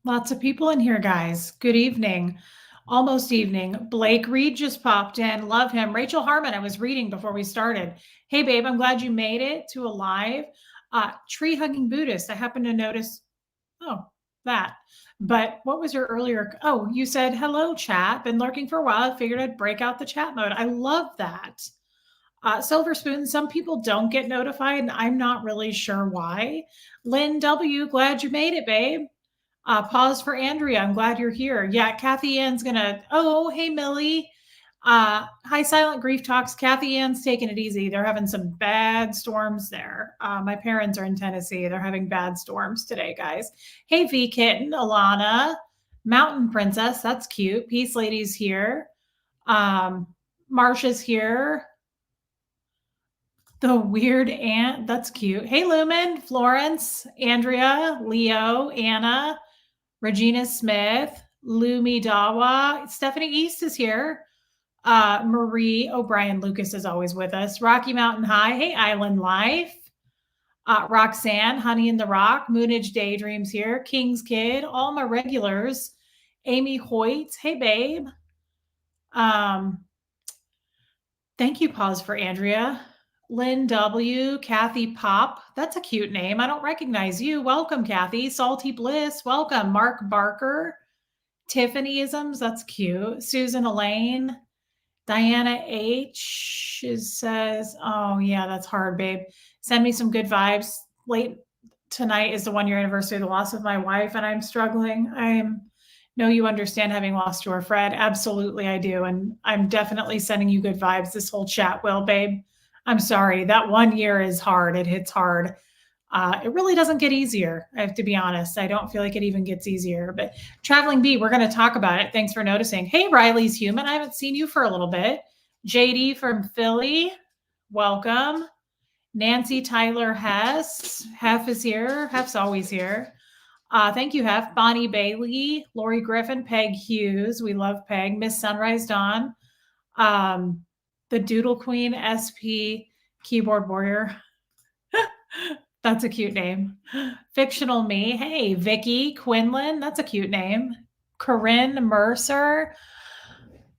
Lots of people in here, guys. Good evening. Almost evening. Blake Reed just popped in. Love him. Rachel Harmon, I was reading before we started. Hey, babe, I'm glad you made it to a live. Tree hugging Buddhist. I happened to notice, oh, that. But what was your earlier? Oh, you said, hello, chat. Been lurking for a while. I figured I'd break out the chat mode. I love that. Silver Spoon, some people don't get notified, and I'm not really sure why. Lynn W., glad you made it, babe. Pause for Andrea. I'm glad you're here. Yeah, Kathy Ann's gonna. Oh, hey Millie. Hi, Silent Grief Talks. Kathy Ann's taking it easy. They're having some bad storms there. My parents are in Tennessee. They're having bad storms today, guys. Hey, V Kitten, Alana, Mountain Princess. That's cute. Peace Lady's here. Marsha's here. The weird aunt. That's cute. Hey, Lumen, Florence, Andrea, Leo, Anna. Regina Smith, Lumi Dawa, Stephanie East is here. Marie O'Brien Lucas is always with us. Rocky Mountain High, hey, Island Life. Roxanne, Honey in the Rock, Moonage Daydreams here. King's Kid, all my regulars. Amy Hoyt, hey, babe. Thank you, pause for Andrea. Lynn W, Kathy Pop, that's a cute name. I don't recognize you. Welcome, Kathy. Salty Bliss, welcome. Mark Barker. Tiffanyisms, that's cute. Susan Elaine, Diana H says, oh yeah, that's hard, babe. Send me some good vibes. Late tonight is the 1-year anniversary of the loss of my wife, and I'm struggling. Know you understand having lost your Fred. Absolutely, I do. And I'm definitely sending you good vibes. This whole chat will, babe. I'm sorry. That 1 year is hard. It hits hard. It really doesn't get easier. I have to be honest. I don't feel like it even gets easier. But Traveling Bee, we're going to talk about it. Thanks for noticing. Hey, Riley's Human. I haven't seen you for a little bit. JD from Philly, welcome. Nancy Tyler Hess. Hef is here. Hef's always here. Thank you, Hef. Bonnie Bailey, Lori Griffin, Peg Hughes. We love Peg. Miss Sunrise Dawn. The Doodle Queen, SP, Keyboard Warrior. That's a cute name. Fictional Me. Hey, Vicky Quinlan. That's a cute name. Corinne Mercer.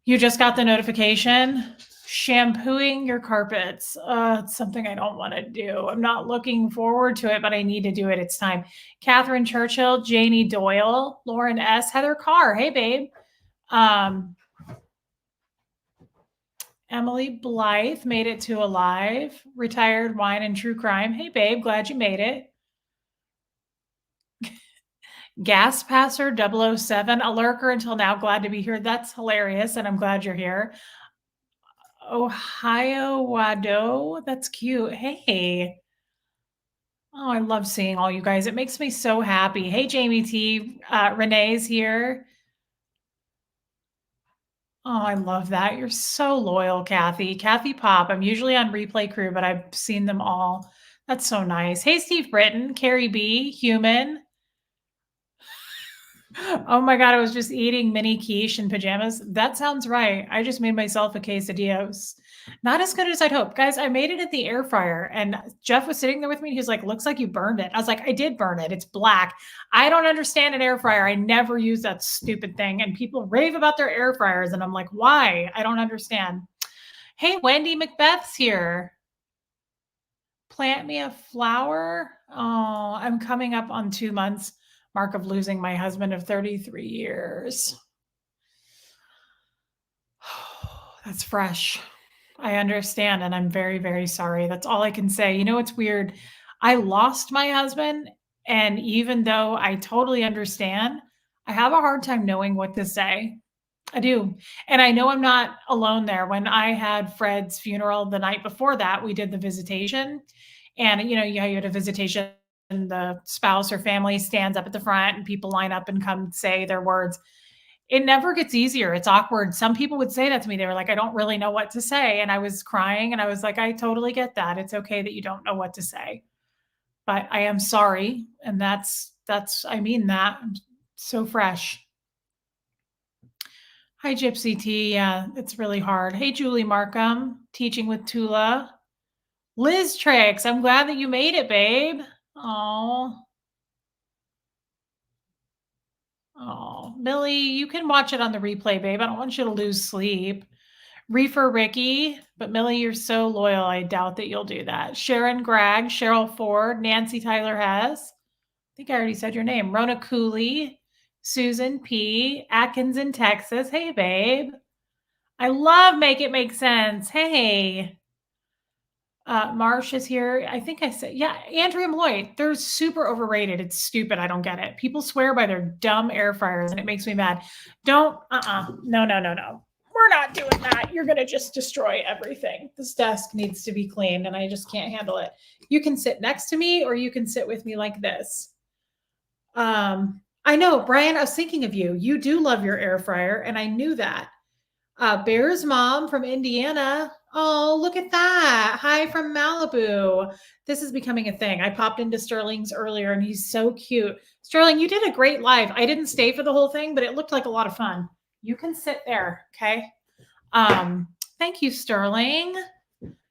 You just got the notification. Shampooing your carpets. It's something I don't want to do. I'm not looking forward to it, but I need to do it. It's time. Catherine Churchill, Janie Doyle, Lauren S., Heather Carr. Hey, babe. Emily Blythe made it to Alive. Retired Wine and True Crime. Hey, babe. Glad you made it. Gas Passer 007, a lurker until now. Glad to be here. That's hilarious, and I'm glad you're here. Ohio Wado, that's cute. Hey. Oh, I love seeing all you guys. It makes me so happy. Hey, Jamie T. Renee's here. Oh, I love that. You're so loyal, Kathy. Kathy Pop. I'm usually on Replay Crew, but I've seen them all. That's so nice. Hey, Steve Britton, Carrie B, Human. Oh my God, I was just eating mini quiche in pajamas. That sounds right. I just made myself a quesadilla. Not as good as I'd hoped. Guys, I made it at the air fryer, and Jeff was sitting there with me. He's like, looks like you burned it. I was like, I did burn it. It's black. I don't understand an air fryer. I never use that stupid thing. And people rave about their air fryers. And I'm like, why? I don't understand. Hey, Wendy Macbeth's here. Plant me a flower. Oh, I'm coming up on 2 months mark of losing my husband of 33 years. That's fresh. I understand, and I'm very, very sorry. That's all I can say. You know, it's weird. I lost my husband, and even though I totally understand, I have a hard time knowing what to say. I do. And I know I'm not alone there. When I had Fred's funeral the night before that, we did the visitation. And, you had a visitation, and the spouse or family stands up at the front, and people line up and come say their words. It never gets easier. It's awkward. Some people would say that to me. They were like, I don't really know what to say. And I was crying, and I was like, I totally get that. It's okay that you don't know what to say. But I am sorry. And I mean that. I'm so fresh. Hi, Gypsy T. Yeah, it's really hard. Hey, Julie Markham, teaching with Tula. Liz Tricks, I'm glad that you made it, babe. Oh. Oh, Millie, you can watch it on the replay, babe. I don't want you to lose sleep. Reefer Ricky, but Millie, you're so loyal. I doubt that you'll do that. Sharon Gregg, Cheryl Ford, Nancy Tyler Hess. I think I already said your name. Rona Cooley, Susan P. Atkins in Texas. Hey, babe. I love Make It Make Sense. Hey. Marsh is here. I think I said, yeah, Andrea Malloy. They're super overrated. It's stupid. I don't get it. People swear by their dumb air fryers and it makes me mad. Don't, no, no, no, no. We're not doing that. You're going to just destroy everything. This desk needs to be cleaned and I just can't handle it. You can sit next to me or you can sit with me like this. I know, Brian, I was thinking of you. You do love your air fryer and I knew that. Bear's mom from Indiana. Oh, look at that. Hi from Malibu. This is becoming a thing. I popped into Sterling's earlier and he's so cute. Sterling, you did a great live. I didn't stay for the whole thing, but it looked like a lot of fun. You can sit there, okay? Thank you, Sterling.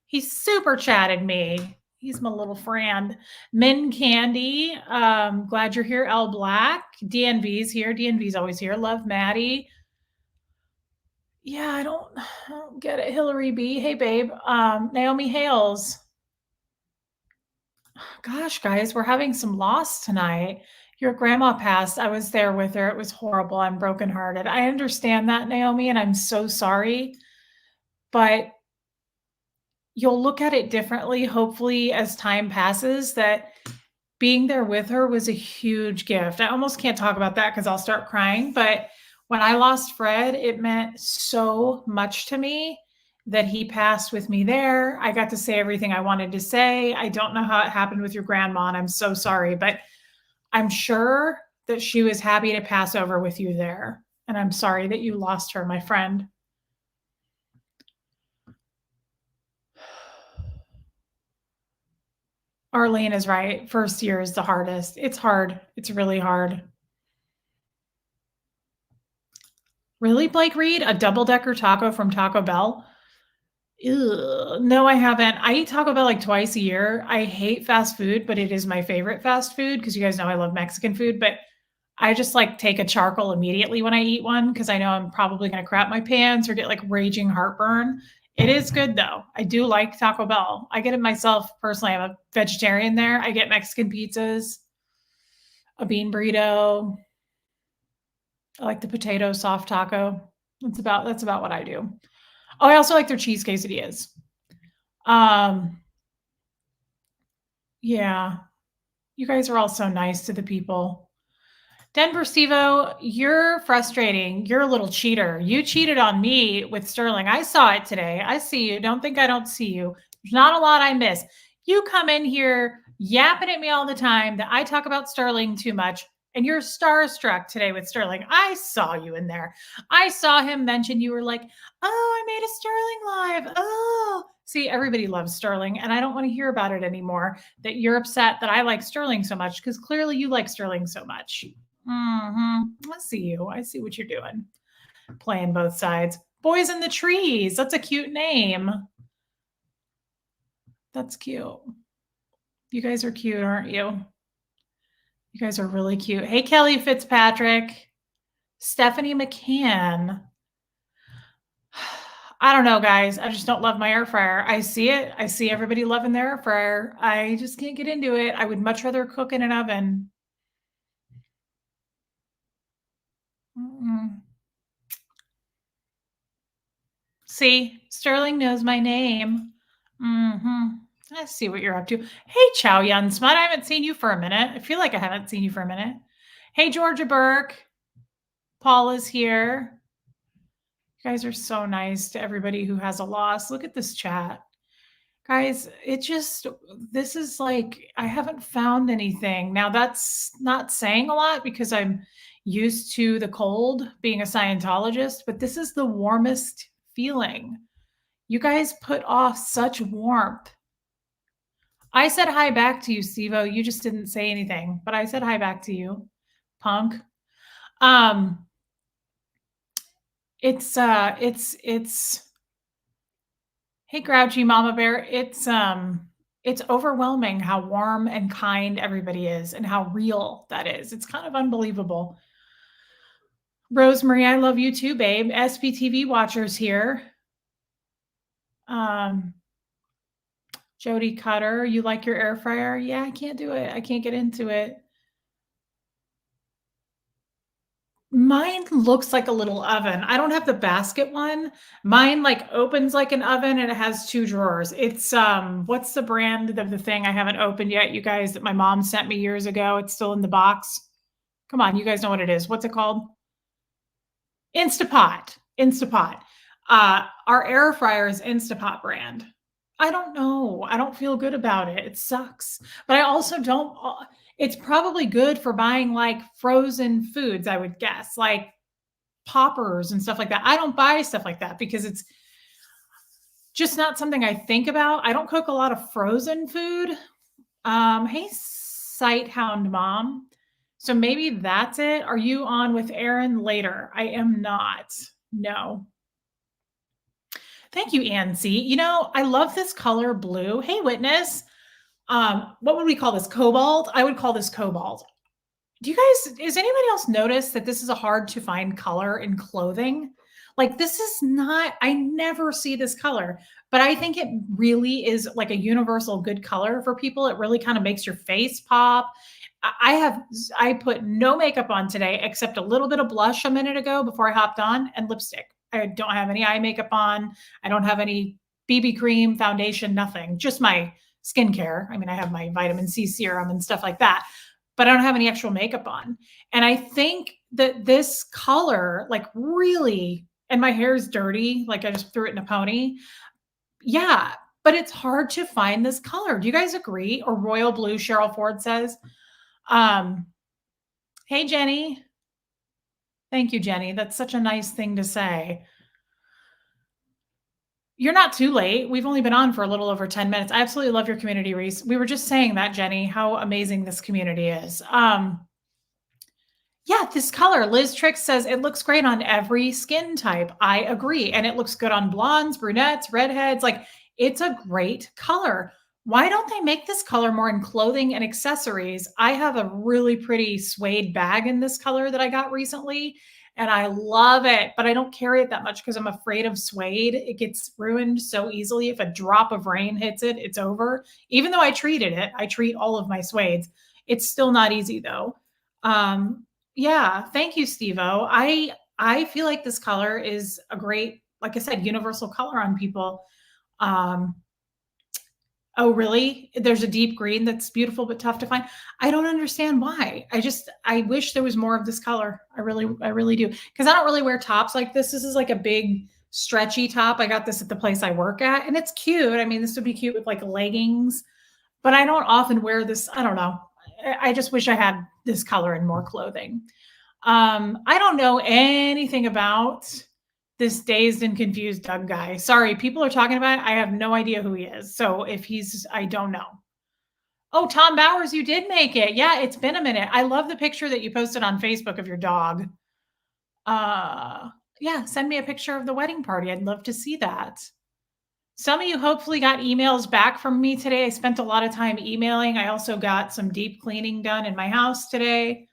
He super chatted me. He's my little friend. Min Candy. Glad you're here. L Black. DNV's here. DNV's always here. Love Maddie. Yeah, I don't get it. Hillary B. Hey, babe. Naomi Hales. Gosh, guys, we're having some loss tonight. Your grandma passed. I was there with her. It was horrible. I'm brokenhearted. I understand that, Naomi, and I'm so sorry. But you'll look at it differently, hopefully, as time passes, that being there with her was a huge gift. I almost can't talk about that because I'll start crying. But when I lost Fred, it meant so much to me that he passed with me there. I got to say everything I wanted to say. I don't know how it happened with your grandma, and I'm so sorry, but I'm sure that she was happy to pass over with you there. And I'm sorry that you lost her, my friend. Arlene is right. First year is the hardest. It's hard. It's really hard. Really, Blake Reed? A double-decker taco from Taco Bell? Ew, no, I haven't. I eat Taco Bell like twice a year. I hate fast food, but it is my favorite fast food because you guys know I love Mexican food. But I just like take a charcoal immediately when I eat one because I know I'm probably going to crap my pants or get like raging heartburn. It is good though. I do like Taco Bell. I get it myself personally. I'm a vegetarian there. I get Mexican pizzas, a bean burrito. I like the potato soft taco. That's about what I do. Oh, I also like their cheese quesadillas. Yeah. You guys are all so nice to the people. Denver Stevo, you're frustrating. You're a little cheater. You cheated on me with Sterling. I saw it today. I see you. Don't think I don't see you. There's not a lot I miss. You come in here yapping at me all the time that I talk about Sterling too much, and you're starstruck today with Sterling. I saw you in there. I saw him mention you were like, oh, I made a Sterling live. Oh, see, everybody loves Sterling, and I don't want to hear about it anymore that you're upset that I like Sterling so much because clearly you like Sterling so much. I see you. I see what you're doing. Playing both sides. Boys in the Trees. That's a cute name. That's cute. You guys are cute, aren't you? You guys are really cute. Hey, Kelly Fitzpatrick. Stephanie McCann. I don't know, guys. I just don't love my air fryer. I see it. I see everybody loving their air fryer. I just can't get into it. I would much rather cook in an oven. See, Sterling knows my name. I see what you're up to. Hey, Chow Yun Smut. I haven't seen you for a minute. I feel like I haven't seen you for a minute. Hey, Georgia Burke. Paul is here. You guys are so nice to everybody who has a loss. Look at this chat. Guys, this is like, I haven't found anything. Now, that's not saying a lot because I'm used to the cold being a Scientologist, but this is the warmest feeling. You guys put off such warmth. I said hi back to you, Stevo. You just didn't say anything, but I said hi back to you, punk. It's hey, grouchy mama bear. It's overwhelming how warm and kind everybody is and how real that is. It's kind of unbelievable. Rosemary, I love you too, babe. SPTV watchers here. Jody Cutter, you like your air fryer? Yeah, I can't do it. I can't get into it. Mine looks like a little oven. I don't have the basket one. Mine like opens like an oven and it has 2 drawers. It's what's the brand of the thing I haven't opened yet, you guys, that my mom sent me years ago? It's still in the box. Come on, you guys know what it is. What's it called? Instapot. Instapot. Our air fryer is Instapot brand. I don't know. I don't feel good about it. It sucks. But I also don't it's probably good for buying like frozen foods, I would guess, like poppers and stuff like that. I don't buy stuff like that because it's just not something I think about. I don't cook a lot of frozen food. Hey, Sighthound Mom. So maybe that's it. Are you on with Aaron later? I am not. No. Thank you, Ann C. You know, I love this color blue. Hey, Witness. What would we call this? Cobalt? I would call this cobalt. Do you guys, does anybody else notice that this is a hard to find color in clothing? Like this is not, I never see this color, but I think it really is like a universal good color for people. It really kind of makes your face pop. I put no makeup on today except a little bit of blush a minute ago before I hopped on and lipstick. I don't have any eye makeup on. I don't have any BB cream, foundation, nothing, just my skincare. I mean, I have my vitamin C serum and stuff like that, but I don't have any actual makeup on. And I think that this color, like really, and my hair is dirty, like I just threw it in a pony. Yeah, but it's hard to find this color. Do you guys agree? Or royal blue, Cheryl Ford says. Um, hey, Jenny. Thank you, Jenny. That's such a nice thing to say. You're not too late. We've only been on for a little over 10 minutes. I absolutely love your community, Reese. We were just saying that, Jenny, how amazing this community is. Yeah, this color, Liz Trix says it looks great on every skin type. I agree. And it looks good on blondes, brunettes, redheads. Like it's a great color. Why don't they make this color more in clothing and accessories? I have a really pretty suede bag in this color that I got recently, and I love it, but I don't carry it that much because I'm afraid of suede. It gets ruined so easily. If a drop of rain hits it, it's over. Even though I treated it, I treat all of my suedes. It's still not easy though. Yeah, thank you, Steve-O. I feel like this color is a great, like I said, universal color on people. Um, oh, really? There's a deep green that's beautiful but tough to find. I don't understand why. I wish there was more of this color. I really do. Because I don't really wear tops like this. This is like a big stretchy top. I got this at the place I work at, and it's cute. I mean, this would be cute with like leggings, but I don't often wear this. I don't know. I just wish I had this color in more clothing. I don't know anything about this dazed and confused Doug guy. Sorry, people are talking about it. I have no idea who he is. So if he's, I don't know. Oh, Tom Bowers, you did make it. Yeah, it's been a minute. I love the picture that you posted on Facebook of your dog. Yeah, send me a picture of the wedding party. I'd love to see that. Some of you hopefully got emails back from me today. I spent a lot of time emailing. I also got some deep cleaning done in my house today.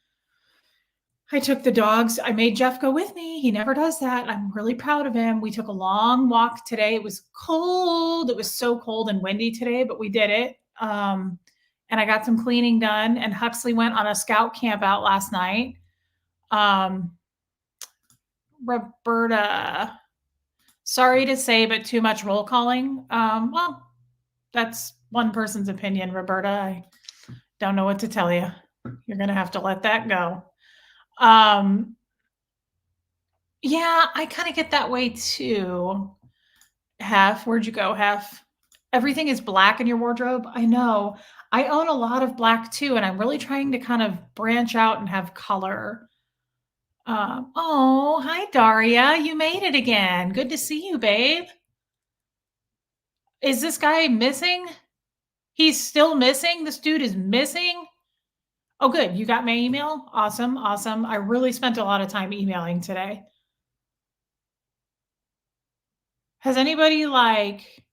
I took the dogs. I made Jeff go with me. He never does that. I'm really proud of him. We took a long walk today. It was cold. It was so cold and windy today, but we did it. And I got some cleaning done. And Huxley went on a scout camp out last night. Roberta, sorry to say, but too much roll calling. Well, that's one person's opinion, Roberta. I don't know what to tell you. You're going to have to let that go. Yeah, I kind of get that way too. Hef, where'd you go, Hef? Everything is black in your wardrobe. I know. I own a lot of black too, and I'm really trying to kind of branch out and have color. Oh, hi, Daria. You made it again. Good to see you, babe. Is this guy missing? He's still missing? This dude is missing? Oh, good. You got my email? Awesome. Awesome. I really spent a lot of time emailing today. Has anybody like,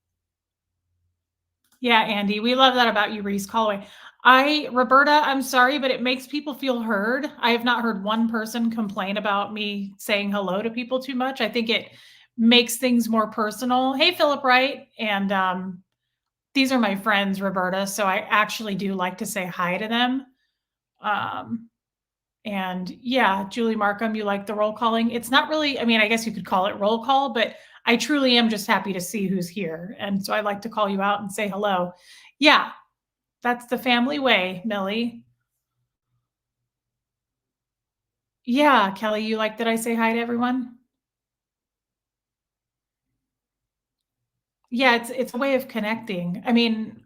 yeah, Andy, we love that about you, Reese Callaway. Roberta, I'm sorry, but it makes people feel heard. I have not heard one person complain about me saying hello to people too much. I think it makes things more personal. Hey, Philip Wright. And these are my friends, Roberta. So I actually do like to say hi to them. Um, and yeah, Julie Markham, you like the roll calling. It's not really, I mean, I guess you could call it roll call, but I truly am just happy to see who's here. And so I like to call you out and say hello. Yeah, that's the family way, Millie. Yeah, Kelly, you like that I say hi to everyone? Yeah, it's a way of connecting. I mean,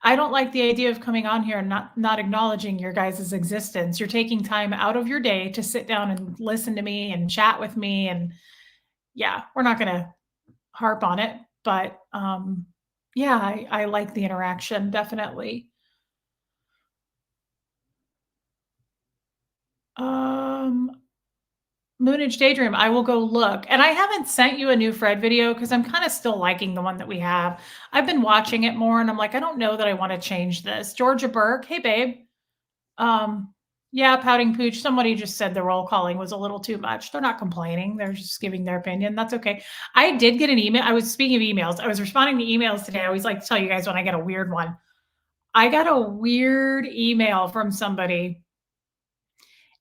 I don't like the idea of coming on here and not acknowledging your guys' existence. You're taking time out of your day to sit down and listen to me and chat with me, and yeah, we're not gonna harp on it, but, yeah, I like the interaction, definitely. Um, Moonage Daydream, I will go look, and I haven't sent you a new Fred video because 'cause I'm kinda still liking the one that we have. I've been watching it more, and I'm like, "I don't know that I wanna change this." Georgia Burke, "Hey, babe." Yeah, Pouting Pooch, somebody just said the roll calling was a little too much. They're not complaining, they're just giving their opinion, that's okay. I did get an email. I was speaking of emails, I was responding to emails today. I always like to tell you guys when I get a weird one. I got a weird email from somebody,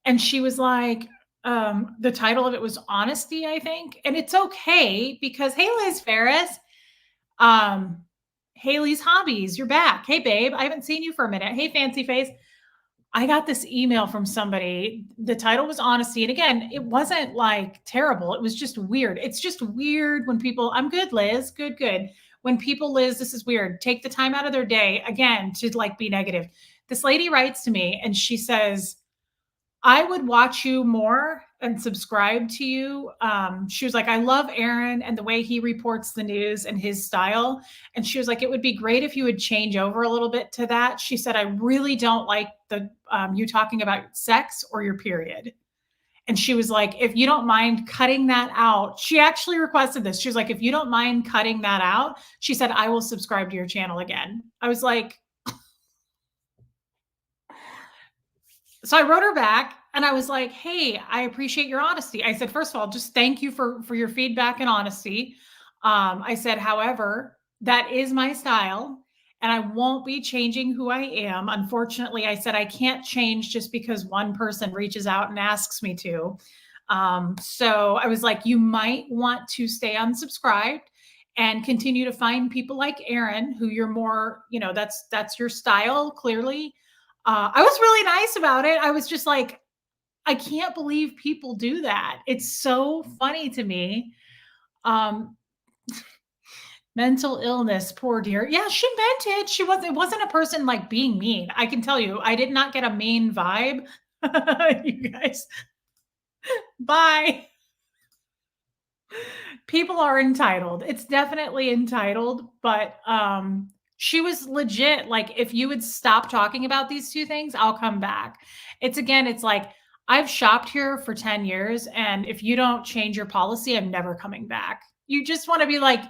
and she was like, the title of it was Honesty, I think, and it's okay because, "Hey, Liz Ferris, um, Haley's Hobbies, you're back. Hey, babe, I haven't seen you for a minute. Hey, fancy face." I got this email from somebody. The title was Honesty. And again, it wasn't like terrible. It was just weird. It's just weird when people, I'm good, Liz. Good, good. When people, Liz, this is weird, take the time out of their day again to like be negative. This lady writes to me and she says, I would watch you more and subscribe to you. She was like, I love Aaron and the way he reports the news and his style. And she was like, it would be great if you would change over a little bit to that. She said, I really don't like the you talking about sex or your period. And she was like, if you don't mind cutting that out, she actually requested this. She was like, if you don't mind cutting that out, she said, I will subscribe to your channel again. I was like, so I wrote her back and I was like, "Hey, I appreciate your honesty." I said, "First of all, just thank you for your feedback and honesty." I said, "However, that is my style and I won't be changing who I am. Unfortunately," I said, "I can't change just because one person reaches out and asks me to." So I was like, "You might want to stay unsubscribed and continue to find people like Aaron, who you're more, you know, that's your style clearly." I was really nice about it. I was just like, I can't believe people do that. It's so funny to me. Um, Mental illness, poor dear. Yeah, she meant it. It wasn't a person like being mean. I can tell you, I did not get a mean vibe. You guys, bye. People are entitled. It's definitely entitled, but she was legit like if you would stop talking about these two things, I'll come back. It's again, it's like I've shopped here for 10 years and if you don't change your policy, I'm never coming back. You just want to be like,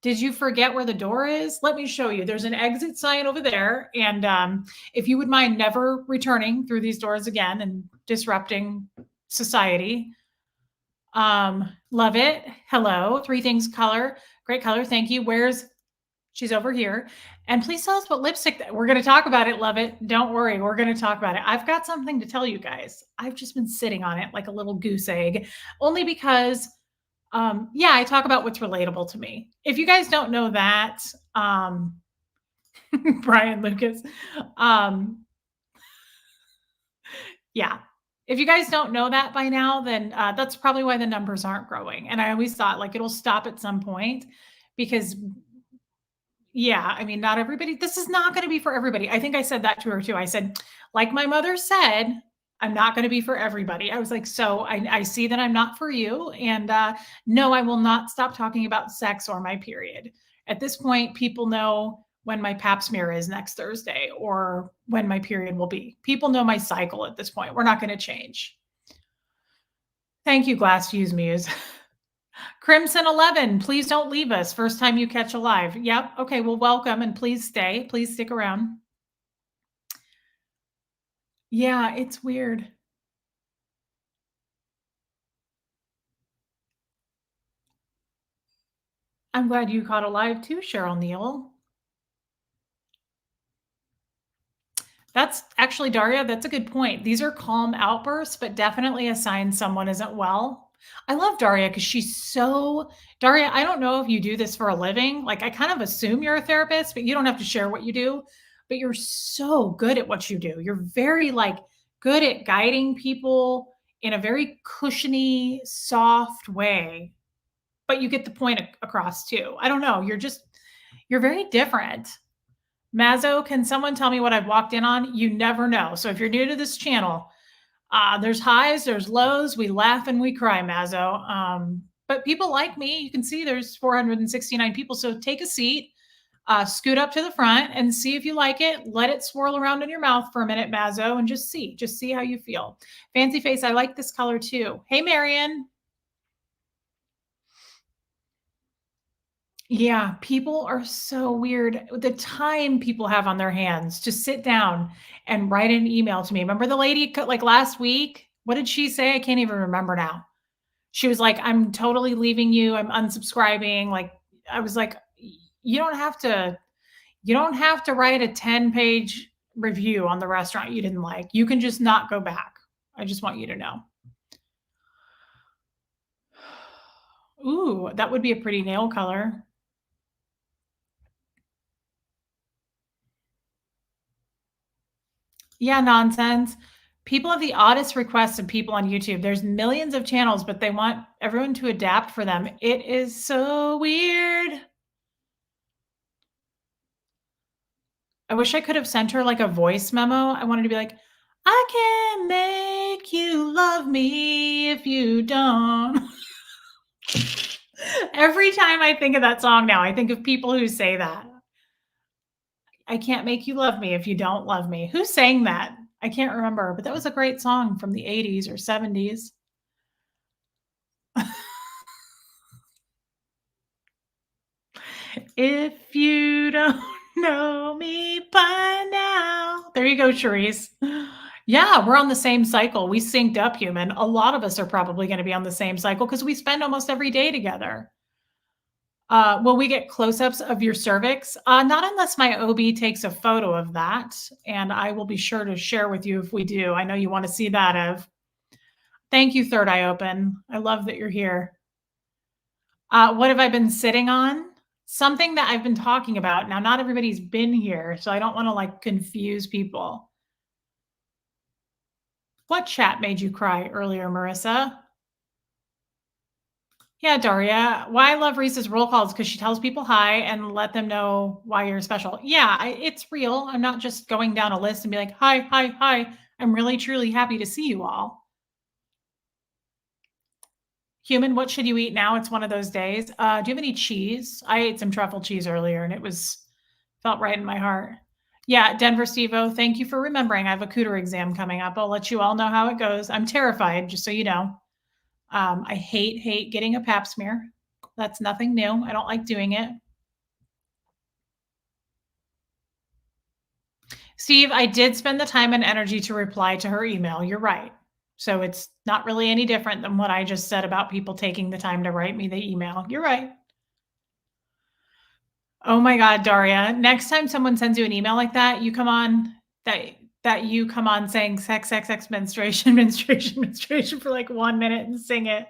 did you forget where the door is? Let me show you. There's an exit sign over there. And if you would mind never returning through these doors again and disrupting society, love it. Hello. Three things color. Great color. Thank you. Where's she's over here. And please tell us what lipstick we're going to talk about it. Love it. Don't worry. We're going to talk about it. I've got something to tell you guys. I've just been sitting on it like a little goose egg, only because yeah, I talk about what's relatable to me. If you guys don't know that, um Brian Lucas, um yeah. If you guys don't know that by now, then that's probably why the numbers aren't growing. And I always thought like it'll stop at some point because, yeah, I mean, not everybody, this is not going to be for everybody. I think I said that to her too. I said, like my mother said, I'm not going to be for everybody. I was like, so I see that I'm not for you. And no, I will not stop talking about sex or my period. At this point, people know when my pap smear is next Thursday or when my period will be. People know my cycle at this point. We're not going to change. Thank you, Glass Fuse Muse. Crimson 11, please don't leave us. First time you catch a live. Yep. Okay. Well, welcome and please stay. Please stick around. Yeah, it's weird. I'm glad you caught alive too, Cheryl Neal. That's actually, Daria, that's a good point. These are calm outbursts, but definitely a sign someone isn't well. I love Daria because she's so Daria, I don't know if you do this for a living. Like, I kind of assume you're a therapist, but you don't have to share what you do. But you're so good at what you do. You're very like good at guiding people in a very cushiony, soft way, but you get the point across too. I don't know. You're very different. Mazzo, can someone tell me what I've walked in on? You never know. So if you're new to this channel, there's highs, there's lows. We laugh and we cry, Mazzo. But people like me. You can see there's 469 people. So take a seat, scoot up to the front and see if you like it. Let it swirl around in your mouth for a minute, Mazzo, and just see how you feel. Fancy face, I like this color too. Hey, Marion. Yeah, people are so weird. The time people have on their hands to sit down and write an email to me. Remember the lady like last week? What did she say? I can't even remember now. She was like, "I'm totally leaving you. I'm unsubscribing." Like I was like, You don't have to write a 10-page review on the restaurant you didn't like. You can just not go back. I just want you to know." Ooh, that would be a pretty nail color. Yeah, nonsense. People have the oddest requests of people on YouTube. There's millions of channels, but they want everyone to adapt for them. It is so weird. I wish I could have sent her like a voice memo. I wanted to be like, I can make you love me if you don't. Every time I think of that song now, I think of people who say that. I can't make you love me if you don't love me. Who sang that? I can't remember, but that was a great song from the 80s or 70s. If you don't know me by now. There you go, Charisse. Yeah, we're on the same cycle. We synced up, human. A lot of us are probably going to be on the same cycle because we spend almost every day together. Will we get close-ups of your cervix? Not unless my OB takes a photo of that, and I will be sure to share with you if we do. I know you want to see that, Ev. Thank you, Third Eye Open. I love that you're here. What have I been sitting on? Something that I've been talking about. Now, not everybody's been here, so I don't want to like confuse people. What chat made you cry earlier, Marissa? Yeah, Daria. Why I love Reese's roll calls because she tells people hi and let them know why you're special. Yeah, it's real. I'm not just going down a list and be like, hi, hi, hi. I'm really, truly happy to see you all. Human, what should you eat now? It's one of those days. Do you have any cheese? I ate some truffle cheese earlier and it was felt right in my heart. Yeah, Denver Stevo, thank you for remembering. I have a cooter exam coming up. I'll let you all know how it goes. I'm terrified, just so you know. I hate getting a pap smear. That's nothing new. I don't like doing it. Steve, I did spend the time and energy to reply to her email. You're right. So it's not really any different than what I just said about people taking the time to write me the email. You're right. Oh my God, Daria. Next time someone sends you an email like that, you come on you come on saying sex, sex, sex, menstruation, menstruation, menstruation for like 1 minute and sing it.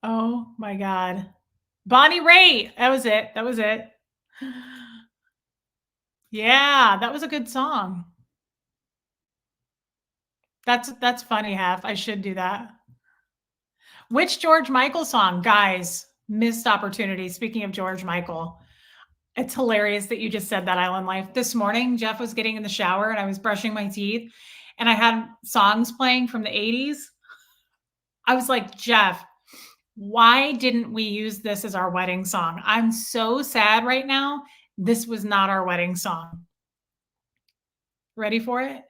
Oh my God. Bonnie Raitt. That was it. That was it. Yeah, that was a good song. That's funny, Half. I should do that. Which George Michael song? Guys, missed opportunity. Speaking of George Michael, it's hilarious that you just said that, Island Life. This morning, Jeff was getting in the shower and I was brushing my teeth and I had songs playing from the 80s. I was like, Jeff, why didn't we use this as our wedding song? I'm so sad right now. This was not our wedding song. Ready for it?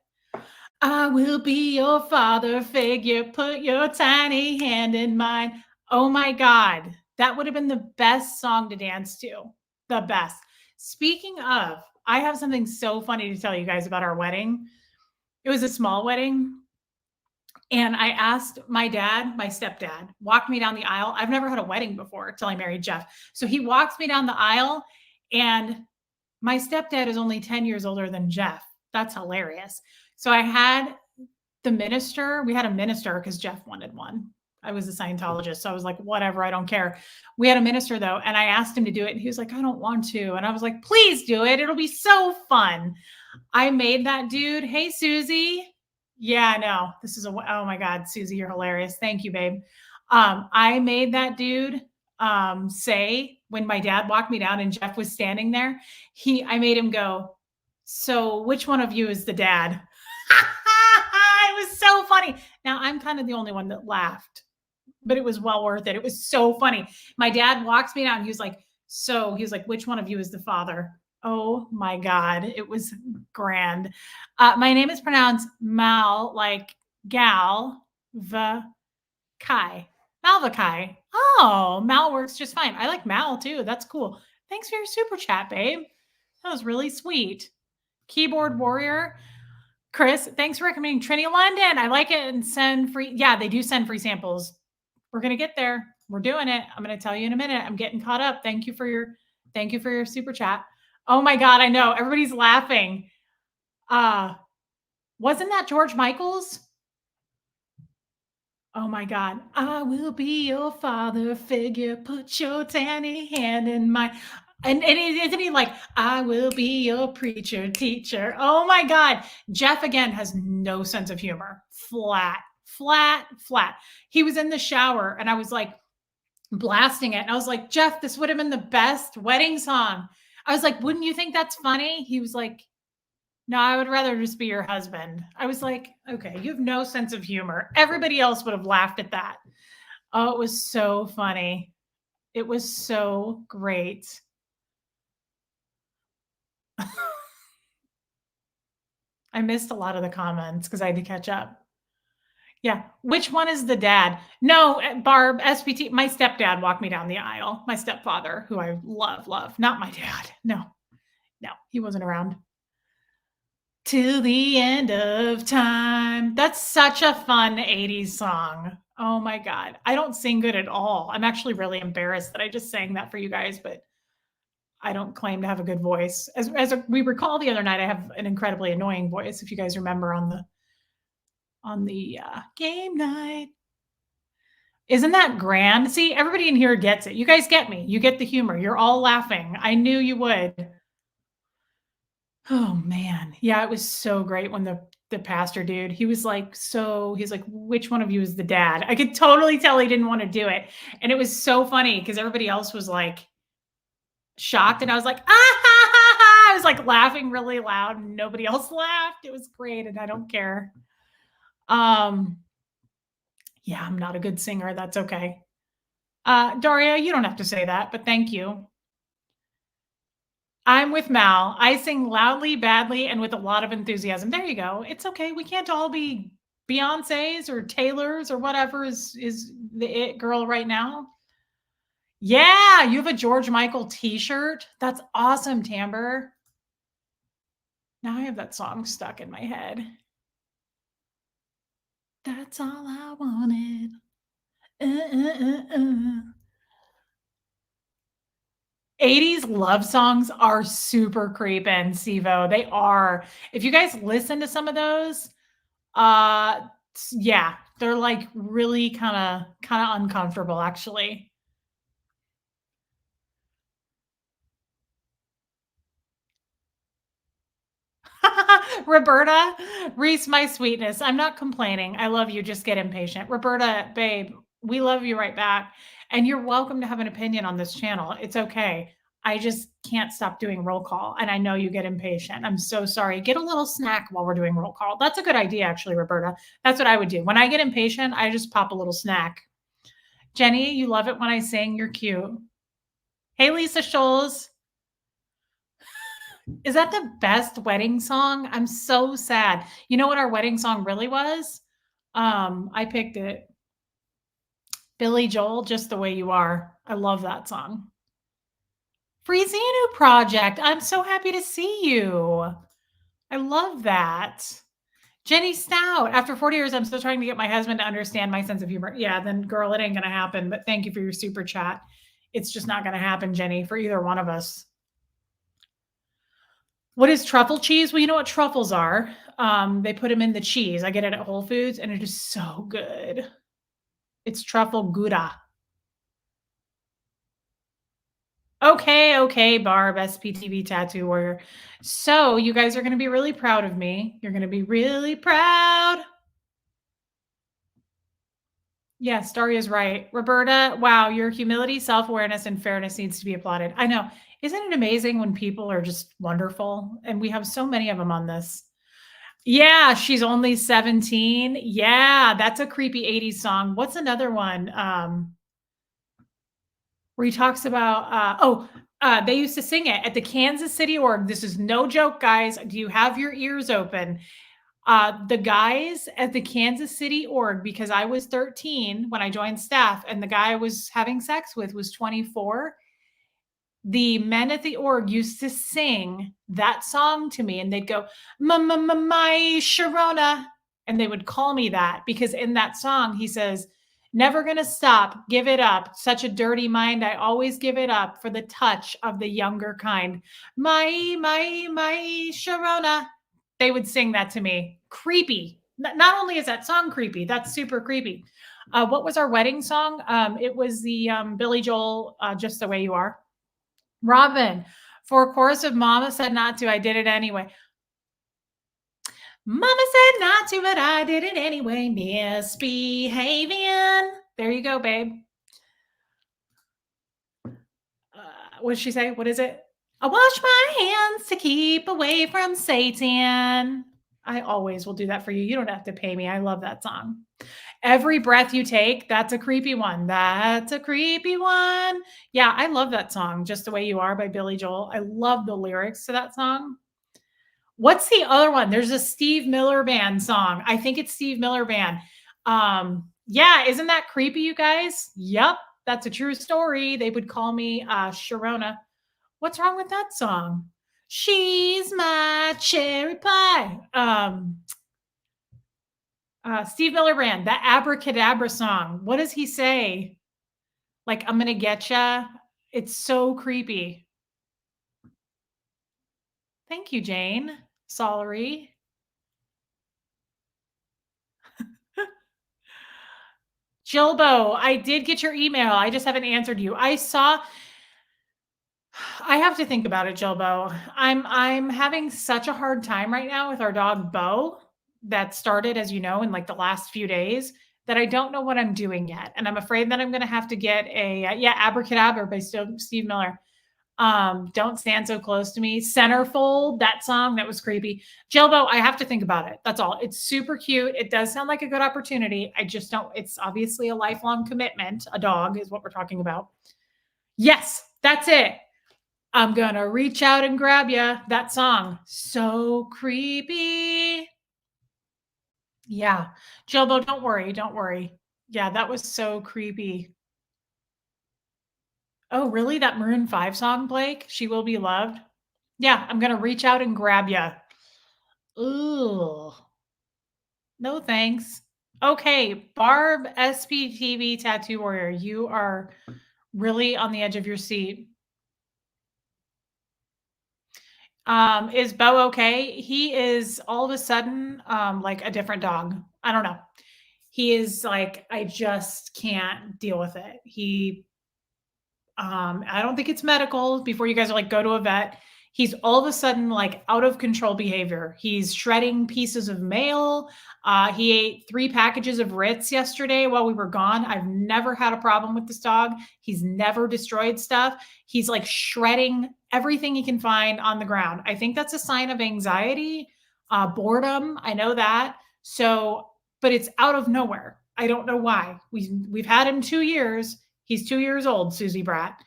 I will be your father figure. Put your tiny hand in mine. Oh my God. That would have been the best song to dance to. The best. Speaking of, I have something so funny to tell you guys about our wedding. It was a small wedding. And I asked my dad, my stepdad, walked me down the aisle. I've never had a wedding before till I married Jeff. So he walks me down the aisle, and my stepdad is only 10 years older than Jeff. That's hilarious. So I had the minister, we had a minister because Jeff wanted one. I was a Scientologist. So I was like, whatever, I don't care. We had a minister though, and I asked him to do it, and he was like, I don't want to. And I was like, please do it. It'll be so fun. I made that dude. Hey, Susie. Yeah, no, this is oh my God, Susie, you're hilarious. Thank you, babe. I made that dude say when my dad walked me down and Jeff was standing there, I made him go, so which one of you is the dad? It was so funny. Now I'm kind of the only one that laughed, but it was well worth it. It was so funny. My dad walks me down. He was like, which one of you is the father? Oh my God. It was grand. My name is pronounced Mal, like gal, Kai. Malvakai. Oh, Mal works just fine. I like Mal too. That's cool. Thanks for your super chat, babe. That was really sweet. Keyboard warrior. Chris, thanks for recommending Trinity London. I like it, and send free. Yeah, they do send free samples. We're going to get there. We're doing it. I'm going to tell you in a minute. I'm getting caught up. Thank you for your super chat. Oh my God. I know everybody's laughing. Wasn't that George Michael's? Oh my God. I will be your father figure. Put your tiny hand in my, and isn't he like, I will be your preacher teacher. Oh my God. Jeff again has no sense of humor. Flat. He was in the shower and I was like blasting it. And I was like, Jeff, this would have been the best wedding song. I was like, wouldn't you think that's funny? He was like, no, I would rather just be your husband. I was like, okay, you have no sense of humor. Everybody else would have laughed at that. Oh, it was so funny. It was so great. I missed a lot of the comments because I had to catch up. Yeah. Which one is the dad? No, Barb, SPT, my stepdad walked me down the aisle. My stepfather, who I love. Not my dad. No, he wasn't around. Till the end of time. That's such a fun 80s song. Oh my God. I don't sing good at all. I'm actually really embarrassed that I just sang that for you guys, but I don't claim to have a good voice. As we recall the other night, I have an incredibly annoying voice, if you guys remember on the game night. Isn't that grand? See, everybody in here gets it. You guys get me. You get the humor. You're all laughing. I knew you would. Oh man. Yeah, it was so great when the pastor dude, he's like, which one of you is the dad? I could totally tell he didn't want to do it. And it was so funny because everybody else was like shocked. And I was like, I was like laughing really loud and nobody else laughed. It was great. And I don't care. Yeah, I'm not a good singer. That's okay. Daria, you don't have to say that, but thank you. I'm with Mal. I sing loudly, badly, and with a lot of enthusiasm. There you go. It's okay. We can't all be Beyonce's or Taylor's or whatever is the it girl right now. Yeah, you have a George Michael t-shirt. That's awesome, Timbre. Now I have that song stuck in my head. That's all I wanted. 80s love songs are super creepin', Sivo. They are. If you guys listen to some of those, yeah, they're like really kind of uncomfortable actually. Roberta, Reese, my sweetness. I'm not complaining. I love you. Just get impatient. Roberta, babe, we love you right back. And you're welcome to have an opinion on this channel. It's okay. I just can't stop doing roll call. And I know you get impatient. I'm so sorry. Get a little snack while we're doing roll call. That's a good idea, actually, Roberta. That's what I would do. When I get impatient, I just pop a little snack. Jenny, you love it when I sing. You're cute. Hey, Lisa Scholes. Is that the best wedding song? I'm so sad. You know what our wedding song really was? I picked it. Billy Joel, Just the Way You Are. I love that song. Free Xenu Project. I'm so happy to see you. I love that. Jenny Stout. After 40 years, I'm still trying to get my husband to understand my sense of humor. Yeah, then girl, it ain't gonna happen. But thank you for your super chat. It's just not gonna happen, Jenny, for either one of us. What is truffle cheese? Well, you know what truffles are. They put them in the cheese. I get it at Whole Foods, and it is so good. It's truffle Gouda. Okay, okay, Barb, SPTV Tattoo Warrior. So you guys are going to be really proud of me. You're going to be really proud. Yes, Daria's right. Roberta, wow, your humility, self-awareness, and fairness needs to be applauded. I know. Isn't it amazing when people are just wonderful? And we have so many of them on this. Yeah, she's only 17. Yeah, that's a creepy 80s song. What's another one? Where he talks about they used to sing it at the Kansas City org. This is no joke, guys. Do you have your ears open? The guys at the Kansas City org, because I was 13 when I joined staff, and the guy I was having sex with was 24. The men at the org used to sing that song to me, and they'd go, My Sharona. And they would call me that because in that song, he says, Never gonna stop, give it up. Such a dirty mind, I always give it up for the touch of the younger kind. My Sharona. They would sing that to me. Creepy. Not only is that song creepy, that's super creepy. What was our wedding song? It was the Billy Joel, Just the Way You Are. Robin, for a chorus of Mama Said Not To, I did it anyway. Mama said not to, but I did it anyway. Misbehaving. There you go, babe. What did she say? What is it? I wash my hands to keep away from Satan. I always will do that for you. You don't have to pay me. I love that song. Every breath you take, that's a creepy one. That's a creepy one. Yeah, I love that song, Just the Way You Are by Billy Joel. I love the lyrics to that song. What's the other one? There's a Steve Miller Band song. I think it's Steve Miller Band. Yeah, isn't that creepy, you guys? Yep, that's a true story. They would call me Sharona. What's wrong with that song? She's my cherry pie. Steve Miller Band, that Abracadabra song. What does he say? Like, I'm gonna get ya. It's so creepy. Thank you, Jane. Solary. Jilbo, I did get your email. I just haven't answered you. I have to think about it, Jilbo. I'm having such a hard time right now with our dog Bo that started, as you know, in like the last few days that I don't know what I'm doing yet. And I'm afraid that I'm going to have to get Abracadabra by Steve Miller. Don't stand so close to me. Centerfold, that song, that was creepy. Jelbo, I have to think about it. That's all. It's super cute. It does sound like a good opportunity. I just don't, it's obviously a lifelong commitment. A dog is what we're talking about. Yes, that's it. I'm gonna reach out and grab you. That song. So creepy. Yeah. Jelbo, don't worry. Don't worry. Yeah, that was so creepy. Oh, really? That Maroon 5 song, Blake? She Will Be Loved? Yeah, I'm gonna reach out and grab you. Ooh. No thanks. Okay, Barb SPTV Tattoo Warrior, you are really on the edge of your seat. Is Bo okay? He is all of a sudden like a different dog. I don't know. He is like, I just can't deal with it. I don't think it's medical before you guys are like, go to a vet. He's all of a sudden like out of control behavior. He's shredding pieces of mail. He ate 3 packages of Ritz yesterday while we were gone. I've never had a problem with this dog. He's never destroyed stuff. He's like shredding everything he can find on the ground. I think that's a sign of anxiety, boredom. I know that. So, but it's out of nowhere. I don't know why. We've had him 2 years. He's 2 years old, Susie Brat.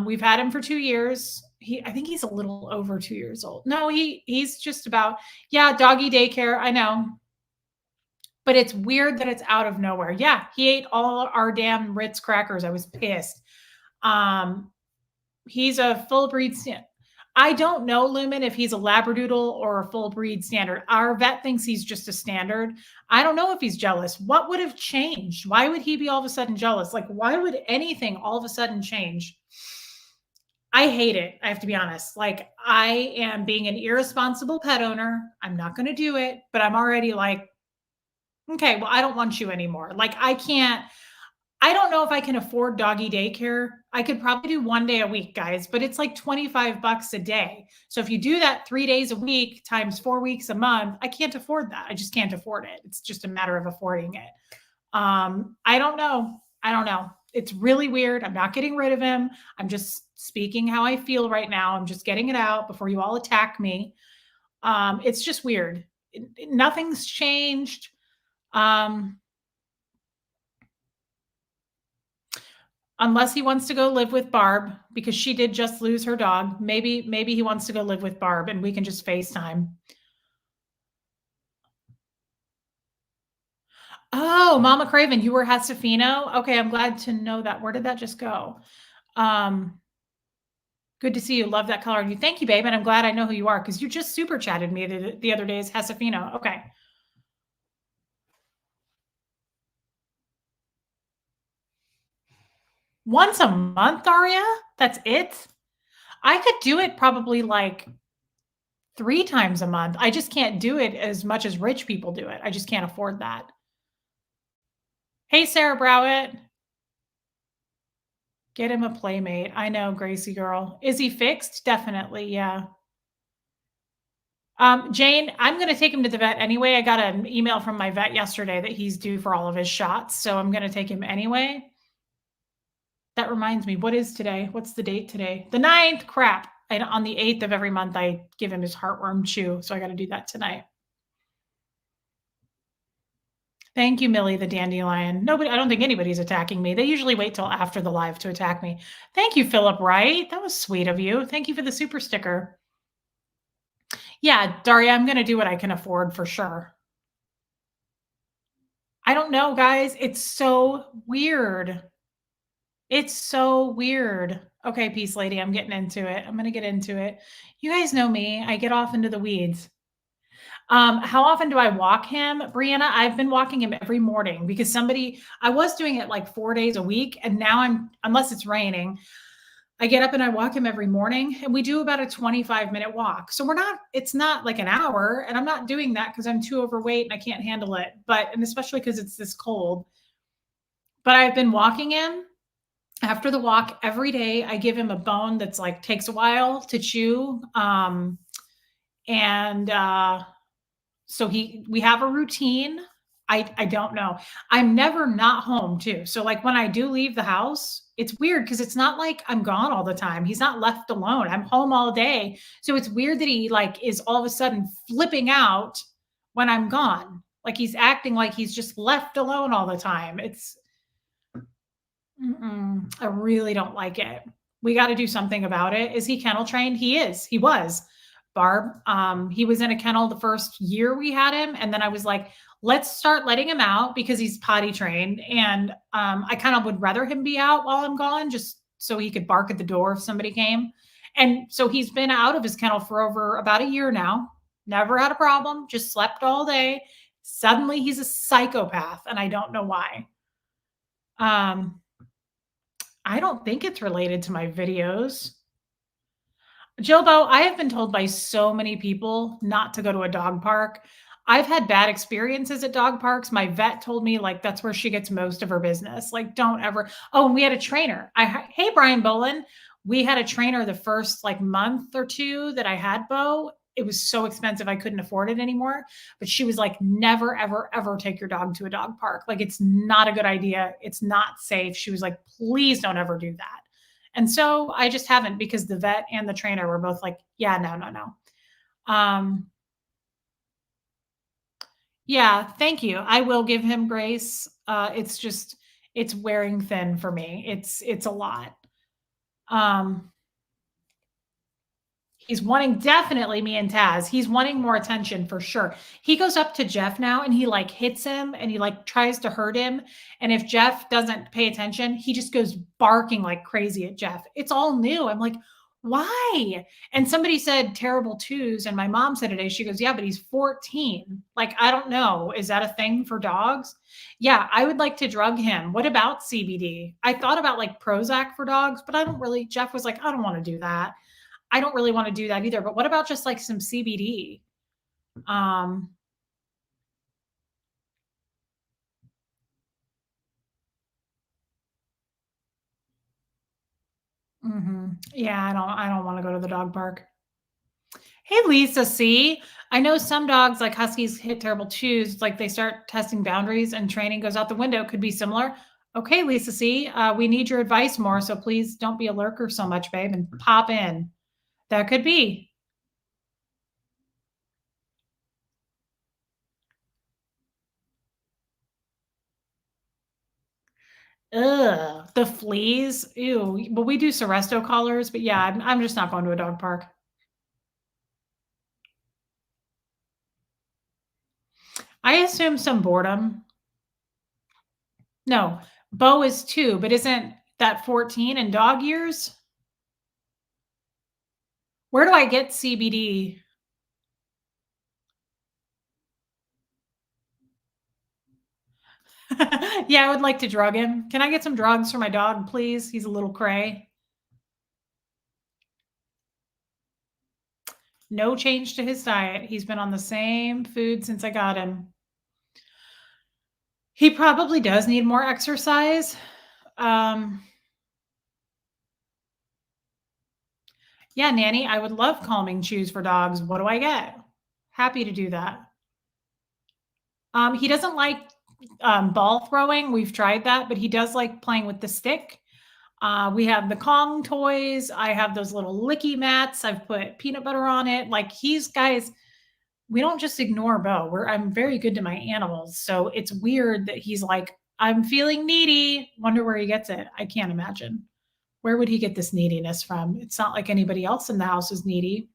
We've had him for 2 years. I think he's a little over 2 years old. No, he's just about, yeah, doggy daycare. I know. But it's weird that it's out of nowhere. Yeah, he ate all our damn Ritz crackers. I was pissed. He's a full breed I don't know, Lumen, if he's a Labradoodle or a full breed standard. Our vet thinks he's just a standard. I don't know if he's jealous. What would have changed? Why would he be all of a sudden jealous? Like, why would anything all of a sudden change? I hate it. I have to be honest. Like, I am being an irresponsible pet owner. I'm not going to do it, but I'm already like, okay, well, I don't want you anymore. Like, I don't know if I can afford doggy daycare. I could probably do 1 day a week, guys, but it's like 25 bucks a day. So if you do that 3 days a week times 4 weeks a month, I can't afford that. I just can't afford it. It's just a matter of affording it. I don't know. I don't know. It's really weird. I'm not getting rid of him. I'm just speaking how I feel right now. I'm just getting it out before you all attack me. It's just weird. Nothing's changed. Unless he wants to go live with Barb because she did just lose her dog. Maybe he wants to go live with Barb and we can just FaceTime. Oh, Mama Craven, you were Hesafino? Okay, I'm glad to know that. Where did that just go? Good to see you. Love that color on you. Thank you, babe. And I'm glad I know who you are because you just super chatted me the other day as Hesafino. Okay. Once a month, Daria? That's it? I could do it probably like 3 times a month. I just can't do it as much as rich people do it. I just can't afford that. Hey, Sarah Browett. Get him a playmate. I know, Gracie girl. Is he fixed? Definitely, yeah. Jane, I'm going to take him to the vet anyway. I got an email from my vet yesterday that he's due for all of his shots, so I'm going to take him anyway. That reminds me, what is today? What's the date today? The 9th. Crap. On the 8th of every month, I give him his heartworm chew, so I got to do that tonight. Thank you, Millie the dandelion. Nobody, I don't think anybody's attacking me. They usually wait till after the live to attack me. Thank you, Philip Wright. That was sweet of you. Thank you for the super sticker. Yeah, Daria, I'm going to do what I can afford for sure. I don't know, guys. It's so weird. It's so weird. Okay, Peace Lady, I'm getting into it. I'm going to get into it. You guys know me. I get off into the weeds. How often do I walk him, Brianna? I've been walking him every morning because I was doing it like 4 days a week, and now unless it's raining, I get up and I walk him every morning, and we do about a 25-minute walk. So it's not like an hour, and I'm not doing that because I'm too overweight and I can't handle it. And especially because it's this cold. But I've been walking him. After the walk every day, I give him a bone that's like takes a while to chew. So we have a routine. I don't know. I'm never not home too. So like when I do leave the house, it's weird because it's not like I'm gone all the time. He's not left alone. I'm home all day. So it's weird that he like is all of a sudden flipping out when I'm gone. Like he's acting like he's just left alone all the time. I really don't like it. We got to do something about it. Is he kennel trained? He is. He was. Barb, he was in a kennel the first year we had him. And then I was like, let's start letting him out because he's potty trained. And I kind of would rather him be out while I'm gone just so he could bark at the door if somebody came. And so he's been out of his kennel for over about a year now. Never had a problem, just slept all day. Suddenly he's a psychopath and I don't know why. I don't think it's related to my videos. Jilbo, I have been told by so many people not to go to a dog park. I've had bad experiences at dog parks. My vet told me like that's where she gets most of her business. Like don't ever. Oh, and we had a trainer. Hey Brian Bolin, we had a trainer the first like month or two that I had Bo. It was so expensive I couldn't afford it anymore. But she was like, never, ever, ever take your dog to a dog park. Like it's not a good idea. It's not safe. She was like, please don't ever do that. And so I just haven't because the vet and the trainer were both like, yeah, no. Yeah, thank you. I will give him grace. It's wearing thin for me. It's a lot. He's wanting definitely me and Taz. He's wanting more attention for sure. He goes up to Jeff now and he like hits him and he like tries to hurt him. And if Jeff doesn't pay attention, he just goes barking like crazy at Jeff. It's all new. I'm like, why? And somebody said terrible twos. And my mom said today, she goes, yeah, but he's 14. Like, I don't know. Is that a thing for dogs? Yeah, I would like to drug him. What about CBD? I thought about like Prozac for dogs, but I don't really. Jeff was like, I don't want to do that. I don't really want to do that either. But what about just like some CBD? Um, yeah, I don't want to go to the dog park. Hey, Lisa C. I know some dogs like Huskies hit terrible twos. Like they start testing boundaries and training goes out the window. Could be similar. Okay, Lisa C. We need your advice more. So please don't be a lurker so much, babe, and pop in. That could be. Ugh, the fleas. Ew. But we do Seresto collars. But yeah, I'm just not going to a dog park. I assume some boredom. No, Bo is 2, but isn't that 14 in dog years? Where do I get CBD? Yeah, I would like to drug him. Can I get some drugs for my dog, please? He's a little cray. No change to his diet. He's been on the same food since I got him. He probably does need more exercise. Um, yeah, Nanny, I would love calming chews for dogs. What do I get? Happy to do that. He doesn't like ball throwing. We've tried that, but he does like playing with the stick. We have the Kong toys. I have those little licky mats. I've put peanut butter on it. Like he's guys, we don't just ignore Bo. I'm very good to my animals. So it's weird that he's like, I'm feeling needy. Wonder where he gets it. I can't imagine. Where would he get this neediness from? It's not like anybody else in the house is needy.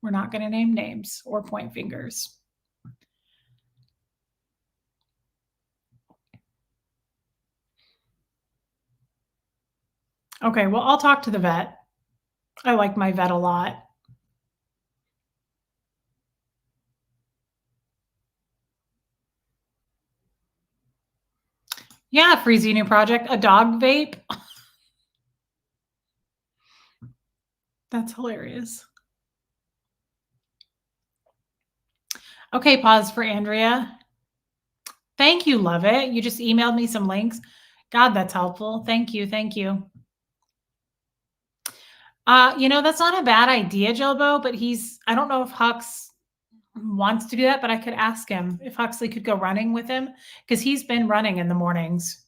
We're not going to name names or point fingers. Okay, well, I'll talk to the vet. I like my vet a lot. Yeah, Freezy new project, a dog vape. That's hilarious. Okay, pause for Andrea. Thank you, love it. You just emailed me some links. God, that's helpful. Thank you. Thank you. That's not a bad idea, Jilbo, but I don't know if Hux wants to do that, but I could ask him if Huxley could go running with him because he's been running in the mornings.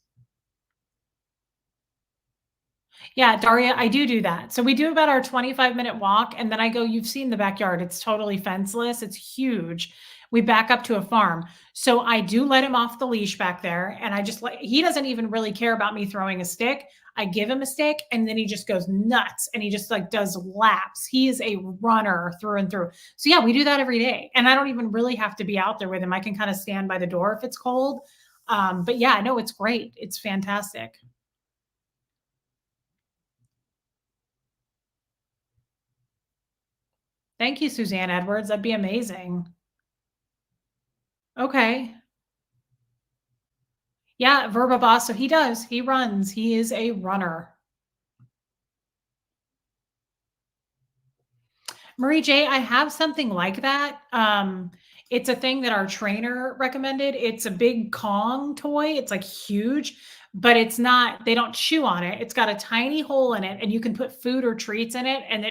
Yeah, Daria, I do that. So we do about our 25-minute walk, and then I go, you've seen the backyard. It's totally fenceless. It's huge. We back up to a farm. So I do let him off the leash back there, and I just he doesn't even really care about me throwing a stick. I give him a stick, and then he just goes nuts, and he just like does laps. He is a runner through and through. So yeah, we do that every day, and I don't even really have to be out there with him. I can kind of stand by the door if it's cold. But yeah, no, it's great. It's fantastic. Thank you, Suzanne Edwards. That'd be amazing. Okay. Yeah, Verba Boss. So he does. He runs. He is a runner. Marie J, I have something like that. It's a thing that our trainer recommended. It's a big Kong toy. It's like huge, but it's not, they don't chew on it. It's got a tiny hole in it and you can put food or treats in it and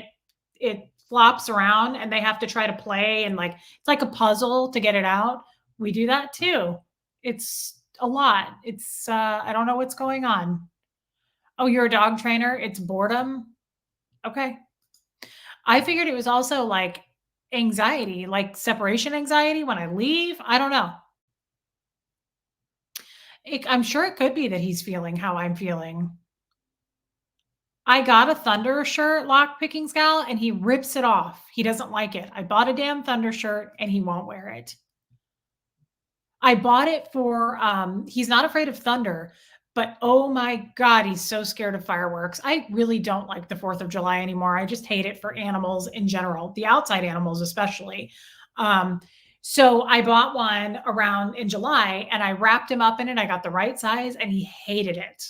it flops around and they have to try to play and like it's like a puzzle to get it out. We do that too. It's a lot. It's I don't know what's going on. Oh, you're a dog trainer? It's boredom. Okay. I figured it was also like anxiety, like separation anxiety when I leave. I don't know. I'm sure it could be that he's feeling how I'm feeling. I got a Thunder shirt, lock picking Scal, and he rips it off. He doesn't like it. I bought a damn Thunder shirt and he won't wear it. I bought it for he's not afraid of thunder, but oh my god, he's so scared of fireworks. I really don't like the 4th of July anymore. I just hate it for animals in general, the outside animals especially. Um, so I bought one around in July and I wrapped him up in it. I got the right size and he hated it.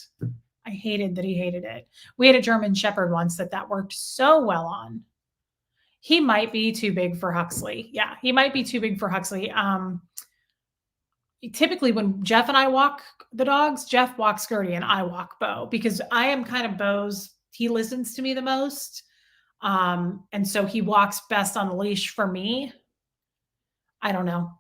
I hated that he hated it. We had a German Shepherd once that worked so well on. He might be too big for Huxley. Yeah, he might be too big for Huxley. Typically when Jeff and I walk the dogs, Jeff walks Gertie and I walk Bo because I am kind of Bo's. He listens to me the most. And so he walks best on the leash for me. I don't know.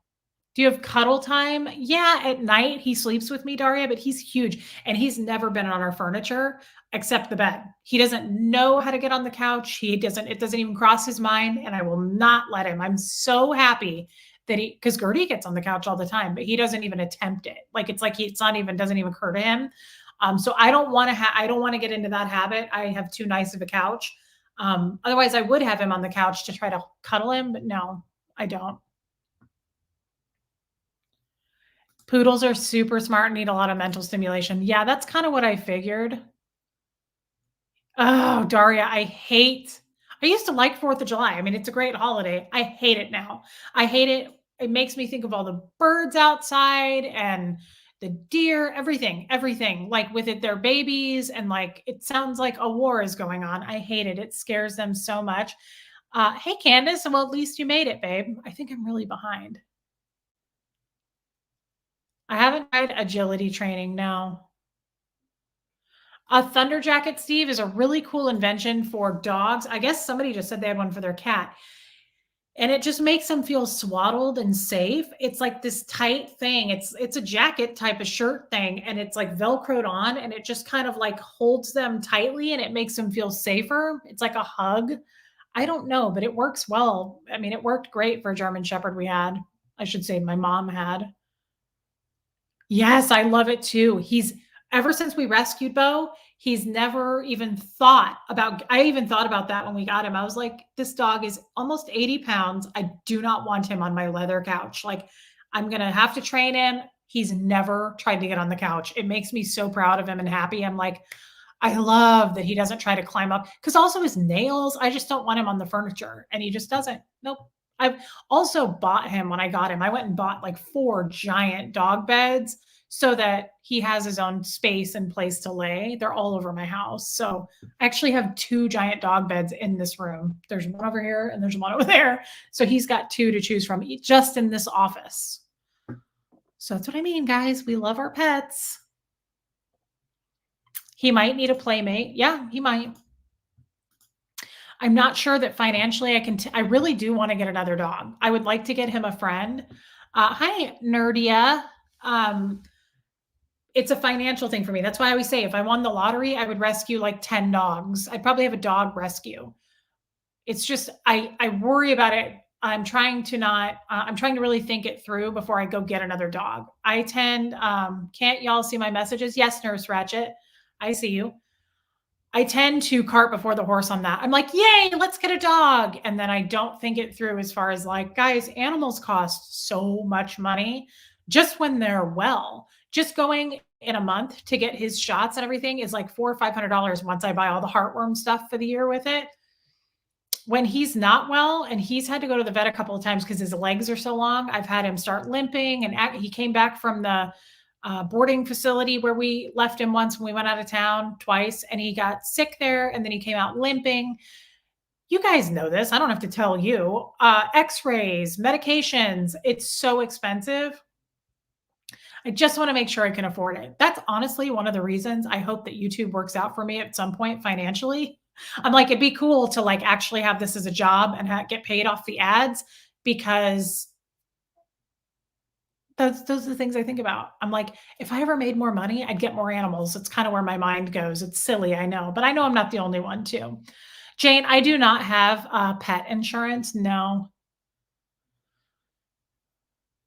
Do you have cuddle time? Yeah, at night he sleeps with me, Daria, but he's huge and he's never been on our furniture except the bed. He doesn't know how to get on the couch. It doesn't even cross his mind, and I will not let him. I'm so happy that because Gertie gets on the couch all the time, but he doesn't even attempt it. Doesn't even occur to him. So I don't want to get into that habit. I have too nice of a couch. Otherwise I would have him on the couch to try to cuddle him, but no, I don't. Poodles are super smart and need a lot of mental stimulation. Yeah, that's kind of what I figured. Oh, Daria, I used to like 4th of July. I mean, it's a great holiday. I hate it now. I hate it. It makes me think of all the birds outside and the deer, everything. Like with it, their babies, and like it sounds like a war is going on. I hate it. It scares them so much. Hey, Candace. Well, at least you made it, babe. I think I'm really behind. I haven't tried agility training, no. A thunder jacket, Steve, is a really cool invention for dogs. I guess somebody just said they had one for their cat. And it just makes them feel swaddled and safe. It's like this tight thing. It's a jacket type of shirt thing, and it's like velcroed on, and it just kind of like holds them tightly and it makes them feel safer. It's like a hug. I don't know, but it works well. I mean, it worked great for a German Shepherd we had. I should say my mom had. Yes, I love it too. He's ever since we rescued Bo, he's never even thought about I even thought about that when we got him. I was like, this dog is almost 80 pounds. I do not want him on my leather couch. Like, I'm going to have to train him. He's never tried to get on the couch. It makes me so proud of him and happy. I'm like, I love that he doesn't try to climb up because also his nails, I just don't want him on the furniture. And he just doesn't. Nope. I've also bought him when I got him. I went and bought like 4 giant dog beds so that he has his own space and place to lay. They're all over my house. So I actually have 2 giant dog beds in this room. There's one over here and there's one over there. So he's got 2 to choose from just in this office. So that's what I mean, guys. We love our pets. He might need a playmate. Yeah, he might. I'm not sure that financially I really do want to get another dog. I would like to get him a friend. Hi, Nerdia. It's a financial thing for me. That's why I always say if I won the lottery, I would rescue like 10 dogs. I'd probably have a dog rescue. It's just, I worry about it. I'm trying to really think it through before I go get another dog. Can't y'all see my messages? Yes, Nurse Ratchet. I see you. I tend to cart before the horse on that. I'm like, yay, let's get a dog. And then I don't think it through as far as like, guys, animals cost so much money just when they're well. Just going in a month to get his shots and everything is like $400 or $500 once I buy all the heartworm stuff for the year with it. When he's not well, and he's had to go to the vet a couple of times because his legs are so long, I've had him start limping, and he came back from the boarding facility where we left him once when we went out of town twice, and he got sick there, and then he came out limping. You guys know this. I don't have to tell you. X-rays, medications, it's so expensive. I just want to make sure I can afford it. That's honestly one of the reasons I hope that YouTube works out for me at some point financially. I'm like, it'd be cool to like actually have this as a job and get paid off the ads, because those are the things I think about. I'm like, if I ever made more money, I'd get more animals. It's kind of where my mind goes. It's silly, I know, but I know I'm not the only one too. Jane, I do not have pet insurance. No.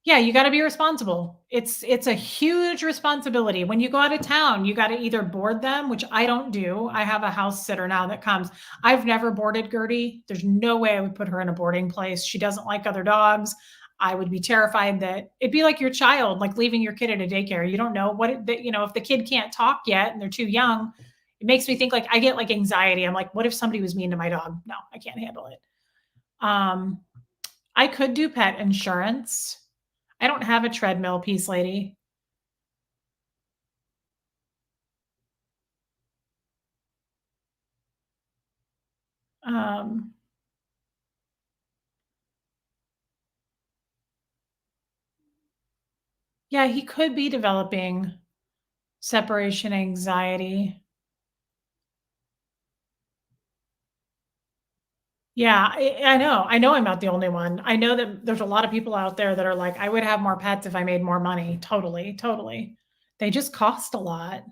Yeah, you gotta be responsible. It's a huge responsibility. When you go out of town, you gotta either board them, which I don't do. I have a house sitter now that comes. I've never boarded Gertie. There's no way I would put her in a boarding place. She doesn't like other dogs. I would be terrified that it'd be like your child, like leaving your kid at a daycare. You don't know what if the kid can't talk yet and they're too young, it makes me think like I get like anxiety. I'm like, what if somebody was mean to my dog? No, I can't handle it. Um, I could do pet insurance. I don't have a treadmill, Peace Lady. Um, yeah, he could be developing separation anxiety. Yeah, I know. I know I'm not the only one. I know that there's a lot of people out there that are like, "I would have more pets if I made more money." Totally, totally. They just cost a lot.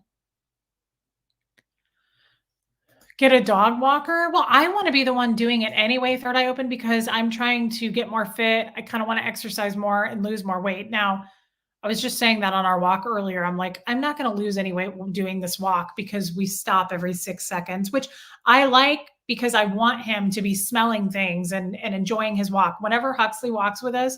Get a dog walker? Well, I wanna be the one doing it anyway, third eye open, because I'm trying to get more fit. I kinda wanna exercise more and lose more weight. Now, I was just saying that on our walk earlier. I'm like, I'm not going to lose any weight doing this walk because we stop every 6 seconds, which I like because I want him to be smelling things and enjoying his walk. Whenever Huxley walks with us,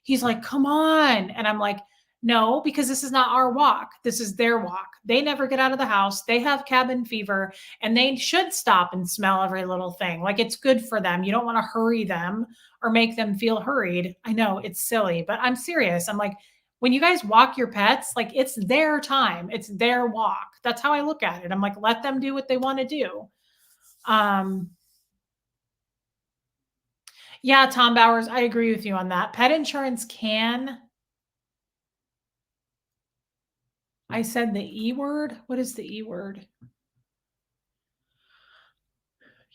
he's like, come on. And I'm like, no, because this is not our walk. This is their walk. They never get out of the house. They have cabin fever and they should stop and smell every little thing. Like it's good for them. You don't want to hurry them or make them feel hurried. I know it's silly, but I'm serious. I'm like, when you guys walk your pets, like it's their time, it's their walk. That's how I look at it. I'm like, let them do what they want to do. Um, yeah, Tom Bowers, I agree with you on that. Pet insurance can, I said the E word. What is the E word?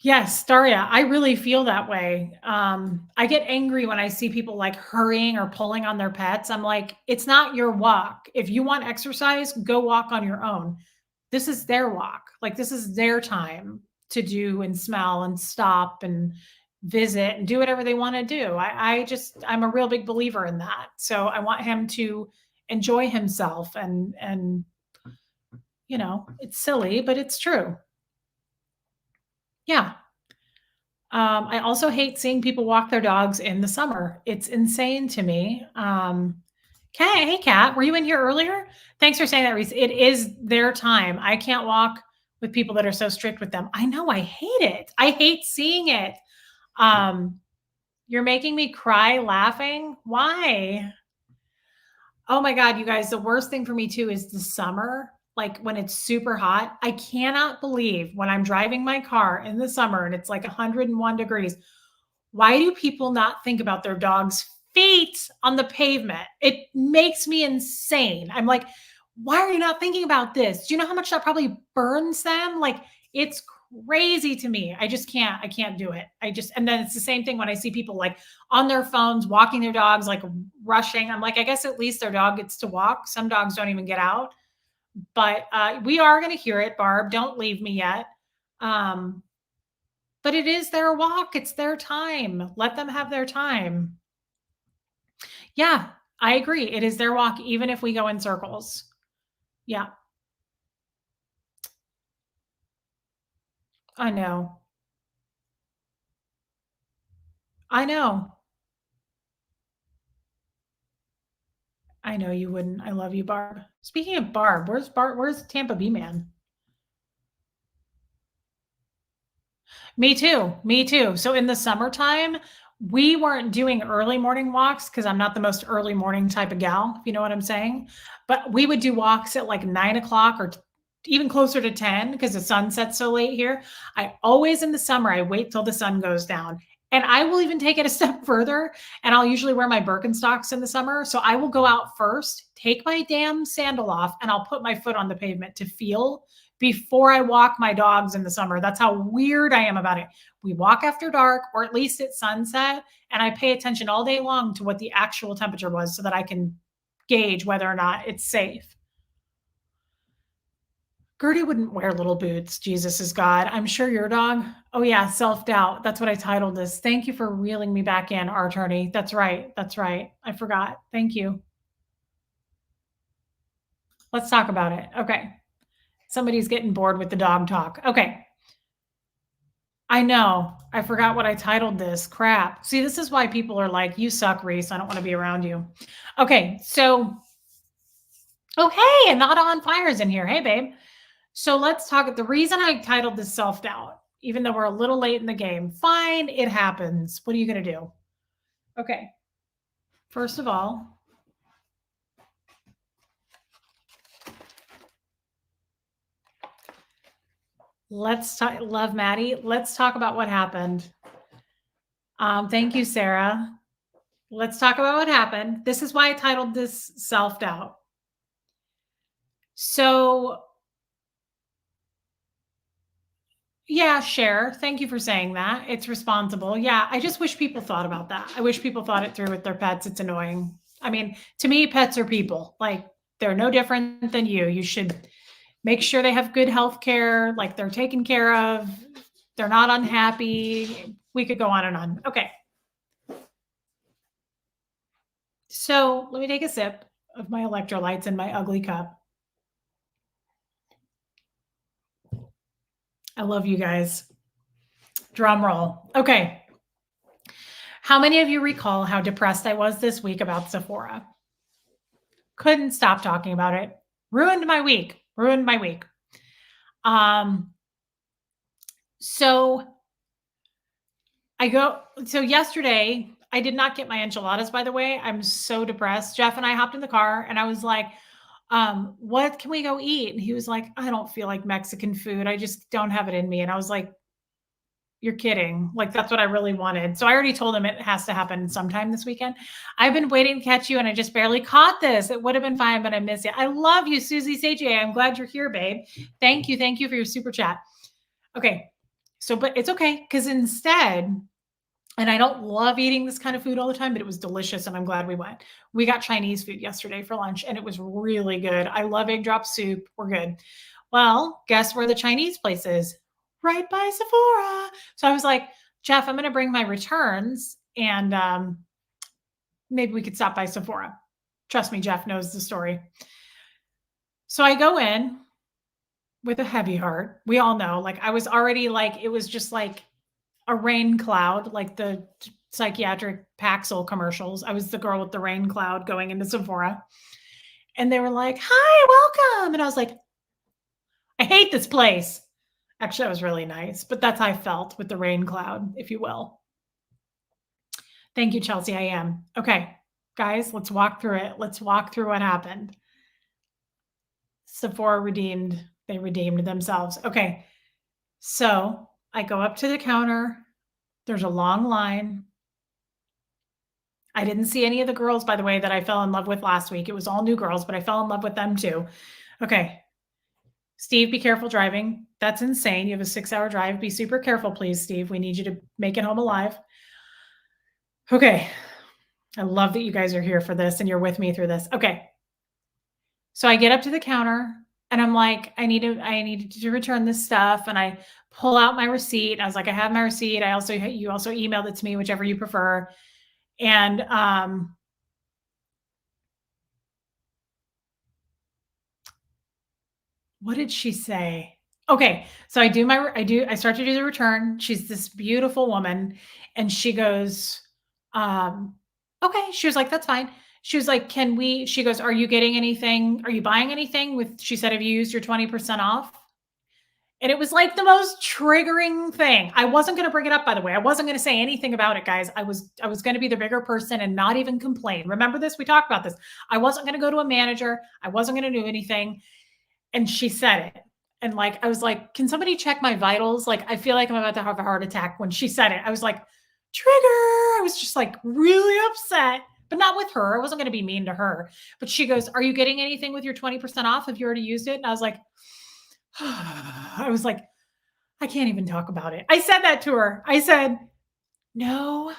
Yes, Daria, I really feel that way. I get angry when I see people like hurrying or pulling on their pets. I'm like, it's not your walk. If you want exercise, go walk on your own. This is their walk. Like this is their time to do and smell and stop and visit and do whatever they want to do. I'm a real big believer in that. So I want him to enjoy himself and it's silly, but it's true. Yeah. I also hate seeing people walk their dogs in the summer. It's insane to me. Hey, Kat, were you in here earlier? Thanks for saying that, Reese. It is their time. I can't walk with people that are so strict with them. I know. I hate it. I hate seeing it. Um, you're making me cry laughing. Why? Oh my God, you guys, the worst thing for me too is the summer, like when it's super hot. I cannot believe when I'm driving my car in the summer and it's like 101 degrees. Why do people not think about their dog's feet on the pavement? It makes me insane. I'm like, why are you not thinking about this? Do you know how much that probably burns them? Like, it's crazy to me. I can't do it. And then it's the same thing when I see people like on their phones, walking their dogs, like rushing. I'm like, I guess at least their dog gets to walk. Some dogs don't even get out, but we are going to hear it, Barb. Don't leave me yet. Um, but it is their walk, it's their time. Let them have their time. Yeah, I agree. It is their walk, even if we go in circles. Yeah, I know. I know. I know you wouldn't. I love you, Barb. Speaking of Barb, where's Barb? Where's Tampa B Man? Me too. Me too. So in the summertime, we weren't doing early morning walks because I'm not the most early morning type of gal, if you know what I'm saying. But we would do walks at like 9 o'clock or even closer to 10 because the sun sets so late here. I always in the summer, I wait till the sun goes down. And I will even take it a step further. And I'll usually wear my Birkenstocks in the summer. So I will go out first, take my damn sandal off, and I'll put my foot on the pavement to feel before I walk my dogs in the summer. That's how weird I am about it. We walk after dark, or at least at sunset, and I pay attention all day long to what the actual temperature was so that I can gauge whether or not it's safe. Gertie wouldn't wear little boots. Jesus is God. I'm sure your dog. Oh yeah, self-doubt. That's what I titled this. Thank you for reeling me back in, our attorney. That's right. That's right. I forgot. Thank you. Let's talk about it. Okay. Somebody's getting bored with the dog talk. Okay. I know. I forgot what I titled this. Crap. See, this is why people are like, you suck, Reese. I don't want to be around you. Okay. So, oh, hey, and not on fires in here. Hey, babe. So let's talk. The reason I titled this self doubt, even though we're a little late in the game, fine, it happens. What are you going to do? Okay. First of all, let's talk. Love Maddie. Let's talk about what happened. Thank you, Sarah. Let's talk about what happened. This is why I titled this self doubt. So, yeah, share. Thank you for saying that. It's responsible. Yeah, I just wish people thought about that. I wish people thought it through with their pets. It's annoying. I mean, to me, pets are people. Like, they're no different than you. You should make sure they have good health care, like they're taken care of, they're not unhappy. We could go on and on. Okay. So let me take a sip of my electrolytes in my ugly cup. I love you guys. Drum roll. Okay. How many of you recall how depressed I was this week about Sephora? Couldn't stop talking about it. Ruined my week. Ruined my week. So yesterday, I did not get my enchiladas, by the way. I'm so depressed. Jeff and I hopped in the car and I was like, what can we go eat? And he was like, I don't feel like Mexican food. I just don't have it in me. And I was like, you're kidding. Like, that's what I really wanted. So I already told him it has to happen sometime this weekend. I've been waiting to catch you and I just barely caught this. It would have been fine, but I miss you. I love you, Susie Sage. I'm glad you're here, babe. Thank you. Thank you for your super chat. Okay. So, but it's okay. Cause instead, and I don't love eating this kind of food all the time, but it was delicious and I'm glad we went. We got Chinese food yesterday for lunch and it was really good. I love egg drop soup. We're good. Well, guess where the Chinese place is? Right by Sephora. So I was like, Jeff, I'm going to bring my returns and maybe we could stop by Sephora. Trust me, Jeff knows the story. So I go in with a heavy heart. We all know, like I was already like, it was just like a rain cloud, like the psychiatric Paxil commercials. I was the girl with the rain cloud going into Sephora. And they were like, hi, welcome. And I was like, I hate this place. Actually, that was really nice, but that's how I felt with the rain cloud, if you will. Thank you, Chelsea. I am. Okay, guys, let's walk through it. Let's walk through what happened. Sephora redeemed. They redeemed themselves. Okay, so I go up to the counter. There's a long line. I didn't see any of the girls, by the way, that I fell in love with last week. It was all new girls, but I fell in love with them too. Okay. Steve, be careful driving. That's insane. You have a 6-hour drive. Be super careful, please, Steve. We need you to make it home alive. Okay. I love that you guys are here for this and you're with me through this. Okay. So I get up to the counter and I'm like, I need to return this stuff. And I pull out my receipt. I was like, I have my receipt. You also emailed it to me, whichever you prefer. And what did she say? Okay, so I start to do the return. She's this beautiful woman, and she goes, okay. She was like, that's fine. She was like, she goes, are you getting anything? Are you buying anything she said, have you used your 20% off? And it was like the most triggering thing. I wasn't going to bring it up, by the way. I wasn't going to say anything about it, guys. I was going to be the bigger person and not even complain. Remember this? We talked about this. I wasn't going to go to a manager. I wasn't going to do anything. And she said it. And like, I was like, can somebody check my vitals? Like, I feel like I'm about to have a heart attack. When she said it, I was like, trigger. I was just like really upset, but not with her. I wasn't going to be mean to her. But she goes, are you getting anything with your 20% off? Have you already used it? And I was like, I can't even talk about it. I said that to her. I said, no,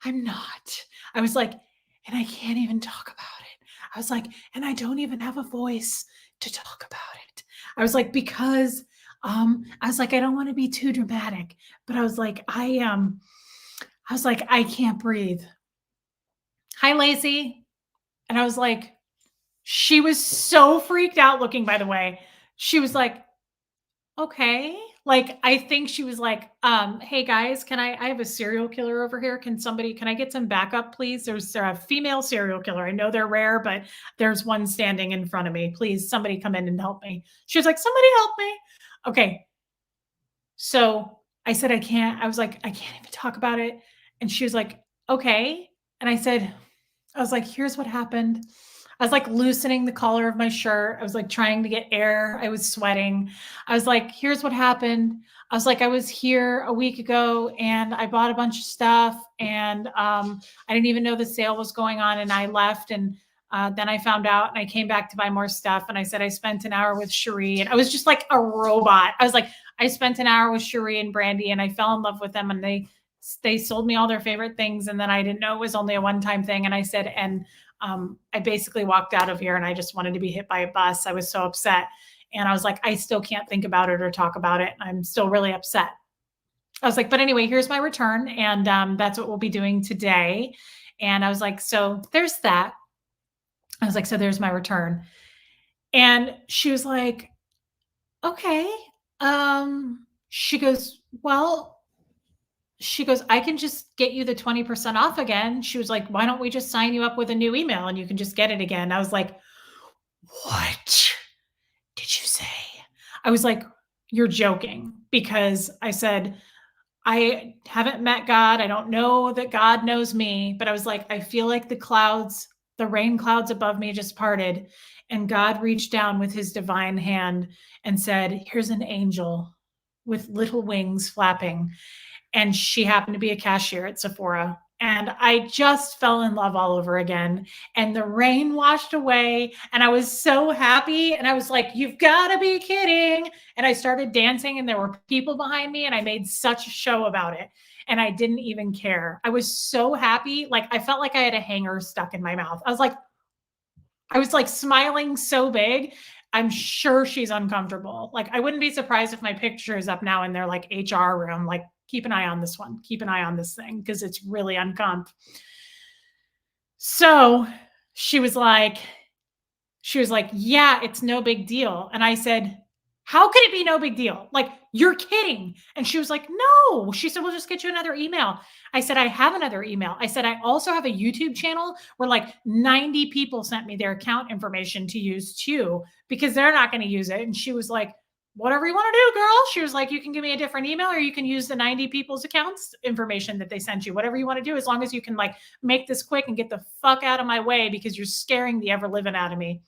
I'm not. I was like, and I can't even talk about it. I was like, and I don't even have a voice to talk about it. I was like, because I was like, I don't want to be too dramatic, but I was like, I was like, I can't breathe. Hi, Lacey. And I was like, she was so freaked out looking, by the way. She was like, okay. Like, I think she was like, hey guys, I have a serial killer over here. Can I get some backup, please? There's a female serial killer. I know they're rare, but there's one standing in front of me. Please, somebody come in and help me. She was like, somebody help me. Okay. So I said, I can't. I was like, I can't even talk about it. And she was like, okay. And I was like, here's what happened. I was like loosening the collar of my shirt. I was like trying to get air. I was sweating. I was like, here's what happened. I was like, I was here a week ago and I bought a bunch of stuff and I didn't even know the sale was going on and I left and then I found out and I came back to buy more stuff and I said I spent an hour with Cherie and I was just like a robot. I was like, I spent an hour with Cherie and Brandy and I fell in love with them and they sold me all their favorite things and then I didn't know it was only a one-time thing and I said and I basically walked out of here and I just wanted to be hit by a bus. I was so upset. And I was like, I still can't think about it or talk about it. I'm still really upset. I was like, but anyway, here's my return. And that's what we'll be doing today. And I was like, so there's that. I was like, so there's my return. And she was like, okay. She goes, well, she goes, I can just get you the 20% off again. She was like, why don't we just sign you up with a new email and you can just get it again? I was like, what did you say? I was like, you're joking because I said, I haven't met God. I don't know that God knows me, but I was like, I feel like the rain clouds above me just parted and God reached down with his divine hand and said, here's an angel with little wings flapping and she happened to be a cashier at Sephora. And I just fell in love all over again. And the rain washed away. And I was so happy. And I was like, you've got to be kidding. And I started dancing, and there were people behind me. And I made such a show about it. And I didn't even care. I was so happy. Like, I felt like I had a hanger stuck in my mouth. I was like smiling so big. I'm sure she's uncomfortable. Like, I wouldn't be surprised if my picture is up now in their like HR room. Like, keep an eye on this one. Keep an eye on this thing because it's really uncomf. So she was like, yeah, it's no big deal. And I said, how could it be no big deal? Like, you're kidding. And she was like, no. She said, we'll just get you another email. I said, I have another email. I said, I also have a YouTube channel where like 90 people sent me their account information to use too, because they're not going to use it. And she was like, whatever you want to do, girl. She was like, you can give me a different email or you can use the 90 people's accounts information that they sent you, whatever you want to do, as long as you can like make this quick and get the fuck out of my way because you're scaring the ever living out of me.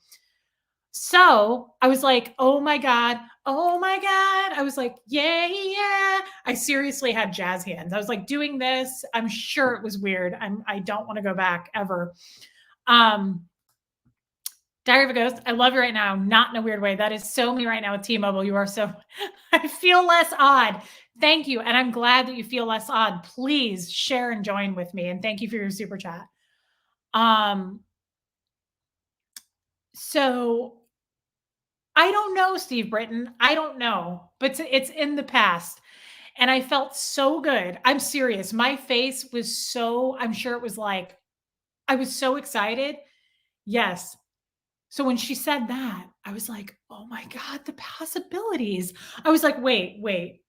So I was like, oh my God. Oh my God. I was like, yeah, yeah. I seriously had jazz hands. I was like doing this. I'm sure it was weird. I don't want to go back ever. Diary of a Ghost. I love you right now. Not in a weird way. That is so me right now with T-Mobile. You are so, I feel less odd. Thank you. And I'm glad that you feel less odd. Please share and join with me. And thank you for your super chat. So I don't know, Steve Britton. I don't know, but it's in the past. And I felt so good. I'm serious. My face was so, I'm sure it was like, I was so excited. Yes. So when she said that, I was like, oh my God, the possibilities. I was like, wait.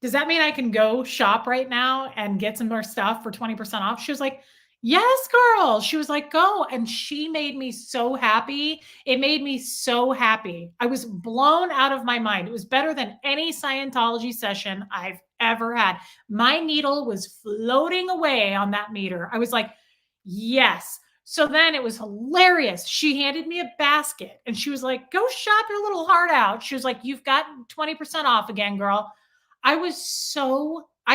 Does that mean I can go shop right now and get some more stuff for 20% off? She was like, yes, girl. She was like, go. And she made me so happy. It made me so happy. I was blown out of my mind. It was better than any Scientology session I've ever had. My needle was floating away on that meter. I was like, yes. So then it was hilarious. She handed me a basket and she was like, go shop your little heart out. She was like, you've got 20% off again, girl. I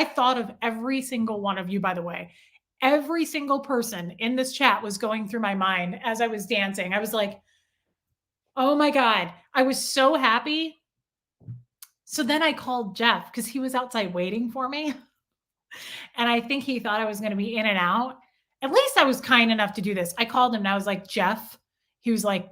thought of every single one of you, by the way. Every single person in this chat was going through my mind as I was dancing. I was like, oh my God, I was so happy. So then I called Jeff because he was outside waiting for me. And I think he thought I was going to be in and out. At least I was kind enough to do this. I called him and I was like, Jeff. He was like,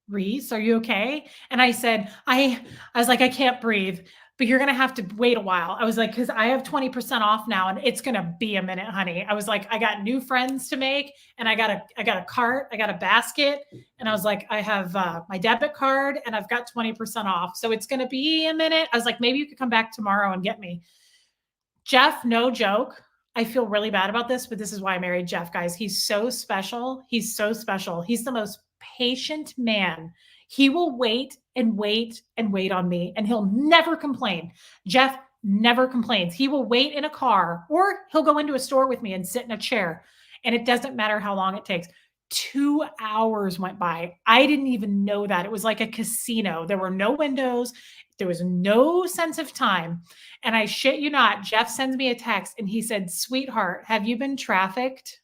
Reese, are you okay? And I said, I was like, I can't breathe, but you're gonna have to wait a while. I was like, because I have 20% off now and it's gonna be a minute, honey. I was like, I got new friends to make and I got a cart, I got a basket, and I was like, I have my debit card and I've got 20% off. So it's gonna be a minute. I was like, maybe you could come back tomorrow and get me. Jeff, no joke. I feel really bad about this, but this is why I married Jeff, guys. He's so special. He's so special. He's the most patient man. He will wait and wait and wait on me, and he'll never complain. Jeff never complains. He will wait in a car or he'll go into a store with me and sit in a chair, and it doesn't matter how long it takes. 2 hours went by. I didn't even know that. It was like a casino. There were no windows, there was no sense of time. And I shit you not, Jeff sends me a text and he said, "Sweetheart, have you been trafficked?"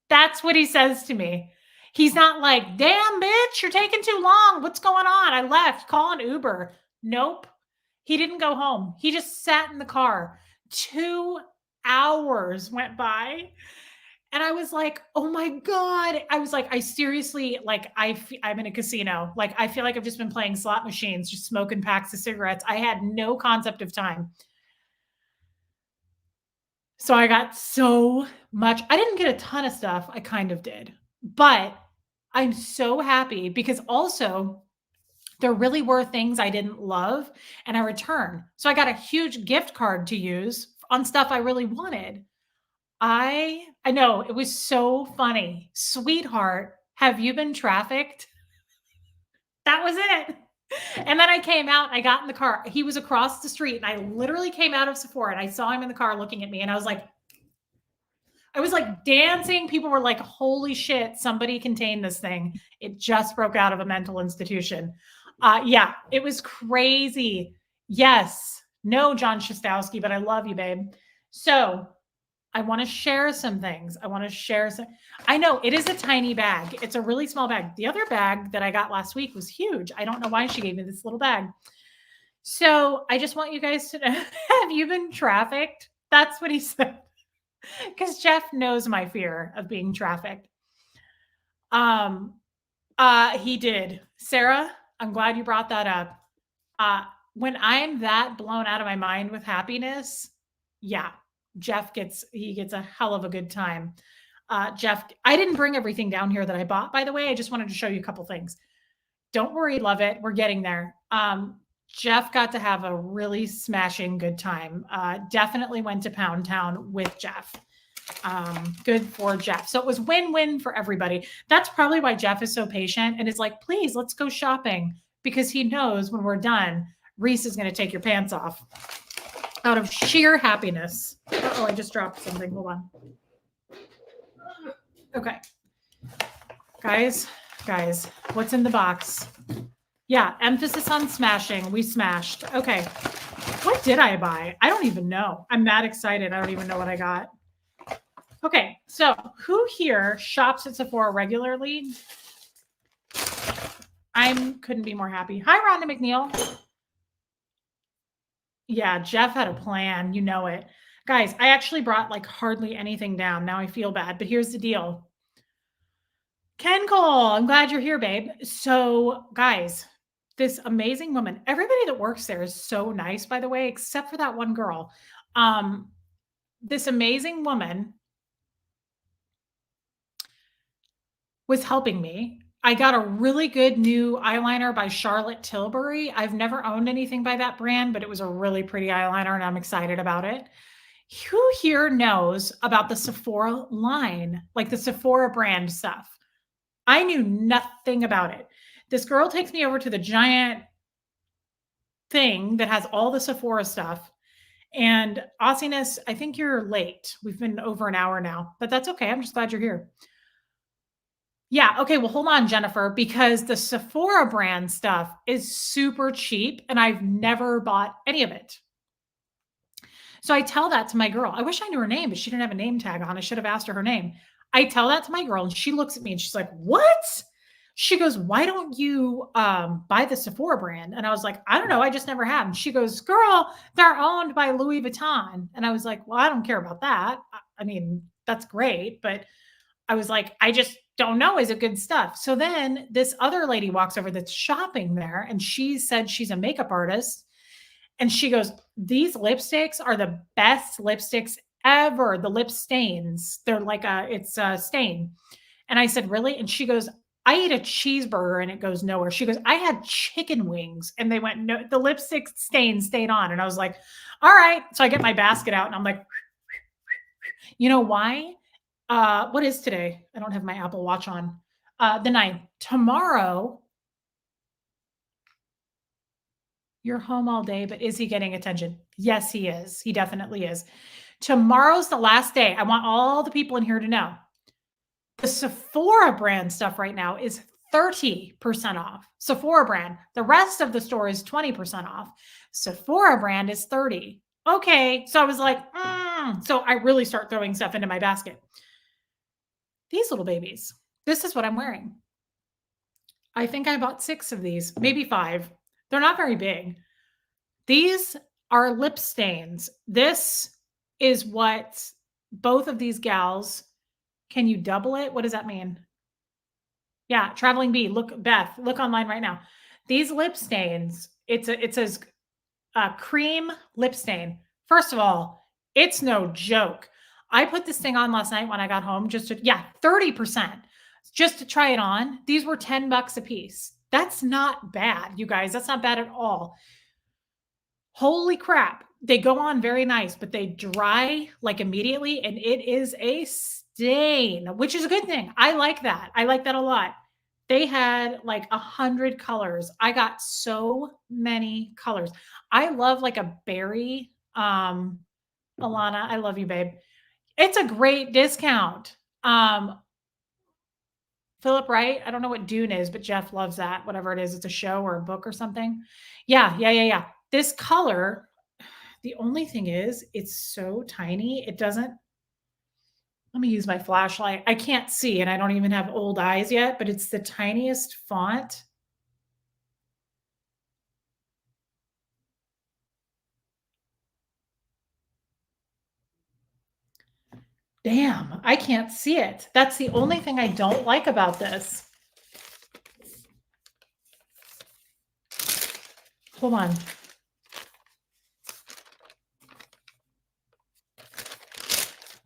That's what he says to me. He's not like, "Damn, bitch, you're taking too long. What's going on? I left. Call an Uber." Nope. He didn't go home. He just sat in the car. 2 hours went by. And I was like, "Oh my God." I was like, I seriously, like, I'm in a casino. Like, I feel like I've just been playing slot machines, just smoking packs of cigarettes. I had no concept of time. So I got so much. I didn't get a ton of stuff. I kind of did. But I'm so happy because also there really were things I didn't love and I returned. So I got a huge gift card to use on stuff I really wanted. I know, it was so funny. "Sweetheart, have you been trafficked?" That was it. And then I came out, I got in the car. He was across the street and I literally came out of Sephora and I saw him in the car looking at me and I was like dancing. People were like, "Holy shit, somebody contain this thing. It just broke out of a mental institution." Yeah, it was crazy. Yes. No, John Shostowski, but I love you, babe. So I want to share some things. I want to share some. I know it is a tiny bag. It's a really small bag. The other bag that I got last week was huge. I don't know why she gave me this little bag. So I just want you guys to know, have you been trafficked? That's what he said. Because Jeff knows my fear of being trafficked. Um, he did. Sarah, I'm glad you brought that up. When I'm that blown out of my mind with happiness, yeah, he gets a hell of a good time. Jeff, I didn't bring everything down here that I bought, by the way. I just wanted to show you a couple things. Don't worry, love it. We're getting there. Jeff got to have a really smashing good time. Definitely went to Pound Town with Jeff. Good for Jeff. So it was win-win for everybody. That's probably why Jeff is so patient and is like, "Please, let's go shopping," because he knows when we're done, Reese is going to take your pants off out of sheer happiness. Oh, I just dropped something. Hold on. Okay. Guys, what's in the box? Yeah, emphasis on smashing. We smashed. Okay. What did I buy? I don't even know. I'm that excited. I don't even know what I got. Okay, so who here shops at Sephora regularly? I couldn't be more happy. Hi, Rhonda McNeil. Yeah, Jeff had a plan. You know it. Guys, I actually brought like hardly anything down. Now I feel bad, but here's the deal. Ken Cole, I'm glad you're here, babe. So, guys, this amazing woman, everybody that works there is so nice, by the way, except for that one girl. This amazing woman was helping me. I got a really good new eyeliner by Charlotte Tilbury. I've never owned anything by that brand, but it was a really pretty eyeliner and I'm excited about it. Who here knows about the Sephora line, like the Sephora brand stuff? I knew nothing about it. This girl takes me over to the giant thing that has all the Sephora stuff. And Awesiness, I think you're late. We've been over an hour now, but that's okay. I'm just glad you're here. Yeah. Okay. Well, hold on, Jennifer, because the Sephora brand stuff is super cheap and I've never bought any of it. So I tell that to my girl. I wish I knew her name, but she didn't have a name tag on. I should have asked her her name. I tell that to my girl and she looks at me and she's like, "What?" She goes, "Why don't you buy the Sephora brand?" And I was like, "I don't know. I just never have." And she goes, "Girl, they're owned by Louis Vuitton." And I was like, "Well, I don't care about that. I mean, that's great, but I was like, I just don't know. Is it good stuff? So then this other lady walks over that's shopping there, and she said she's a makeup artist. And she goes, these lipsticks are the best lipsticks ever. The lip stains, they're like it's a stain. And I said, really? And she goes, I ate a cheeseburger and it goes nowhere. She goes, I had chicken wings and they went, no, the lipstick stain stayed on. And I was like, all right. So I get my basket out and I'm like, you know why? What is today? I don't have my Apple Watch on. The 9th. Tomorrow, you're home all day, but is he getting attention? Yes, he is. He definitely is. Tomorrow's the last day. I want all the people in here to know. The Sephora brand stuff right now is 30% off. Sephora brand. The rest of the store is 20% off. Sephora brand is 30. Okay. So I was like, so I really start throwing stuff into my basket. These little babies. This is what I'm wearing. I think I bought 6 of these, maybe 5. They're not very big. These are lip stains. This is what both of these gals, can you double it? What does that mean? Yeah, Traveling Bee. Look, Beth, look online right now. These lip stains, it says cream lip stain. First of all, it's no joke. I put this thing on last night when I got home just to, 30% just to try it on. These were $10 a piece. That's not bad, you guys. That's not bad at all. Holy crap. They go on very nice, but they dry like immediately and it is a stain, which is a good thing. I like that. I like that a lot. They had like 100 colors. I got so many colors. I love like a berry. Alana, I love you, babe. It's a great discount. Philip Wright, I don't know what Dune is, but Jeff loves that. Whatever it is, it's a show or a book or something. Yeah. This color, the only thing is it's so tiny. It doesn't, let me use my flashlight. I can't see and I don't even have old eyes yet, but it's the tiniest font. Damn, I can't see it. That's the only thing I don't like about this. Hold on.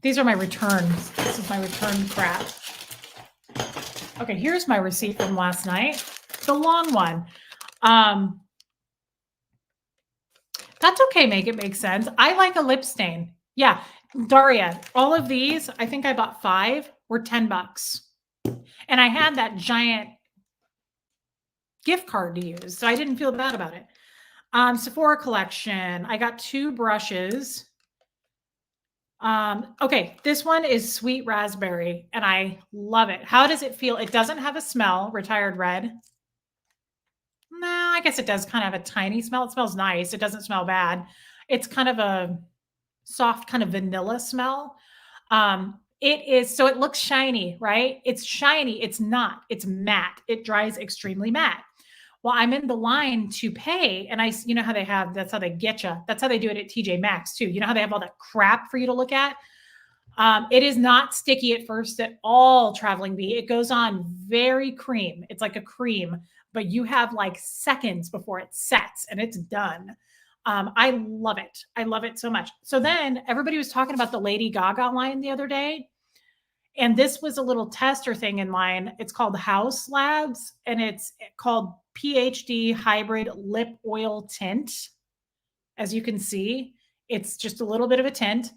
These are my returns. This is my return crap. Okay, here's my receipt from last night. The long one. That's okay, make it make sense. I like a lip stain. Yeah, Daria, all of these, I think I bought 5, were $10. And I had that giant gift card to use, so I didn't feel bad about it. Sephora collection, I got 2 brushes. Okay, this one is sweet raspberry, and I love it. How does it feel? It doesn't have a smell, Retired Red. No, I guess it does kind of have a tiny smell. It smells nice. It doesn't smell bad. It's kind of a soft kind of vanilla smell. It is, so it looks shiny, right? It's shiny. It's not. It's matte. It dries extremely matte. Well, I'm in the line to pay, and you know how they have, that's how they get you. That's how they do it at TJ Maxx too. You know how they have all that crap for you to look at? It is not sticky at first at all, Traveling Bee. It goes on very cream. It's like a cream, but you have like seconds before it sets and it's done. I love it. I love it so much. So then everybody was talking about the Lady Gaga line the other day. And this was a little tester thing in line. It's called House Labs, and it's called PhD Hybrid Lip Oil Tint. As you can see, it's just a little bit of a tint.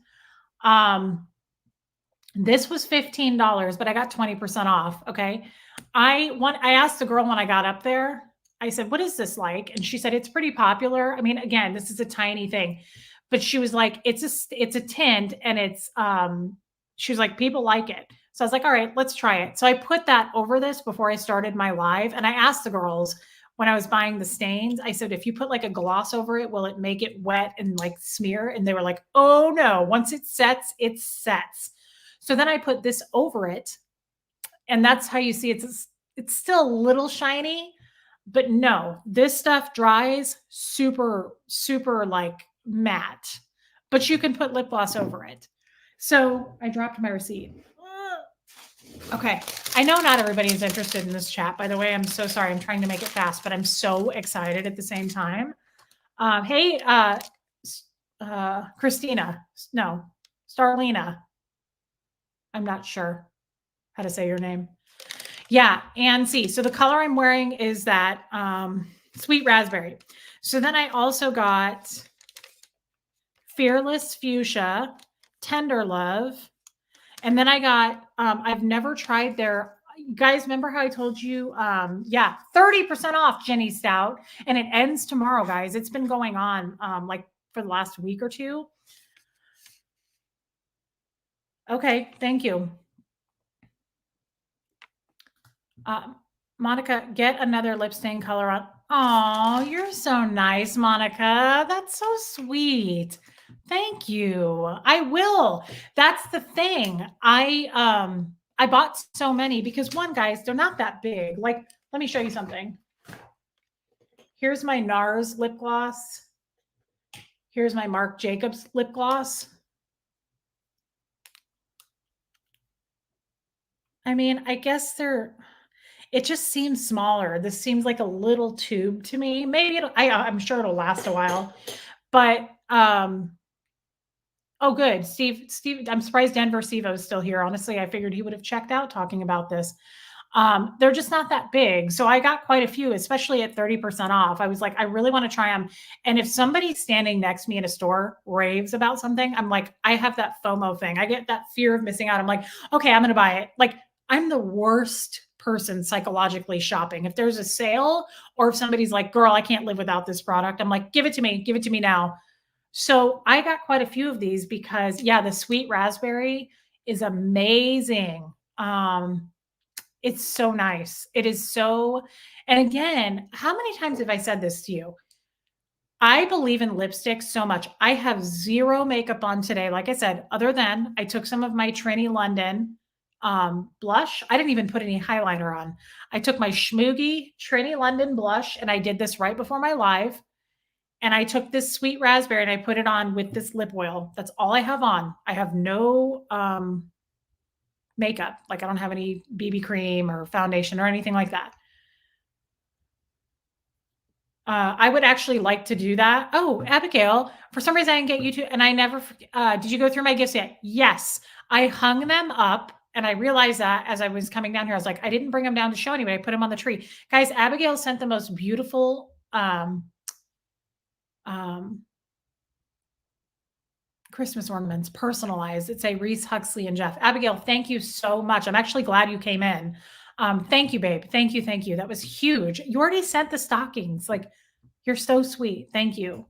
This was $15, but I got 20% off. Okay. I asked the girl when I got up there, I said, what is this like? And she said, it's pretty popular. I mean, again, this is a tiny thing, but she was like, it's a tint, and it's, she was like, people like it. So I was like, all right, let's try it. So I put that over this before I started my live. And I asked the girls when I was buying the stains, I said, if you put like a gloss over it, will it make it wet and like smear? And they were like, oh no, once it sets, it sets. So then I put this over it, and that's how you see it's still a little shiny, but no, this stuff dries super, super like matte, but you can put lip gloss over it. So I dropped my receipt. Okay. I know not everybody is interested in this chat. By the way, I'm so sorry. I'm trying to make it fast, but I'm so excited at the same time. Hey, Christina. No, Starlina. I'm not sure how to say your name. Yeah, and see, so the color I'm wearing is that sweet raspberry. So then I also got Fearless Fuchsia, Tender Love, and then I got I've never tried their, you guys remember how I told you yeah, 30% off Jenny Stout, and it ends tomorrow, guys. It's been going on like for the last week or two. Okay, thank you. Monica, get another lip stain color on. Oh, you're so nice, Monica. That's so sweet. Thank you. I will. That's the thing. I bought so many because one, guys, they're not that big. Like, let me show you something. Here's my NARS lip gloss. Here's my Marc Jacobs lip gloss. I mean, I guess it just seems smaller. This seems like a little tube to me. Maybe I'm sure it'll last a while, but oh, good. Steve, I'm surprised Denver Stevo is still here. Honestly, I figured he would have checked out talking about this. They're just not that big. So I got quite a few, especially at 30% off. I was like, I really want to try them. And if somebody standing next to me in a store raves about something, I'm like, I have that FOMO thing. I get that fear of missing out. I'm like, okay, I'm going to buy it. Like, I'm the worst person psychologically shopping. If there's a sale or if somebody's like, girl, I can't live without this product, I'm like, give it to me. Give it to me now. So I got quite a few of these because, yeah, the sweet raspberry is amazing. It's so nice. It is so, and again, how many times have I said this to you? I believe in lipstick so much. I have zero makeup on today. Like I said, other than I took some of my Trini London blush. I didn't even put any highlighter on. I took my Schmoogie Trini London blush and I did this right before my live. And I took this sweet raspberry and I put it on with this lip oil. That's all I have on. I have no makeup. Like I don't have any BB cream or foundation or anything like that. I would actually like to do that. Oh, Abigail, for some reason I didn't get you to, and I never, did you go through my gifts yet? Yes. I hung them up and I realized that as I was coming down here, I was like, I didn't bring them down to show anybody. I put them on the tree. Guys, Abigail sent the most beautiful, Christmas ornaments, personalized. It's a Reese, Huxley, and Jeff. Abigail, thank you so much. I'm actually glad you came in. Thank you, babe. Thank you. Thank you. That was huge. You already sent the stockings. Like, you're so sweet. Thank you.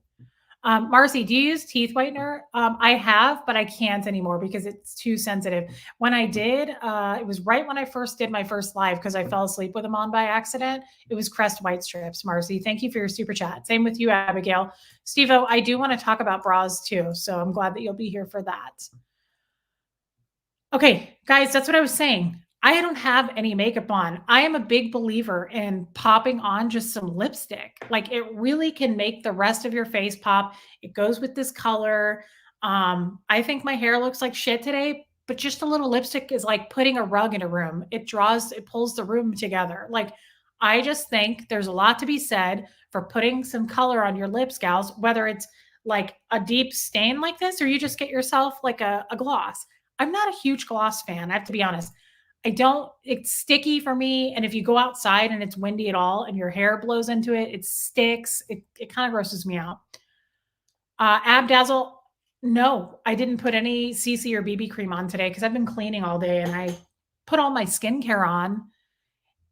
Marcy, do you use teeth whitener? I have, but I can't anymore because it's too sensitive. When I did, it was right when I first did my first live because I fell asleep with them on by accident. It was Crest White Strips. Marcy, thank you for your super chat. Same with you, Abigail. Steve-O, I do want to talk about bras too, so I'm glad that you'll be here for that. Okay, guys, that's what I was saying. I don't have any makeup on. I am a big believer in popping on just some lipstick. Like it really can make the rest of your face pop. It goes with this color. I think my hair looks like shit today, but just a little lipstick is like putting a rug in a room. It pulls the room together. Like I just think there's a lot to be said for putting some color on your lips, gals, whether it's like a deep stain like this, or you just get yourself like a gloss. I'm not a huge gloss fan. I have to be honest. It's sticky for me. And if you go outside and it's windy at all and your hair blows into it, it sticks. It kind of grosses me out. Abdazzle, no, I didn't put any CC or BB cream on today because I've been cleaning all day and I put all my skincare on.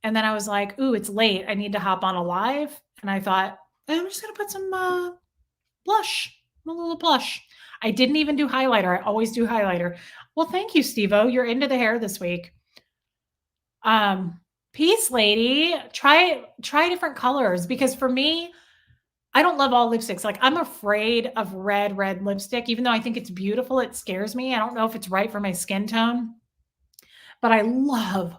And then I was like, ooh, it's late. I need to hop on a live. And I thought, I'm just going to put some blush, a little blush. I didn't even do highlighter. I always do highlighter. Well, thank you, Steve-O. You're into the hair this week. Peace, lady. Try different colors because for me, I don't love all lipsticks. Like I'm afraid of red lipstick, even though I think it's beautiful. It scares me. I don't know if it's right for my skin tone, but I love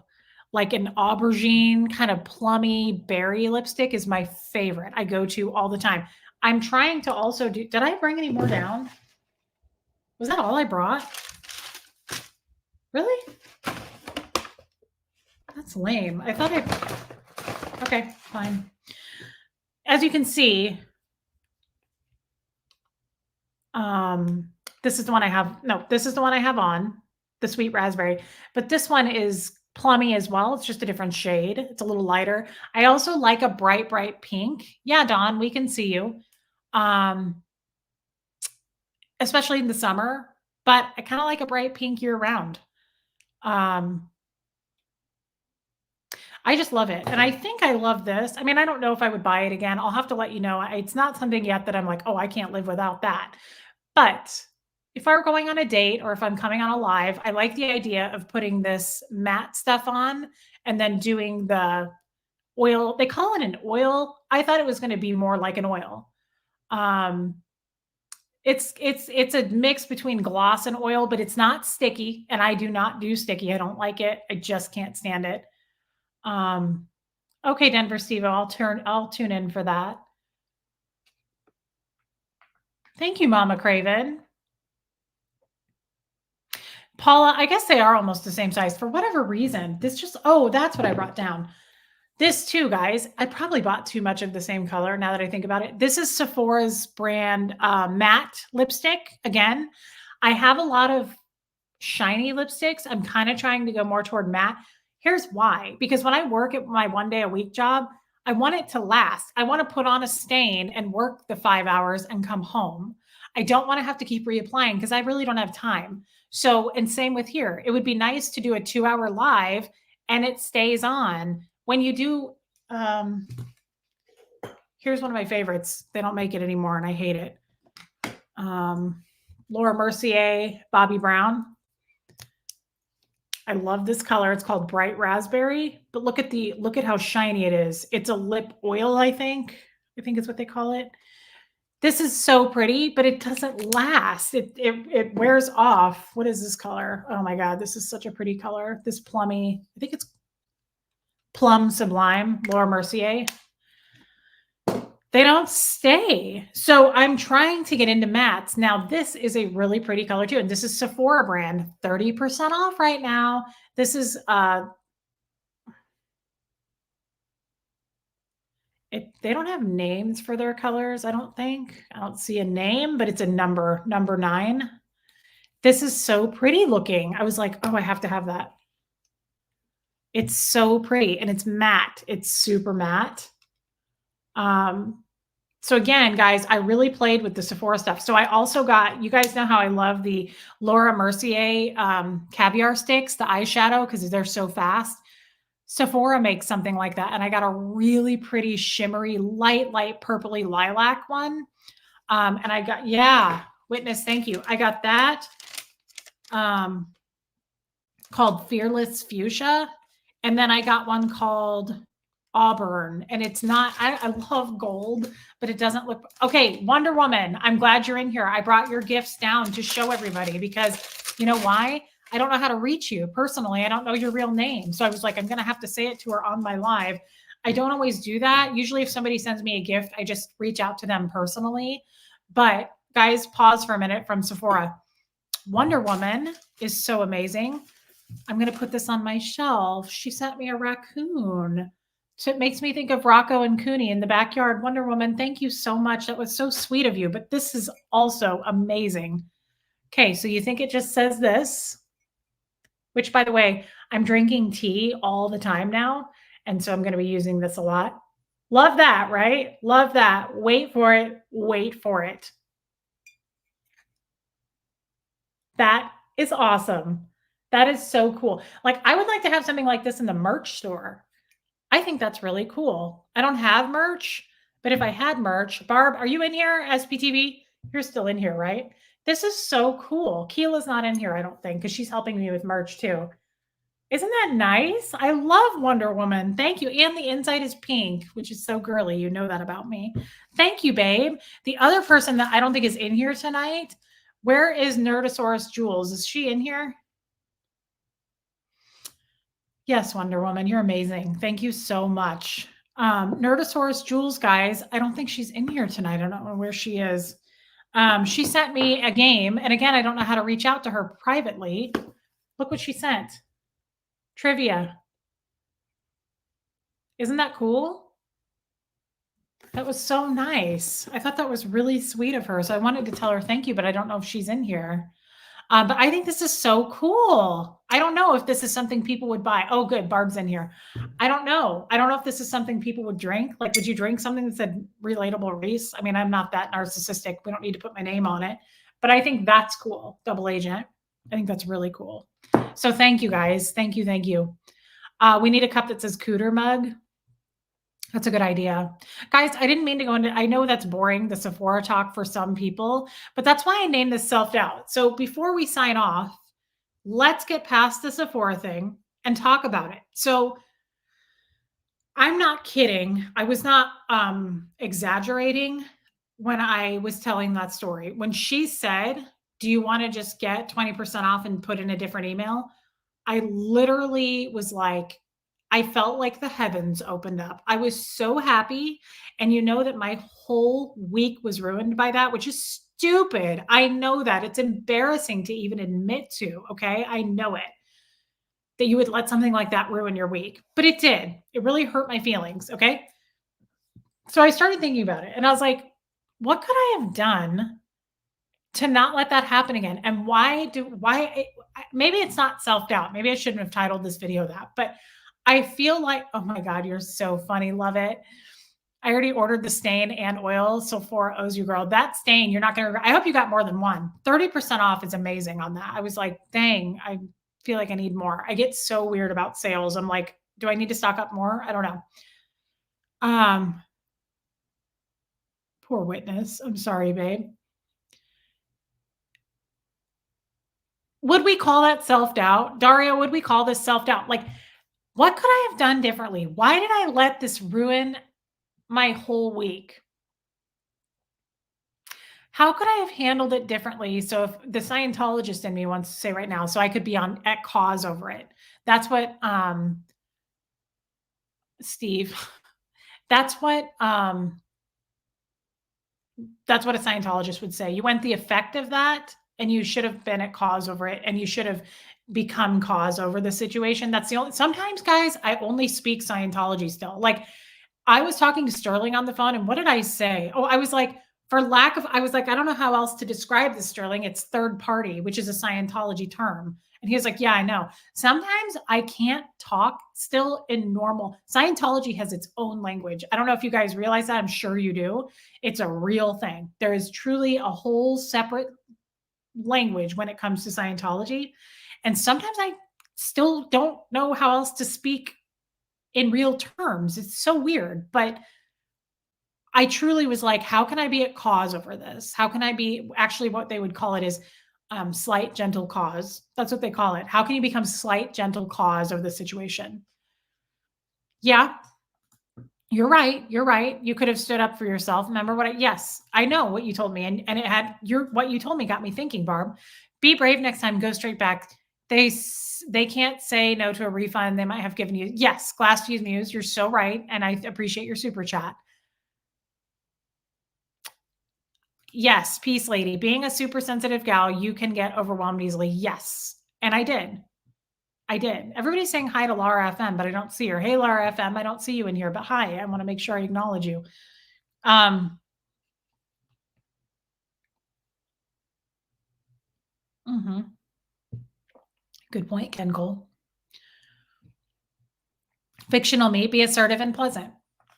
like an aubergine kind of plummy berry lipstick is my favorite. I go to all the time. I'm trying to also did I bring any more down? Was that all I brought? Really? That's lame. I thought okay, fine. As you can see, this is the one I have. No, this is the one I have on, the sweet raspberry. But this one is plummy as well. It's just a different shade. It's a little lighter. I also like a bright, bright pink. Yeah, Dawn, we can see you. Especially in the summer, but I kind of like a bright pink year round. I just love it. And I think I love this. I mean, I don't know if I would buy it again. I'll have to let you know. It's not something yet that I'm like, oh, I can't live without that. But if I were going on a date or if I'm coming on a live, I like the idea of putting this matte stuff on and then doing the oil. They call it an oil. I thought it was going to be more like an oil. It's a mix between gloss and oil, but it's not sticky. And I do not do sticky. I don't like it. I just can't stand it. Okay, Denver Steve, I'll tune in for that. Thank you, Mama Craven. Paula, I guess they are almost the same size for whatever reason. This just, oh, that's what I brought down. This too, guys, I probably bought too much of the same color now that I think about it. This is Sephora's brand matte lipstick. Again, I have a lot of shiny lipsticks. I'm kind of trying to go more toward matte. Here's why. Because when I work at my 1 day a week job, I want it to last. I want to put on a stain and work the 5 hours and come home. I don't want to have to keep reapplying because I really don't have time. So, and same with here. It would be nice to do a 2-hour live and it stays on. When you do, here's one of my favorites. They don't make it anymore and I hate it. Laura Mercier, Bobbi Brown. I love this color. It's called Bright Raspberry, but look at how shiny it is. It's a lip oil, I think. I think it's what they call it. This is so pretty, but it doesn't last. It wears off. What is this color? Oh my God, this is such a pretty color. This plummy, I think it's Plum Sublime, Laura Mercier. They don't stay. So I'm trying to get into mattes. Now, this is a really pretty color too. And this is Sephora brand, 30% off right now. This is, they don't have names for their colors, I don't think. I don't see a name, but it's a number 9. This is so pretty looking. I was like, oh, I have to have that. It's so pretty and it's matte. It's super matte. So again, guys, I really played with the Sephora stuff. So I also got, you guys know how I love the Laura Mercier caviar sticks, the eyeshadow, because they're so fast. Sephora makes something like that. And I got a really pretty shimmery, light purpley lilac one. And I got, yeah, Witness, thank you. I got that called Fearless Fuchsia. And then I got one called Auburn, and it's not, I love gold, but it doesn't look, okay, Wonder Woman, I'm glad you're in here. I brought your gifts down to show everybody because you know why? I don't know how to reach you personally. I don't know your real name. So I was like, I'm going to have to say it to her on my live. I don't always do that. Usually if somebody sends me a gift, I just reach out to them personally. But guys, pause for a minute from Sephora. Wonder Woman is so amazing. I'm going to put this on my shelf. She sent me a raccoon. So it makes me think of Rocco and Cooney in the backyard. Wonder Woman, thank you so much. That was so sweet of you. But this is also amazing. Okay, so you think it just says this, which, by the way, I'm drinking tea all the time now. And so I'm going to be using this a lot. Love that, right? Love that. Wait for it. Wait for it. That is awesome. That is so cool. Like, I would like to have something like this in the merch store. I think that's really cool. I don't have merch, but if I had merch, Barb, are you in here, SPTV? You're still in here, right? This is so cool. Keela's not in here, I don't think, because she's helping me with merch too. Isn't that nice? I love Wonder Woman. Thank you. And the inside is pink, which is so girly. You know that about me. Thank you, babe. The other person that I don't think is in here tonight, where is Nerdosaurus Jules? Is she in here? Yes, Wonder Woman, you're amazing. Thank you so much. Nerdosaurus Jules, guys, I don't think she's in here tonight. I don't know where she is. She sent me a game. And again, I don't know how to reach out to her privately. Look what she sent. Trivia. Isn't that cool? That was so nice. I thought that was really sweet of her. So I wanted to tell her thank you, but I don't know if she's in here. But I think this is so cool. I don't know if this is something people would buy. Oh, good. Barb's in here. I don't know. I don't know if this is something people would drink. Like, would you drink something that said relatable Reese? I mean, I'm not that narcissistic. We don't need to put my name on it. But I think that's cool. Double agent. I think that's really cool. So thank you guys. Thank you. Thank you. We need a cup that says Cooter mug. That's a good idea. Guys, I didn't mean to go into, I know that's boring, the Sephora talk for some people, but that's why I named this self-doubt. So before we sign off, let's get past the Sephora thing and talk about it. So I'm not kidding. I was not exaggerating when I was telling that story. When she said, do you want to just get 20% off and put in a different email? I literally was like, I felt like the heavens opened up. I was so happy. And you know that my whole week was ruined by that, which is stupid. I know that. It's embarrassing to even admit to. Okay. I know it. That you would let something like that ruin your week, but it did. It really hurt my feelings. Okay. So I started thinking about it and I was like, what could I have done to not let that happen again? And maybe it's not self-doubt. Maybe I shouldn't have titled this video that, but I feel like, oh my God, you're so funny. Love it. I already ordered the stain and oil. Sephora owes you, girl. That stain, you're not going to, I hope you got more than one. 30% off is amazing on that. I was like, dang, I feel like I need more. I get so weird about sales. I'm like, do I need to stock up more? I don't know. Poor witness. I'm sorry, babe. Would we call that self-doubt? Dario, would we call this self-doubt? Like, what could I have done differently? Why did I let this ruin my whole week? How could I have handled it differently? So if the Scientologist in me wants to say right now, so I could be at cause over it. That's what Steve, that's what a Scientologist would say. You went the effect of that and you should have been at cause over it and you should have become cause over the situation. That's the only, sometimes guys, I only speak Scientology still. Like I was talking to Sterling on the phone and what did I say? Oh, I was like, I was like, I don't know how else to describe this, Sterling. It's third party, which is a Scientology term. And he was like, yeah, I know. Sometimes I can't talk still in normal. Scientology has its own language. I don't know if you guys realize that. I'm sure you do. It's a real thing. There is truly a whole separate language when it comes to Scientology. And sometimes I still don't know how else to speak in real terms. It's so weird, but I truly was like, how can I be at cause over this? How can I be actually what they would call it is slight, gentle cause. That's what they call it. How can you become slight, gentle cause of the situation? Yeah, you're right. You're right. You could have stood up for yourself. Remember yes, I know what you told me. And it had what you told me got me thinking, Barb. Be brave next time. Go straight back. They can't say no to a refund. They might have given you, yes, Glass Fuse Muse. You're so right. And I appreciate your super chat. Yes, peace lady. Being a super sensitive gal, you can get overwhelmed easily. Yes. And I did. I did. Everybody's saying hi to Laura FM, but I don't see her. Hey, Laura FM. I don't see you in here, but hi. I want to make sure I acknowledge you. Good point, Ken Cole. Fictional me, be assertive and pleasant.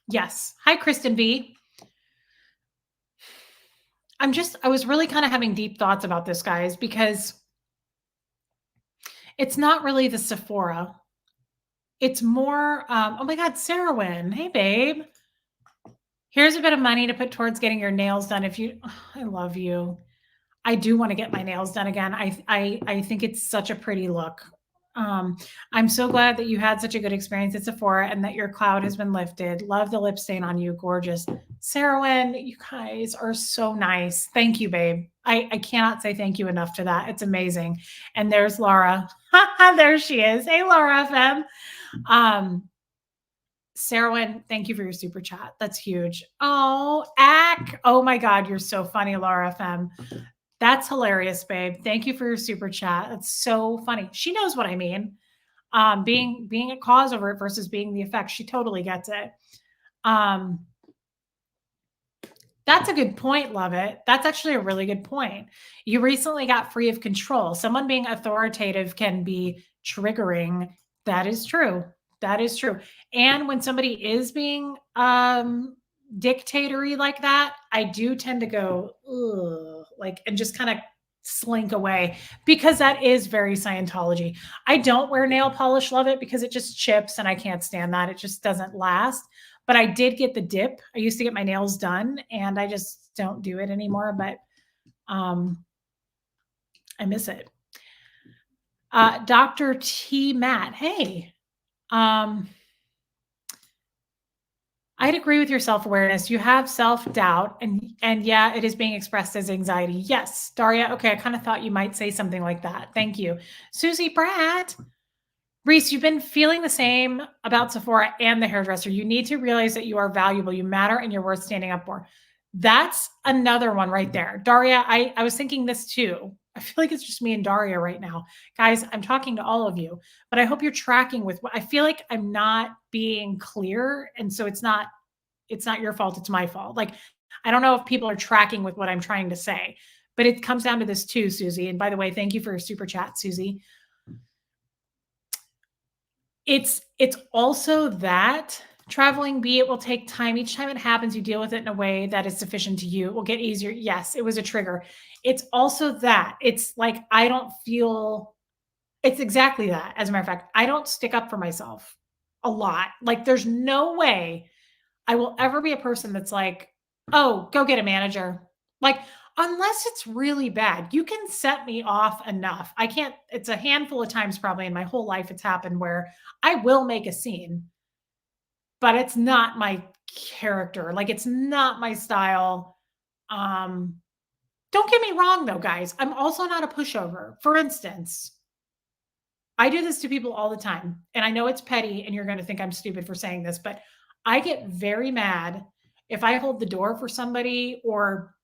Yes. Hi, Kristen V. I was really kind of having deep thoughts about this, guys, because it's not really the Sephora. It's more, oh my God, Sarah Wynn. Hey, babe. Here's a bit of money to put towards getting your nails done. I love you. I do want to get my nails done again. I think it's such a pretty look. I'm so glad that you had such a good experience at Sephora and that your cloud has been lifted. Love the lip stain on you. Gorgeous. Sarah, you guys are so nice. Thank you, babe. I cannot say thank you enough to that. It's amazing. And there's Laura. There she is. Hey, Laura FM. Sarah, thank you for your super chat. That's huge. Oh, Ack. Oh my God, you're so funny, Laura FM. That's hilarious, babe. Thank you for your super chat. That's so funny. She knows what I mean. being a cause over it versus being the effect. She totally gets it. That's a good point, love it. That's actually a really good point. You recently got free of control. Someone being authoritative can be triggering. That is true. That is true. And when somebody is being dictatory like that, I do tend to go, ugh, like, and just kind of slink away because that is very Scientology. I don't wear nail polish, love it, because it just chips and I can't stand that. It just doesn't last. But I did get the dip. I used to get my nails done and I just don't do it anymore, but I miss it. Dr. T. Matt, hey. I'd agree with your self-awareness. You have self-doubt and yeah, it is being expressed as anxiety. Yes, Daria. Okay, I kind of thought you might say something like that. Thank you. Susie Pratt. Reese, you've been feeling the same about Sephora and the hairdresser. You need to realize that you are valuable, you matter, and you're worth standing up for. That's another one right there. Daria, I was thinking this too. I feel like it's just me and Daria right now. Guys, I'm talking to all of you, but I hope you're tracking with what I feel like I'm not being clear. And so it's not your fault, it's my fault. Like, I don't know if people are tracking with what I'm trying to say, but it comes down to this too, Susie. And by the way, thank you for your super chat, Susie. It's also that traveling B, it will take time. Each time it happens, you deal with it in a way that is sufficient to you. It will get easier. Yes, it was a trigger. It's also that. It's like I don't feel it's exactly that. As a matter of fact, I don't stick up for myself a lot. Like there's no way I will ever be a person that's like, "Oh, go get a manager." Like unless it's really bad, you can set me off enough. I can't it's a handful of times probably in my whole life it's happened where I will make a scene, but it's not my character. Like it's not my style. Don't get me wrong though, guys. I'm also not a pushover. For instance, I do this to people all the time. And I know it's petty and you're going to think I'm stupid for saying this, but I get very mad if I hold the door for somebody or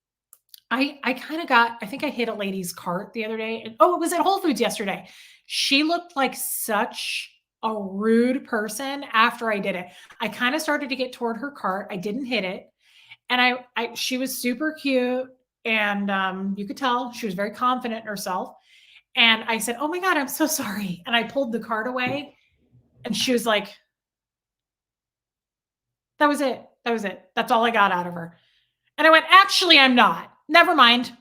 I kind of got I think I hit a lady's cart the other day. And, oh, it was at Whole Foods yesterday. She looked like such a rude person after I did it. I kind of started to get toward her cart. I didn't hit it. And I she was super cute and you could tell she was very confident in herself. And I said, "Oh my God, I'm so sorry." And I pulled the cart away and she was like, "That was it. That was it. That's all I got out of her." And I went, "Actually, I'm not. Never mind."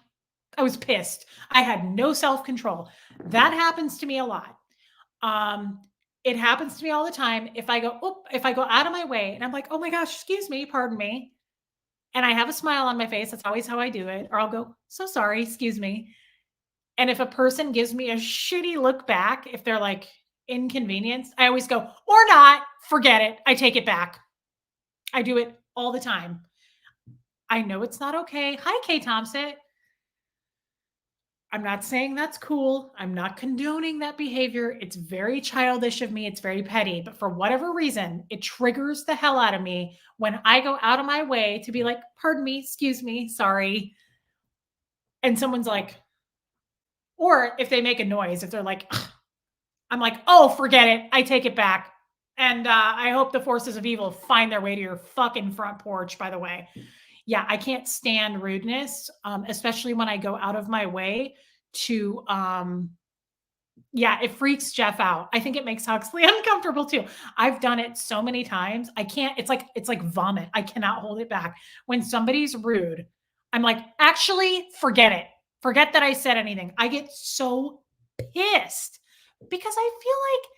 I was pissed. I had no self-control. That happens to me a lot. It happens to me all the time. If I go out of my way and I'm like, "Oh my gosh, excuse me, pardon me." And I have a smile on my face. That's always how I do it. Or I'll go, "So sorry, excuse me." And if a person gives me a shitty look back, if they're like inconvenienced, I always go, "Or not, forget it. I take it back." I do it all the time. I know it's not okay. Hi, Kay Thompson. I'm not saying that's cool. I'm not condoning that behavior. It's very childish of me. It's very petty. But for whatever reason, it triggers the hell out of me when I go out of my way to be like, "Pardon me, excuse me, sorry." And someone's like, or if they make a noise, if they're like, "Ugh," I'm like, "Oh, forget it. I take it back." And I hope the forces of evil find their way to your fucking front porch, by the way. Yeah, I can't stand rudeness, especially when I go out of my way to yeah, it freaks Jeff out. I think it makes Huxley uncomfortable too. I've done it so many times. I can't it's like vomit. I cannot hold it back. When somebody's rude, I'm like, "Actually, forget it. Forget that I said anything." I get so pissed because I feel like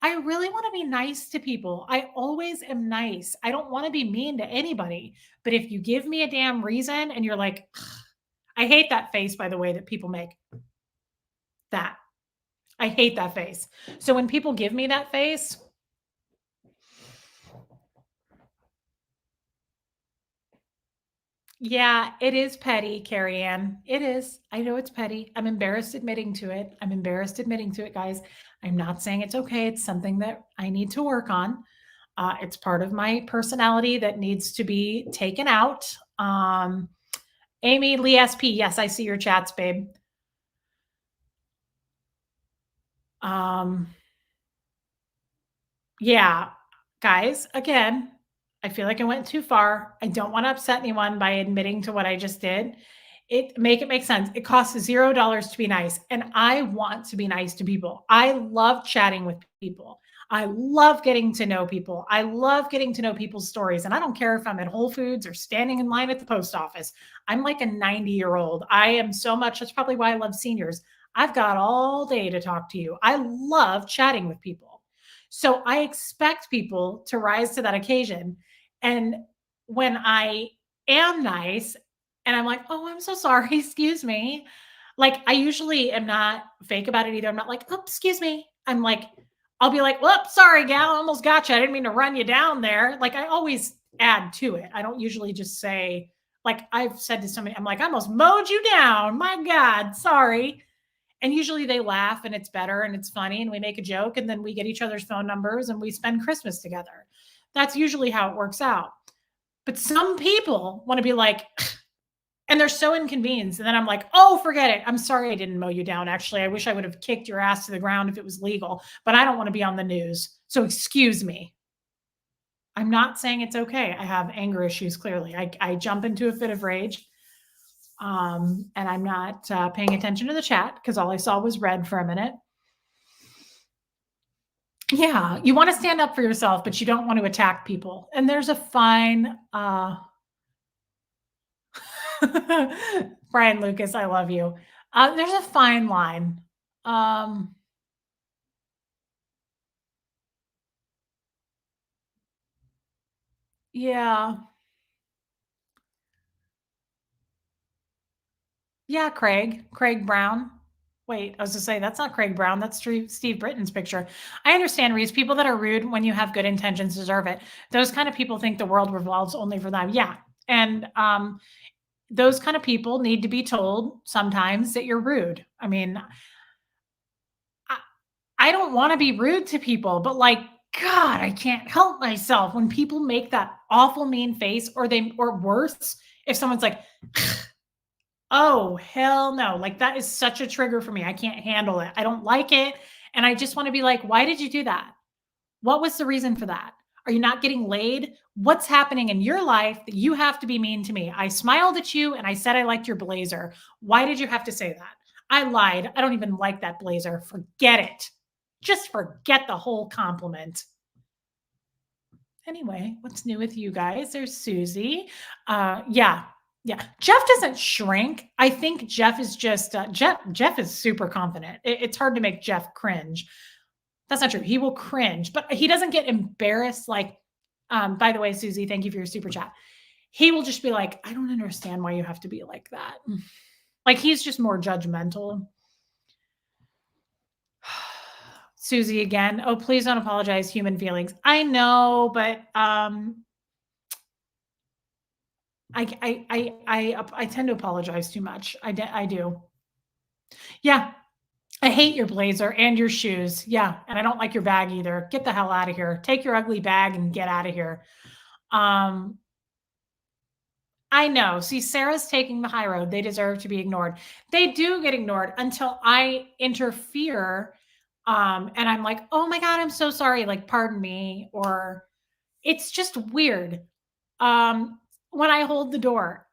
I really want to be nice to people. I always am nice. I don't want to be mean to anybody. But if you give me a damn reason and you're like, "Ugh," I hate that face, by the way, that people make. That. I hate that face. So when people give me that face, yeah, it is petty, Carrie Ann. It is. I know it's petty. I'm embarrassed admitting to it. I'm embarrassed admitting to it, guys. I'm not saying it's okay. It's something that I need to work on. It's part of my personality that needs to be taken out. Amy Lee SP, yes, I see your chats, babe. Um, Yeah, guys, again, I feel like I went too far. I don't wanna upset anyone by admitting to what I just did. It make sense. It costs $0 to be nice, and I want to be nice to people. I love chatting with people. I love getting to know people. I love getting to know people's stories, and I don't care if I'm at Whole Foods or standing in line at the post office. I'm like a 90-year-old. I am so much that's probably why I love seniors. I've got all day to talk to you. I love chatting with people. So I expect people to rise to that occasion. And when I am nice and I'm like, "Oh, I'm so sorry, excuse me." Like, I usually am not fake about it either. I'm not like, "Oh, excuse me." I'm like, I'll be like, "Whoop, sorry, gal, I almost got you. I didn't mean to run you down there." Like, I always add to it. I don't usually just say, like, I've said to somebody, I'm like, "I almost mowed you down. My God, sorry." And usually they laugh and it's better and it's funny and we make a joke and then we get each other's phone numbers and we spend Christmas together. That's usually how it works out. But some people want to be like, and they're so inconvenienced. And then I'm like, oh, forget it. I'm sorry I didn't mow you down. Actually, I wish I would have kicked your ass to the ground if it was legal, but I don't want to be on the news. So excuse me. I'm not saying it's okay. I have anger issues, clearly. I jump into a fit of rage. And I'm not paying attention to the chat because all I saw was red for a minute. Yeah, you wanna stand up for yourself, but you don't want to attack people, and there's a fine, Brian Lucas, I love you. There's a fine line. Um, yeah. Yeah, Craig Brown. Wait, I was gonna say, that's not Craig Brown, that's Steve Britton's picture. I understand, Reese, people that are rude when you have good intentions deserve it. Those kind of people think the world revolves only for them. Yeah, and, those kind of people need to be told sometimes that you're rude. I mean, I I don't wanna be rude to people, but, like, God, I can't help myself when people make that awful mean face or worse, if someone's like, "Oh, hell no." Like, that is such a trigger for me. I can't handle it. I don't like it, and I just wanna be like, "Why did you do that? What was the reason for that? Are you not getting laid? What's happening in your life that you have to be mean to me? I smiled at you and I said I liked your blazer. Why did you have to say that? I lied. I don't even like that blazer. Forget it. Just forget the whole compliment." Anyway, what's new with you guys? There's Susie. Yeah, yeah. Jeff doesn't shrink. I think Jeff is just Jeff is super confident. It's hard to make Jeff cringe. That's not true. He will cringe, but he doesn't get embarrassed. Like, by the way, Susie, thank you for your super chat. He will just be like, I don't understand why you have to be like that. Like, he's just more judgmental. Susie again. Oh, please don't apologize. Human feelings. I know, but I tend to apologize too much. I do. Yeah, I hate your blazer and your shoes. Yeah, and I don't like your bag either. Get the hell out of here. Take your ugly bag and get out of here. Um, I know. See, Sarah's taking the high road. They deserve to be ignored. They do get ignored until I interfere. And I'm like, oh my God, I'm so sorry. Like, pardon me. Or it's just weird. When I hold the door,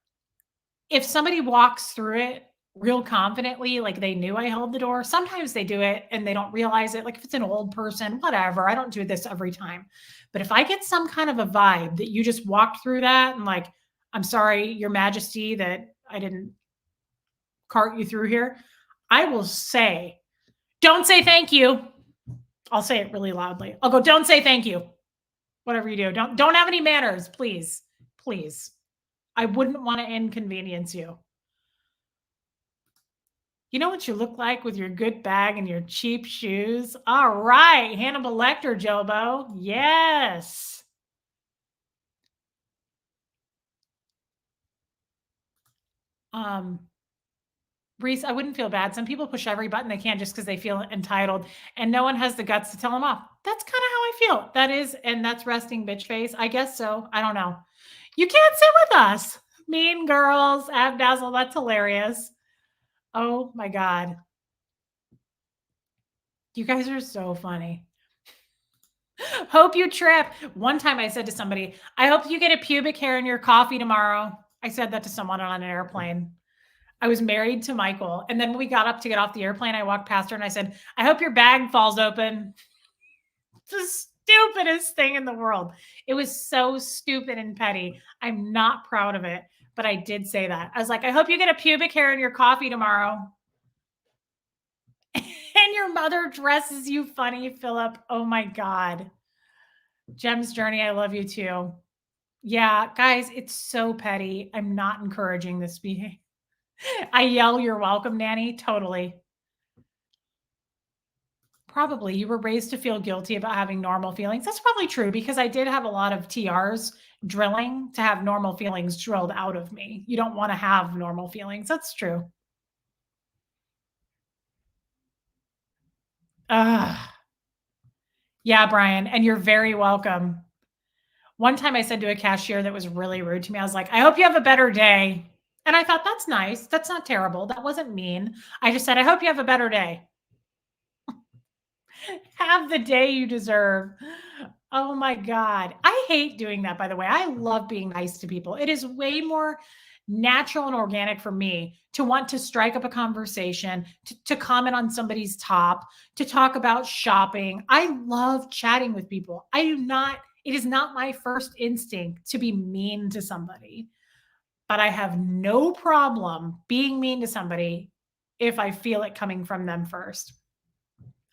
if somebody walks through it real confidently, like they knew I held the door, sometimes they do it and they don't realize it. Like if it's an old person, whatever. I don't do this every time. But if I get some kind of a vibe that you just walked through that and like, I'm sorry, Your Majesty, that I didn't cart you through here, I will say, don't say thank you. I'll say it really loudly. I'll go, don't say thank you. Whatever you do. Don't have any manners, please. Please. I wouldn't want to inconvenience you. You know what you look like with your good bag and your cheap shoes? All right, Hannibal Lecter, Jobo. Yes. Um, Reese, I wouldn't feel bad. Some people push every button they can just because they feel entitled, and no one has the guts to tell them off. That's kind of how I feel. That is, and that's resting bitch face. I guess so. I don't know. You can't sit with us. Mean girls, Abdazzle. That's hilarious. Oh my God. You guys are so funny. Hope you trip. One time I said to somebody, I hope you get a pubic hair in your coffee tomorrow. I said that to someone on an airplane. I was married to Michael. And then when we got up to get off the airplane, I walked past her and I said, I hope your bag falls open. The stupidest thing in the world. It was so stupid and petty. I'm not proud of it, but I did say that. I was like, I hope you get a pubic hair in your coffee tomorrow. And your mother dresses you funny, Philip. Oh my God. Jem's Journey, I love you too. Yeah, guys, it's so petty. I'm not encouraging this behavior. I yell, you're welcome, Nanny. Totally. Probably. You were raised to feel guilty about having normal feelings. That's probably true because I did have a lot of TRs drilling to have normal feelings drilled out of me. You don't want to have normal feelings. That's true. Yeah, Brian, and you're very welcome. One time I said to a cashier that was really rude to me, I was like, I hope you have a better day. And I thought, that's nice. That's not terrible. That wasn't mean. I just said, I hope you have a better day. Have the day you deserve. Oh my God. I hate doing that, by the way. I love being nice to people. It is way more natural and organic for me to want to strike up a conversation, to comment on somebody's top, to talk about shopping. I love chatting with people. It is not my first instinct to be mean to somebody, but I have no problem being mean to somebody if I feel it coming from them first.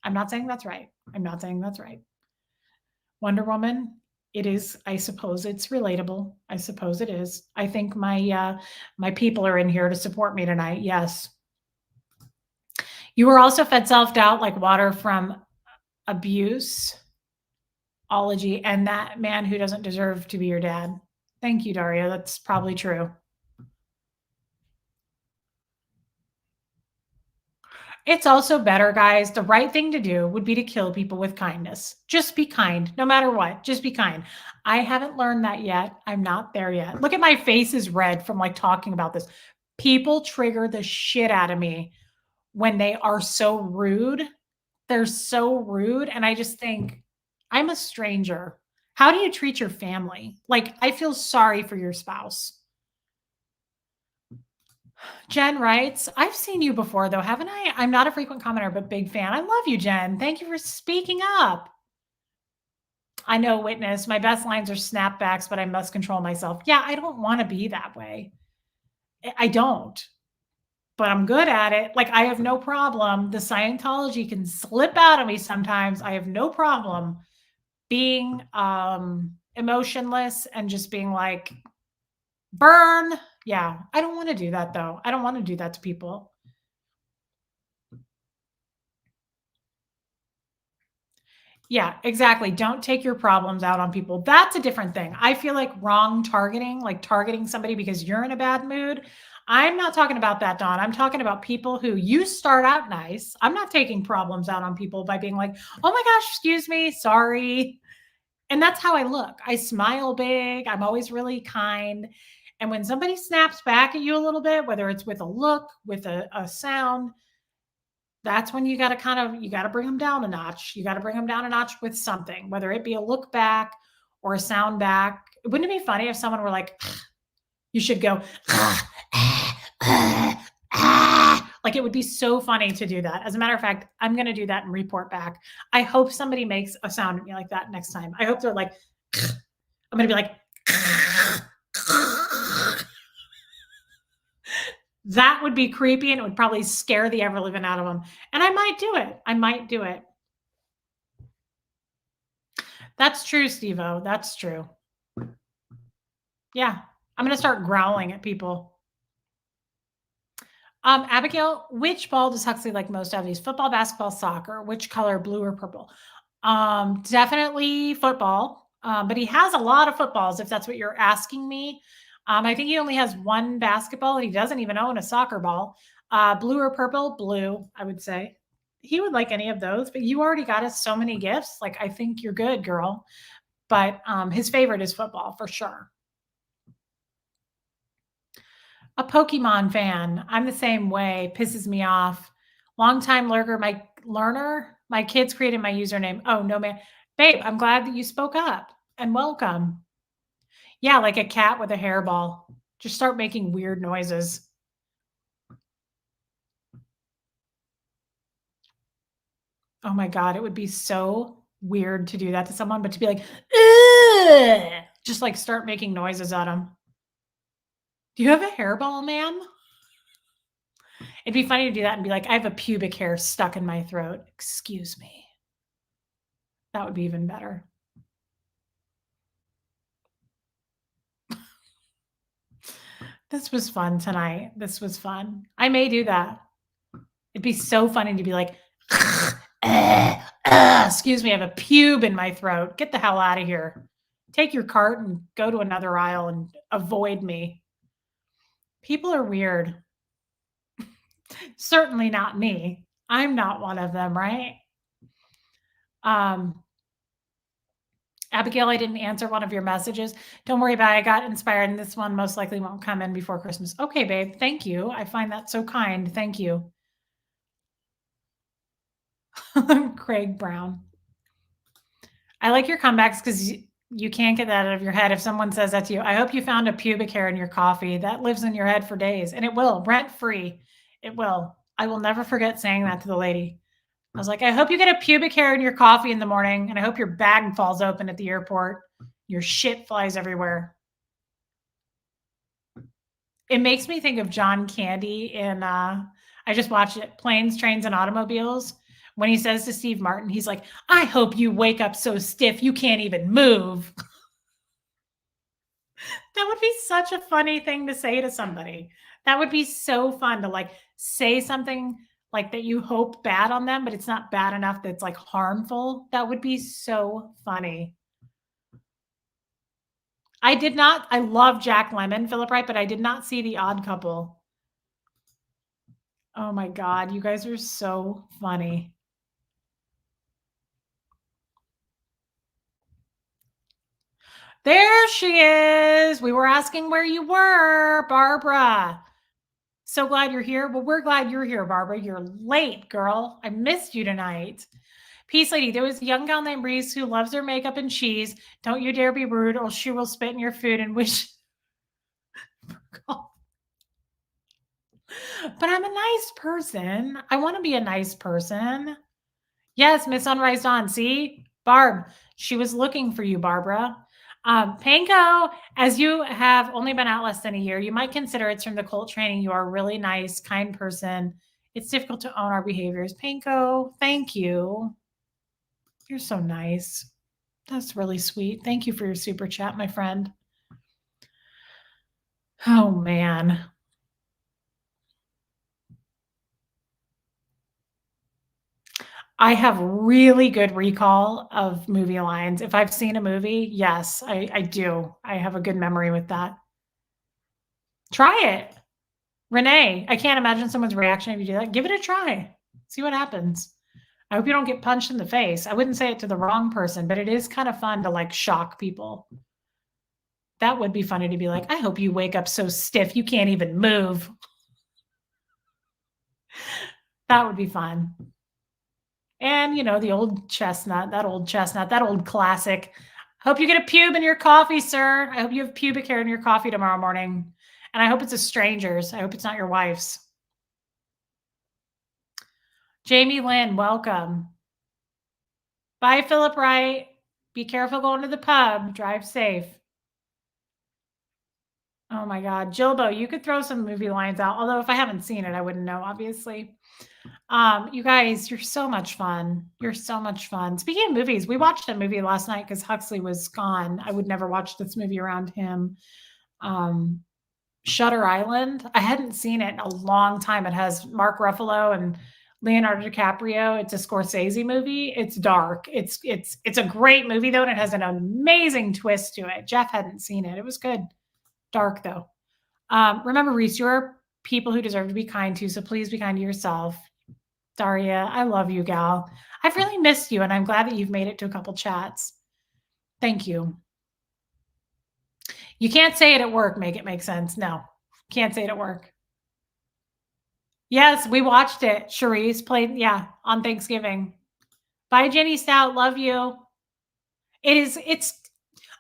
I'm not saying that's right. I'm not saying that's right. Wonder Woman, it is, I suppose it's relatable. I suppose it is. I think my people are in here to support me tonight. Yes. You were also fed self-doubt like water from abuse ology and that man who doesn't deserve to be your dad. Thank you, Daria. That's probably true. It's also better, guys. The right thing to do would be to kill people with kindness. Just be kind, no matter what. Just be kind. I haven't learned that yet. I'm not there yet. Look at my face is red from like talking about this. People trigger the shit out of me when they are so rude. They're so rude. And I just think, I'm a stranger. How do you treat your family? Like, I feel sorry for your spouse. Jen writes, I've seen you before though, haven't I? I'm not a frequent commenter, but big fan. I love you, Jen. Thank you for speaking up. I know, witness. My best lines are snapbacks, but I must control myself. Yeah, I don't want to be that way. I don't, but I'm good at it. Like, I have no problem. The Scientology can slip out of me sometimes. I have no problem being emotionless and just being like, burn. Yeah, I don't want to do that though. I don't want to do that to people. Yeah, exactly. Don't take your problems out on people. That's a different thing. I feel like wrong targeting, like targeting somebody because you're in a bad mood. I'm not talking about that, Dawn. I'm talking about people who you start out nice. I'm not taking problems out on people by being like, oh my gosh, excuse me, sorry. And that's how I look. I smile big. I'm always really kind. And when somebody snaps back at you a little bit, whether it's with a look, with a sound, that's when you got to bring them down a notch. You got to bring them down a notch with something, whether it be a look back or a sound back. Wouldn't it be funny if someone were like, you should go, like, it would be so funny to do that. As a matter of fact, I'm going to do that and report back. I hope somebody makes a sound at me like that next time. I hope they're like, I'm going to be like, that would be creepy and it would probably scare the ever living out of them. And I might do it. I might do it. That's true, Steve-O. That's true. Yeah. I'm going to start growling at people. Abigail, which ball does Huxley like most out of these? Football, basketball, soccer? Which color, blue or purple? Definitely football. But he has a lot of footballs, if that's what you're asking me. I think he only has one basketball. He doesn't even own a soccer ball. Blue or purple? Blue, I would say. He would like any of those, but you already got us so many gifts. Like, I think you're good, girl. But his favorite is football for sure. A Pokemon fan. I'm the same way. Pisses me off. Longtime lurker, my kids created my username. Oh, no, man. Babe, I'm glad that you spoke up and welcome. Yeah, like a cat with a hairball. Just start making weird noises. Oh my God, it would be so weird to do that to someone, but to be like, "Ugh," just like start making noises at them. Do you have a hairball, man? It'd be funny to do that and be like, I have a pubic hair stuck in my throat. Excuse me. That would be even better. This was fun tonight. This was fun. I may do that. It'd be so funny to be like, excuse me, I have a pube in my throat. Get the hell out of here. Take your cart and go to another aisle and avoid me. People are weird. Certainly not me. I'm not one of them, right? Um, Abigail, I didn't answer one of your messages. Don't worry about it. I got inspired, and this one most likely won't come in before Christmas. Okay, babe. Thank you. I find that so kind. Thank you. Craig Brown. I like your comebacks because you can't get that out of your head. If someone says that to you, I hope you found a pubic hair in your coffee. That lives in your head for days, and it will, rent free. It will. I will never forget saying that to the lady. I was like, I hope you get a pubic hair in your coffee in the morning, and I hope your bag falls open at the airport. Your shit flies everywhere. It makes me think of John Candy in I just watched it, Planes, Trains, and Automobiles. When he says to Steve Martin, he's like, I hope you wake up so stiff you can't even move. That would be such a funny thing to say to somebody. That would be so fun to like say something like that you hope bad on them, but it's not bad enough that's like harmful. That would be so funny. I love Jack Lemmon, Philip Wright, but I did not see The Odd Couple. Oh my God, you guys are so funny. There she is. We were asking where you were, Barbara. So glad you're here. Well, we're glad you're here, Barbara. You're late, girl. I missed you tonight. Peace Lady, there was a young gal named Reese who loves her makeup and cheese. Don't you dare be rude or she will spit in your food and wish. But I'm a nice person. I want to be a nice person. Yes, Miss Sunrise Dawn. See, Barb, she was looking for you, Barbara. Panko, as you have only been out less than a year, you might consider it's from the cult training. You are a really nice, kind person. It's difficult to own our behaviors. Panko, thank you. You're so nice. That's really sweet. Thank you for your super chat, my friend. Oh, man. I have really good recall of movie lines. If I've seen a movie, yes, I do. I have a good memory with that. Try it. Renee, I can't imagine someone's reaction if you do that. Give it a try. See what happens. I hope you don't get punched in the face. I wouldn't say it to the wrong person, but it is kind of fun to like shock people. That would be funny to be like, I hope you wake up so stiff you can't even move. That would be fun. And, you know, the old chestnut, that old classic. Hope you get a pube in your coffee, sir. I hope you have pubic hair in your coffee tomorrow morning. And I hope it's a stranger's. I hope it's not your wife's. Jamie Lynn, welcome. Bye, Philip Wright. Be careful going to the pub. Drive safe. Oh my God. Jilbo, you could throw some movie lines out. Although if I haven't seen it, I wouldn't know, obviously. You guys, you're so much fun. You're so much fun. Speaking of movies, we watched a movie last night because Huxley was gone. I would never watch this movie around him. Shutter Island. I hadn't seen it in a long time. It has Mark Ruffalo and Leonardo DiCaprio. It's a Scorsese movie. It's dark. It's a great movie though, and it has an amazing twist to it. Jeff hadn't seen it. It was good. Dark though. Remember, Reese, you're people who deserve to be kind to, so please be kind to yourself. Daria, I love you, gal. I've really missed you, and I'm glad that you've made it to a couple chats. Thank you. You can't say it at work, make it make sense. No, can't say it at work. Yes, we watched it. Cherise played, yeah, on Thanksgiving. Bye, Jenny Stout. Love you. It's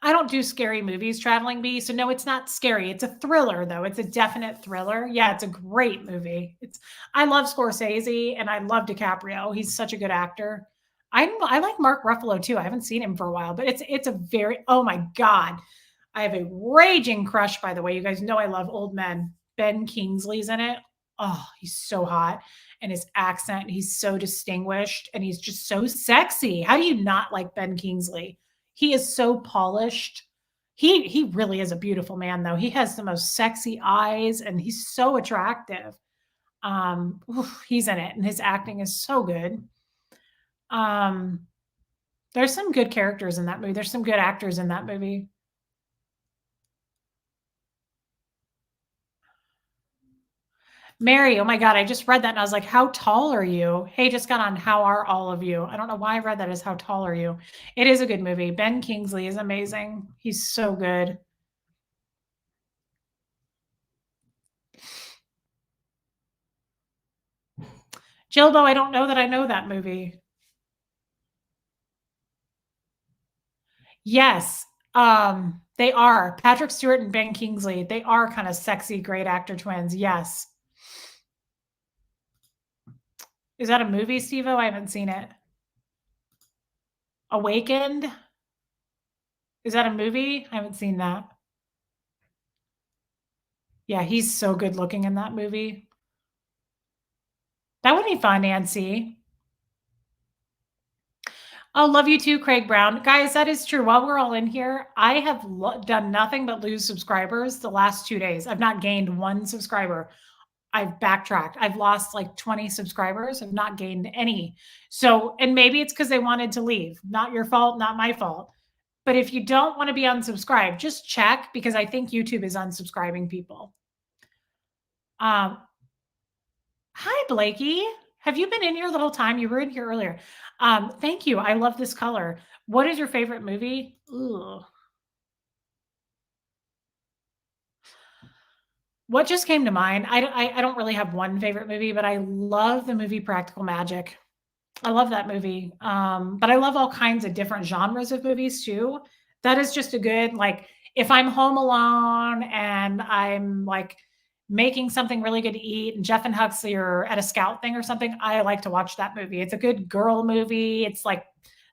I don't do scary movies, Traveling Bee, so no, it's not scary. It's a thriller though. It's a definite thriller. Yeah, it's a great movie. It's I love Scorsese and I love DiCaprio. He's such a good actor. I like Mark Ruffalo too. I haven't seen him for a while, but it's a very oh my god. I have a raging crush, by the way. You guys know I love old men. Ben Kingsley's in it. Oh, he's so hot. And his accent, he's so distinguished and he's just so sexy. How do you not like Ben Kingsley? He is so polished. He really is a beautiful man though. He has the most sexy eyes and he's so attractive. He's in it and his acting is so good. Um, there's some good characters in that movie. There's some good actors in that movie. Mary, oh my god, I just read that and I was like, "How tall are you?" Hey, just got on How Are All of You? I don't know why I read that as How Tall Are You? It is a good movie. Ben Kingsley is amazing. He's so good. Jilbo, I don't know that I know that movie. Yes, they are. Patrick Stewart and Ben Kingsley, they are kinda sexy great actor twins, yes. Is that a movie, Steve-O? I haven't seen it. Awakened? Is that a movie? I haven't seen that. Yeah, he's so good looking in that movie. That would be fun, Nancy. Oh, love you too, Craig Brown. Guys, that is true. While we're all in here, I have done nothing but lose subscribers the last 2 days. I've not gained 1 subscriber. I've backtracked. I've lost like 20 subscribers. I've not gained any. So, and maybe it's because they wanted to leave. Not your fault, not my fault. But if you don't want to be unsubscribed, just check because I think YouTube is unsubscribing people. Um, Hi, Blakey. Have you been in here the whole time? You were in here earlier. Thank you. I love this color. What is your favorite movie? Ooh. What just came to mind? I don't really have one favorite movie, but I love the movie Practical Magic. I love that movie. But I love all kinds of different genres of movies too. That is just a good like if I'm home alone and I'm like making something really good to eat and Jeff and Huxley are at a scout thing or something, I like to watch that movie. It's a good girl movie. It's like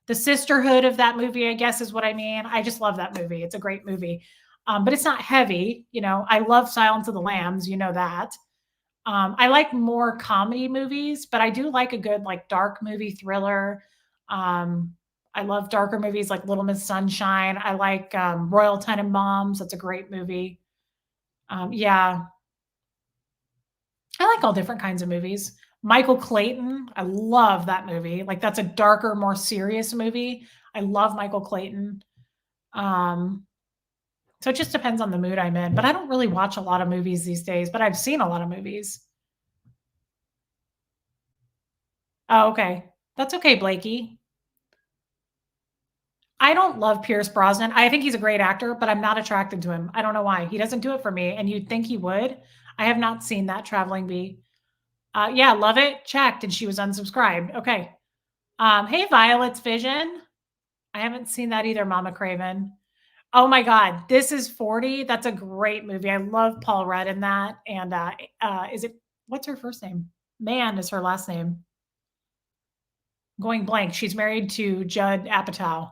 the sisterhood of that movie, I guess is what I mean. I just love that movie. It's a great movie. But it's not heavy. You know, I love Silence of the Lambs. You know that. I like more comedy movies, but I do like a good like dark movie thriller. Um, I love darker movies like Little Miss Sunshine. I like Royal Tenenbaums. That's a great movie. Yeah, I like all different kinds of movies. Michael Clayton, I love that movie. Like that's a darker, more serious movie. I love Michael Clayton. Um, so it just depends on the mood I'm in. But I don't really watch a lot of movies these days, but I've seen a lot of movies. Oh, okay. That's okay, Blakey. I don't love Pierce Brosnan. I think he's a great actor, but I'm not attracted to him. I don't know why. He doesn't do it for me, and you'd think he would. I have not seen that Traveling Bee. Yeah, love it. Checked, and she was unsubscribed. Okay. Hey, Violet's Vision. I haven't seen that either, Mama Craven. Oh my God, This Is 40. That's a great movie. I love Paul Rudd in that. And is it what's her first name? Mann is her last name. Going blank. She's married to Judd Apatow.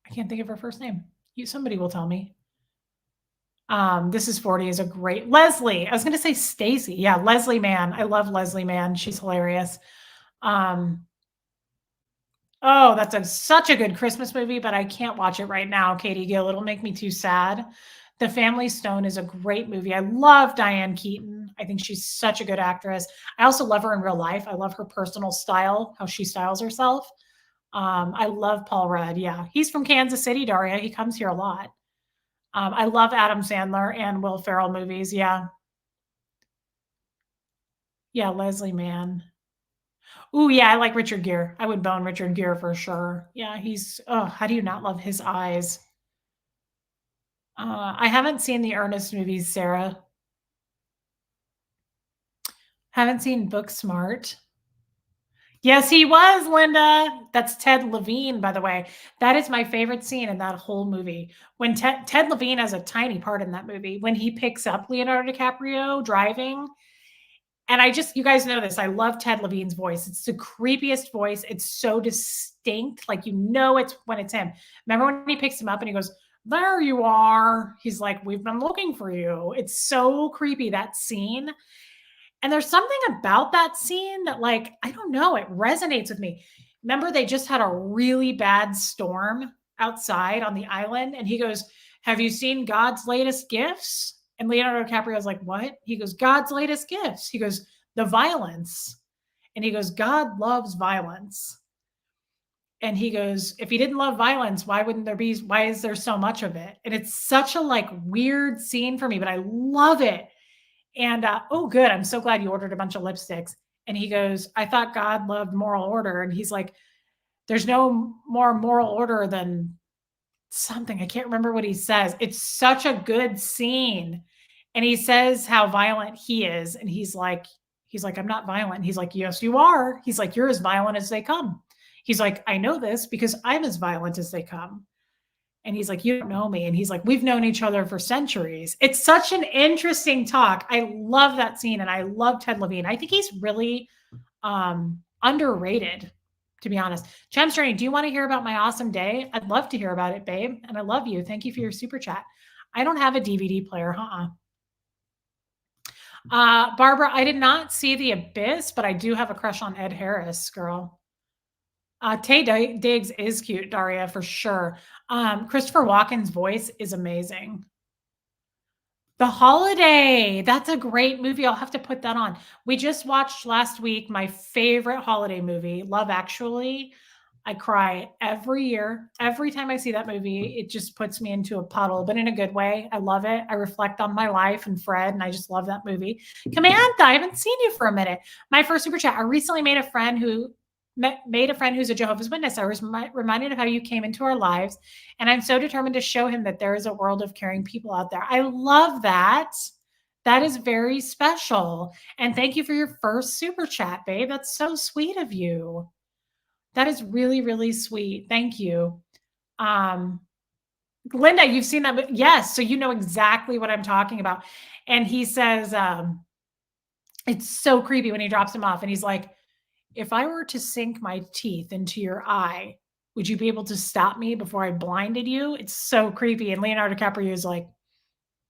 I can't think of her first name. Somebody will tell me. This Is 40 is a great Leslie. I was gonna say Stacy. Yeah, Leslie Mann. I love Leslie Mann. She's hilarious. Um, oh, that's such a good Christmas movie, but I can't watch it right now, Katie Gill. It'll make me too sad. The Family Stone is a great movie. I love Diane Keaton. I think she's such a good actress. I also love her in real life. I love her personal style, how she styles herself. I love Paul Rudd. Yeah, he's from Kansas City, Daria. He comes here a lot. I love Adam Sandler and Will Ferrell movies. Yeah. Yeah, Leslie Mann. Ooh, yeah, I like Richard Gere. I would bone Richard Gere for sure. Yeah, he's oh, how do you not love his eyes? I haven't seen the Ernest movies, Sarah. Haven't seen Booksmart. Yes, he was, Linda. That's Ted Levine, by the way. That is my favorite scene in that whole movie. When Ted Levine has a tiny part in that movie, when he picks up Leonardo DiCaprio driving. And you guys know this. I love Ted Levine's voice. It's the creepiest voice. It's so distinct. Like, it's when it's him. Remember when he picks him up and he goes, "There you are." He's like, "We've been looking for you." It's so creepy, that scene. And there's something about that scene that, like, I don't know, it resonates with me. Remember, they just had a really bad storm outside on the island, and he goes, "Have you seen God's latest gifts?" And Leonardo DiCaprio is like, "What?" He goes, "God's latest gifts." He goes, "The violence." And he goes, "God loves violence." And he goes, "If he didn't love violence, why is there so much of it?" And it's such a, like, weird scene for me, but I love it. And, oh, good. I'm so glad you ordered a bunch of lipsticks. And he goes, "I thought God loved moral order." And he's like, "There's no more moral order than something." I can't remember what he says. It's such a good scene. And he says how violent he is. And he's like, "I'm not violent." He's like, "Yes, you are." He's like, "You're as violent as they come." He's like, "I know this because I'm as violent as they come." And he's like, "You don't know me." And he's like, "We've known each other for centuries." It's such an interesting talk. I love that scene. And I love Ted Levine. I think he's really underrated, to be honest. Chemstring, do you want to hear about my awesome day? I'd love to hear about it, babe. And I love you. Thank you for your super chat. I don't have a DVD player. Barbara, I did not see The Abyss, but I do have a crush on Ed Harris, girl. Tay Diggs is cute, Daria, for sure. Christopher Walken's voice is amazing. The Holiday. That's a great movie. I'll have to put that on. We just watched last week my favorite holiday movie, Love Actually. I cry every year. Every time I see that movie, it just puts me into a puddle, but in a good way. I love it. I reflect on my life and Fred, and I just love that movie. Camantha, I haven't seen you for a minute. My first super chat. I recently made a friend who's a Jehovah's Witness. I was reminded of how you came into our lives, and I'm so determined to show him that there is a world of caring people out there. I love that. That is very special. And thank you for your first super chat, babe. That's so sweet of you. That is really, really sweet. Thank you. Linda, you've seen that? Yes. So you know exactly what I'm talking about. And he says, it's so creepy when he drops him off and he's like, "If I were to sink my teeth into your eye, would you be able to stop me before I blinded you?" It's so creepy. And Leonardo DiCaprio is like,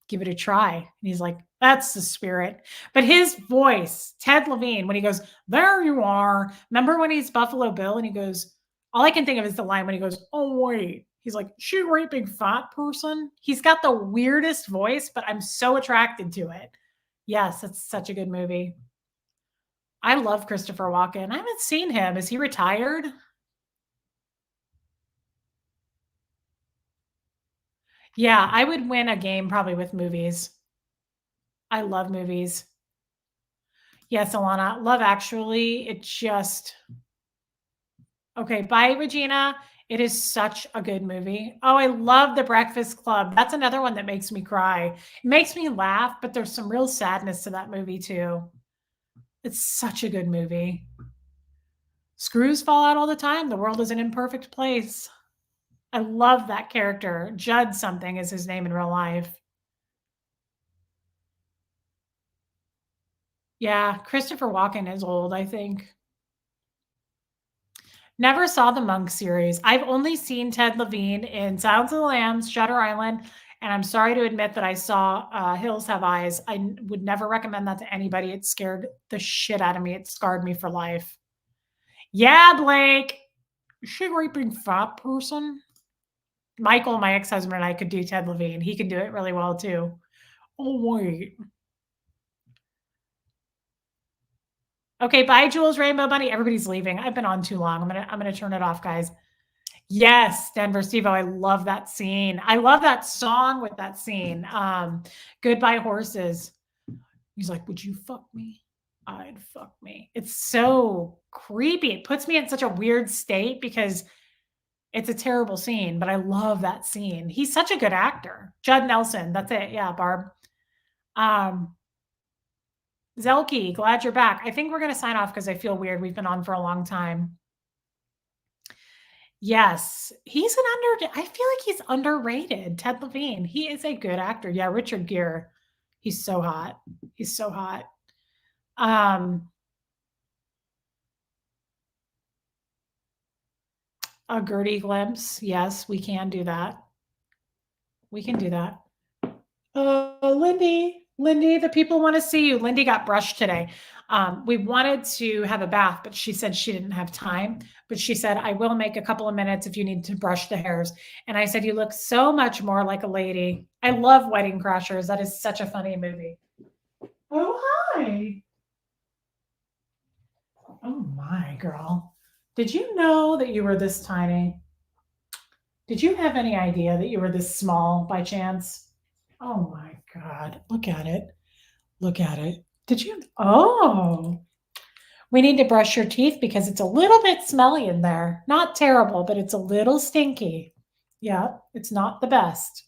"Give it a try." And he's like, "That's the spirit." But his voice, Ted Levine, when he goes, "There you are." Remember when he's Buffalo Bill and he goes, all I can think of is the line when he goes, "Oh, wait." He's like, "She a great big fat person." He's got the weirdest voice, but I'm so attracted to it. Yes, it's such a good movie. I love Christopher Walken. I haven't seen him. Is he retired? Yeah, I would win a game probably with movies. I love movies. Yes, Alana. Love Actually. It just okay. Bye, Regina. It is such a good movie. Oh, I love The Breakfast Club. That's another one that makes me cry. It makes me laugh, but there's some real sadness to that movie too. It's such a good movie. Screws fall out all the time. The world is an imperfect place. I love that character. Judd something is his name in real life. Yeah, Christopher Walken is old, I think. Never saw the Monk series. I've only seen Ted Levine in Silence of the Lambs, Shutter Island, and I'm sorry to admit that I saw Hills Have Eyes. Would never recommend that to anybody. It scared the shit out of me. It scarred me for life. Yeah, Blake. Is she a raping fat person? Michael, my ex-husband, and I could do Ted Levine. He can do it really well too. Oh, wait. Okay, bye, Jules Rainbow Bunny. Everybody's leaving. I've been on too long. I'm gonna turn it off, guys. Yes, Denver Stevo. I love that scene. I love that song with that scene. Goodbye Horses. He's like, "Would you fuck me? I'd fuck me." It's so creepy. It puts me in such a weird state because it's a terrible scene, but I love that scene. He's such a good actor. Judd Nelson. That's it. Yeah, Barb. Um, Zelky, glad you're back. I think we're going to sign off because I feel weird. We've been on for a long time. Yes, I feel like he's underrated. Ted Levine. He is a good actor. Yeah, Richard Gere. He's so hot. He's so hot. A Gertie glimpse. Yes, we can do that. We can do that. Lindy, the people want to see you. Lindy got brushed today. We wanted to have a bath, but she said she didn't have time. But she said, I will make a couple of minutes if you need to brush the hairs. And I said, you look so much more like a lady. I love Wedding Crashers. That is such a funny movie. Oh, hi. Oh, my girl. Did you know that you were this tiny? Did you have any idea that you were this small by chance? Oh my God. Look at it. Look at it. Did you? Oh, we need to brush your teeth because it's a little bit smelly in there. Not terrible, but it's a little stinky. Yeah, it's not the best.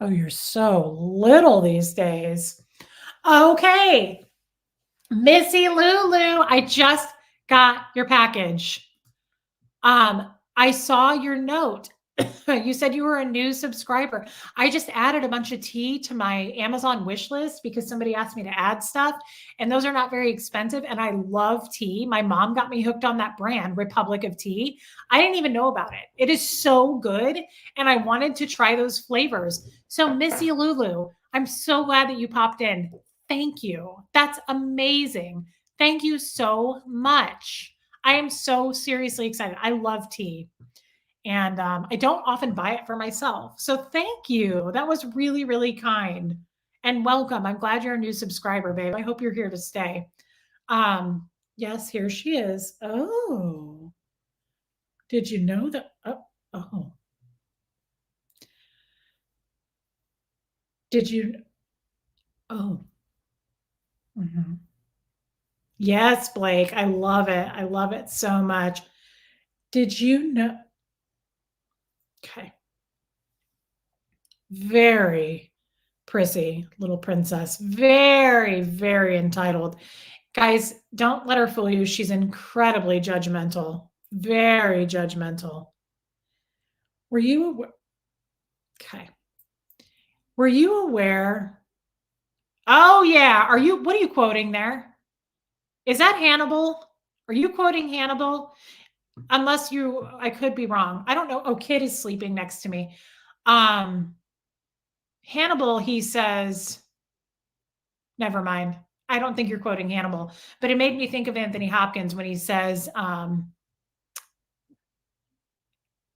Oh, you're so little these days. Okay. Missy Lulu, I just got your package. I saw your note. You said you were a new subscriber. I just added a bunch of tea to my Amazon wish list because somebody asked me to add stuff, and those are not very expensive. And I love tea. My mom got me hooked on that brand, Republic of Tea. I didn't even know about it. It is so good, and I wanted to try those flavors. So, Missy Lulu, I'm so glad that you popped in. Thank you. That's amazing. Thank you so much. I am so seriously excited. I love tea. And I don't often buy it for myself. So thank you. That was really, really kind. And welcome. I'm glad you're a new subscriber, babe. I hope you're here to stay. Yes, here she is. Oh, did you know that? Oh. Did you? Oh. Mm-hmm. Yes, Blake. I love it. I love it so much. Did you know? Okay. Very prissy little princess. Very, very entitled. Guys, don't let her fool you. She's incredibly judgmental. Very judgmental. Were you okay? Were you aware? Oh yeah. What are you quoting there? Is that Hannibal? Are you quoting Hannibal? Unless I could be wrong. I don't know. Oh, Kid is sleeping next to me. Hannibal, he says, never mind. I don't think you're quoting Hannibal, but it made me think of Anthony Hopkins when he says,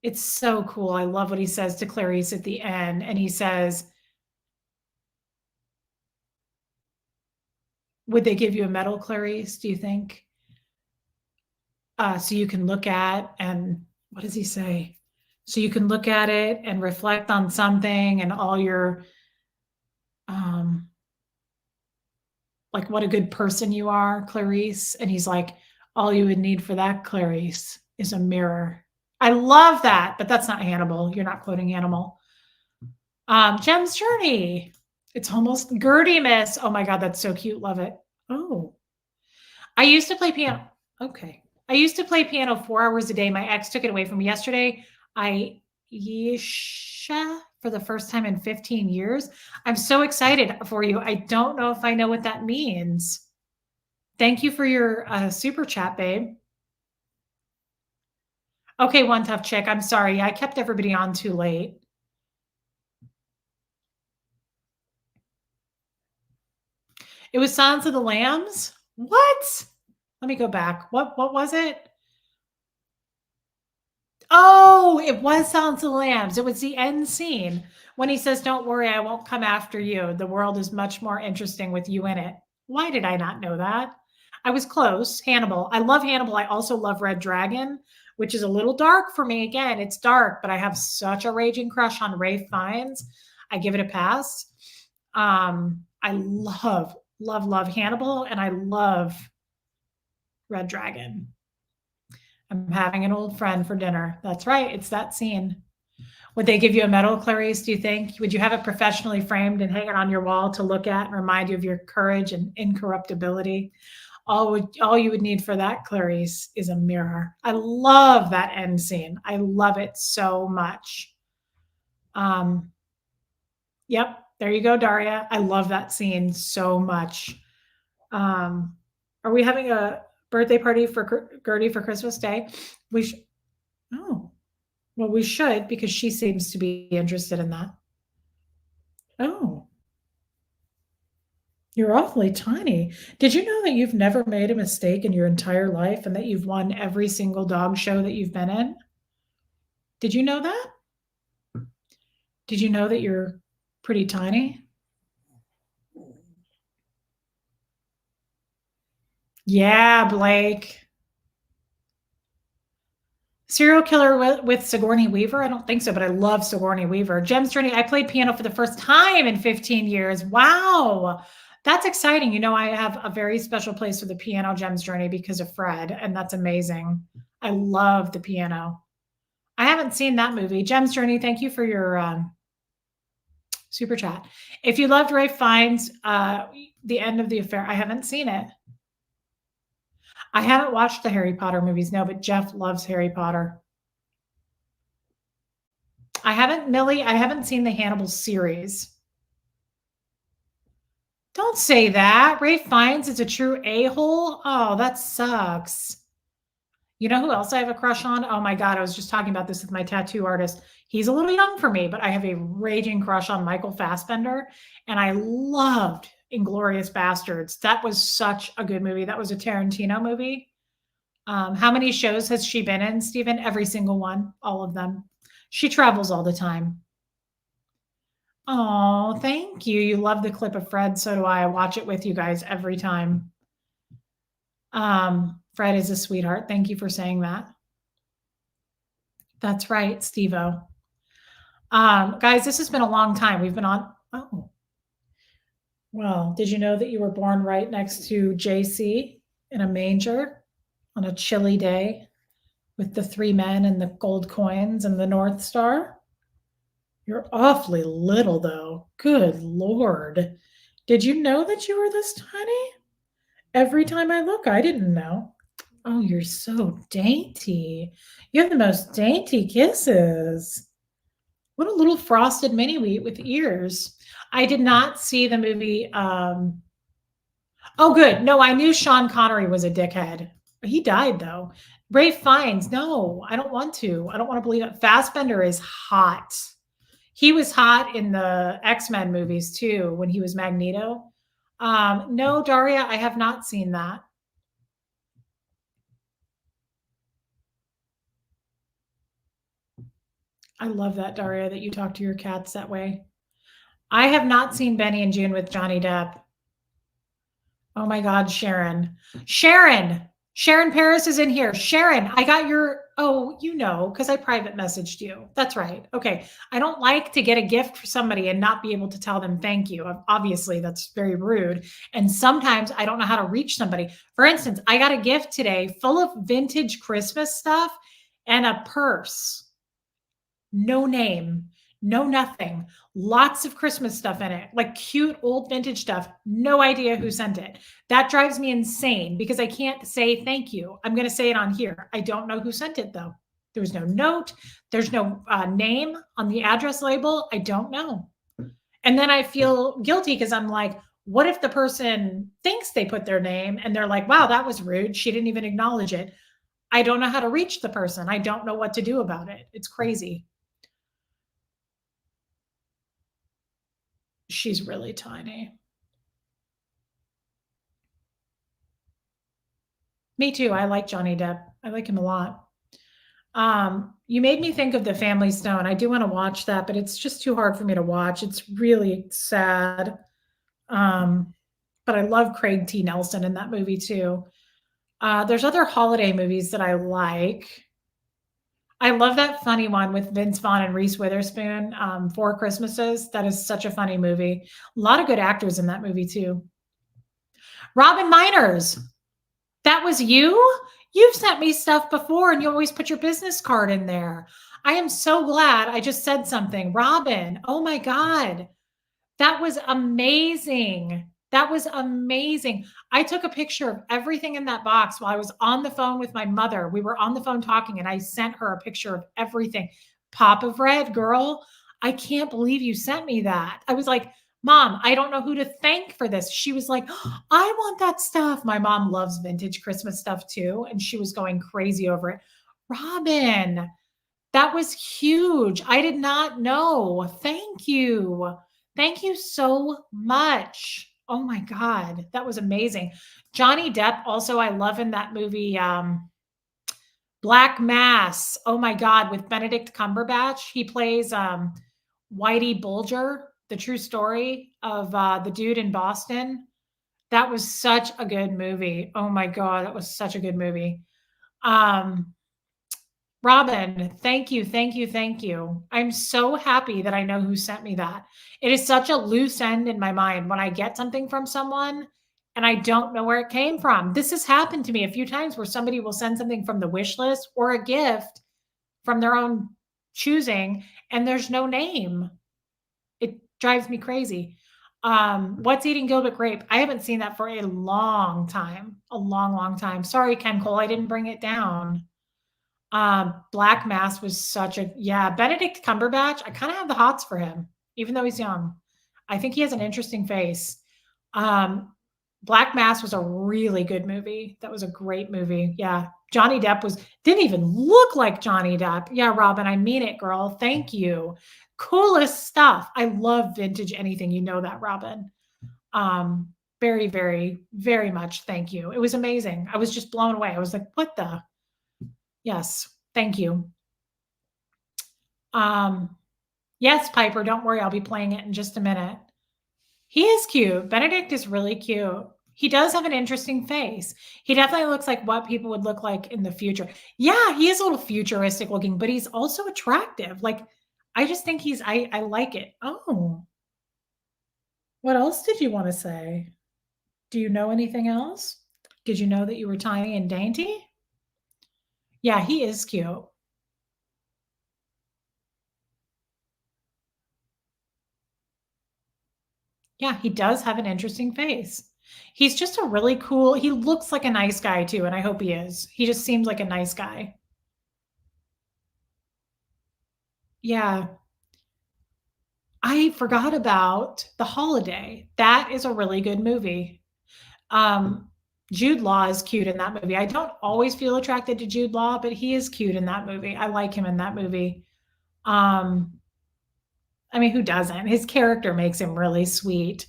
it's so cool. I love what he says to Clarice at the end. And he says, would they give you a medal, Clarice, do you think? So you can look at, and what does he say? So you can look at it and reflect on something and all your, like what a good person you are, Clarice. And he's like, all you would need for that, Clarice, is a mirror. I love that, but that's not Hannibal. You're not quoting Hannibal. Jem's Journey. It's almost Gertie Miss. Oh my God, that's so cute. Love it. Oh, I used to play piano. Okay. I used to play piano 4 hours a day. My ex took it away from me yesterday. Yesha for the first time in 15 years. I'm so excited for you. I don't know if I know what that means. Thank you for your super chat, babe. Okay, One Tough Chick. I'm sorry. I kept everybody on too late. It was Silence of the Lambs? What? Let me go back. What was it? Oh, it was Silence of the Lambs. It was the end scene when he says, don't worry, I won't come after you. The world is much more interesting with you in it. Why did I not know that? I was close. Hannibal. I love Hannibal. I also love Red Dragon, which is a little dark for me. Again, it's dark, but I have such a raging crush on Ralph Fiennes. I give it a pass. I love Hannibal, and I love Red Dragon. I'm having an old friend for dinner. That's right. It's that scene. Would they give you a medal, Clarice, do you think? Would you have it professionally framed and hang it on your wall to look at and remind you of your courage and incorruptibility? All you would need for that, Clarice, is a mirror. I love that end scene. I love it so much. Yep, there you go, Daria. I love that scene so much. Are we having a birthday party for Gertie for Christmas Day? Oh, well, we should, because she seems to be interested in that. Oh, you're awfully tiny. Did you know that you've never made a mistake in your entire life and that you've won every single dog show that you've been in? Did you know that? Did you know that you're pretty tiny? Yeah, Blake. Serial killer with Sigourney Weaver? I don't think so, but I love Sigourney Weaver. Gem's Journey. I played piano for the first time in 15 years. Wow. That's exciting. You know, I have a very special place for the piano, Gem's Journey, because of Fred, and that's amazing. I love the piano. I haven't seen that movie. Gem's Journey, thank you for your super chat. If you loved Ralph Fiennes, The End of the Affair, I haven't seen it. I haven't watched the Harry Potter movies, no, but Jeff loves Harry Potter. Millie, I haven't seen the Hannibal series. Don't say that. Ralph Fiennes is a true a-hole. Oh, that sucks. You know who else I have a crush on? Oh my God, I was just talking about this with my tattoo artist. He's a little young for me, but I have a raging crush on Michael Fassbender, and I loved Inglourious Bastards. That was such a good movie. That was a Tarantino movie. How many shows has she been in, Stephen? Every single one, all of them. She travels all the time. Oh, thank you. You love the clip of Fred. So do I. I watch it with you guys every time. Fred is a sweetheart. Thank you for saying that. That's right, Steve-O. Guys, this has been a long time. We've been on. Oh, well, did you know that you were born right next to JC in a manger on a chilly day with the 3 men and the gold coins and the North Star? You're awfully little, though. Good Lord. Did you know that you were this tiny? Every time I look, I didn't know. Oh, you're so dainty. You have the most dainty kisses. What a little frosted mini wheat with ears. I did not see the movie. Oh, good. No, I knew Sean Connery was a dickhead. He died, though. Ralph Fiennes. No, I don't want to. I don't want to believe it. Fassbender is hot. He was hot in the X-Men movies, too, when he was Magneto. No, Daria, I have not seen that. I love that, Daria, that you talk to your cats that way. I have not seen Benny and June with Johnny Depp. Oh my God, Sharon. Sharon Paris is in here. Sharon, I got your, oh, you know, because I private messaged you. That's right. Okay. I don't like to get a gift for somebody and not be able to tell them thank you. Obviously, that's very rude. And sometimes I don't know how to reach somebody. For instance, I got a gift today full of vintage Christmas stuff and a purse. No name, no nothing. Lots of Christmas stuff in it, like cute old vintage stuff. No idea who sent it. That drives me insane because I can't say thank you. I'm going to say it on here. I don't know who sent it, though. There was no note. There's no name on the address label. I don't know. And then I feel guilty because I'm like, what if the person thinks they put their name and they're like, wow, that was rude. She didn't even acknowledge it. I don't know how to reach the person. I don't know what to do about it. It's crazy. She's really tiny. Me too. I like Johnny Depp. I like him a lot. You made me think of The Family Stone. I do want to watch that, but it's just too hard for me to watch. It's really sad. But I love Craig T. Nelson in that movie too. There's other holiday movies that I like. I love that funny one with Vince Vaughn and Reese Witherspoon, Four Christmases. That is such a funny movie. A lot of good actors in that movie too. Robin Miners. That was you? You've sent me stuff before and you always put your business card in there. I am so glad I just said something. Robin, oh my God. That was amazing. That was amazing. I took a picture of everything in that box while I was on the phone with my mother. We were on the phone talking, and I sent her a picture of everything. Pop of Red, girl, I can't believe you sent me that. I was like, Mom, I don't know who to thank for this. She was like, I want that stuff. My mom loves vintage Christmas stuff too, and she was going crazy over it. Robin, that was huge. I did not know. Thank you. Thank you so much. Oh my God, that was amazing. Johnny Depp also, I love in that movie, Black Mass. Oh my God, with Benedict Cumberbatch. He plays Whitey Bulger, the true story of the dude in Boston. That was such a good movie. Oh my God, that was such a good movie. Um, Robin, thank you, thank you, thank you. I'm so happy that I know who sent me that. It is such a loose end in my mind when I get something from someone and I don't know where it came from. This has happened to me a few times where somebody will send something from the wish list or a gift from their own choosing and there's no name. It drives me crazy. What's Eating Gilbert Grape? I haven't seen that for a long time, a long, long time. Sorry, Ken Cole, I didn't bring it down. Black Mass was such a yeah, Benedict Cumberbatch, I kinda have the hots for him, even though he's young. I think he has an interesting face. Um, Black Mass was a really good movie. That was a great movie. Yeah. Johnny Depp was didn't even look like Johnny Depp. Yeah, Robin, I mean it, girl. Thank you. Coolest stuff. I love vintage anything. You know that, Robin. Um, very, very, very much thank you. It was amazing. I was just blown away. I was like, "What the?" Yes, thank you. Um, yes, Piper, don't worry, I'll be playing it in just a minute. He is cute. Benedict is really cute. He does have an interesting face. He definitely looks like what people would look like in the future. Yeah, he is a little futuristic looking, but he's also attractive. Like, I just think I like it. Oh, what else did you want to say? Do you know anything else? Did you know that you were tiny and dainty? Yeah, he is cute. Yeah, he does have an interesting face. He's just a really cool he looks like a nice guy too, and I hope he is. He just seems like a nice guy. Yeah. I forgot about The Holiday. That is a really good movie. Um, Jude Law is cute in that movie. I don't always feel attracted to Jude Law, but he is cute in that movie. I like him in that movie. Um, I mean, who doesn't? His character makes him really sweet.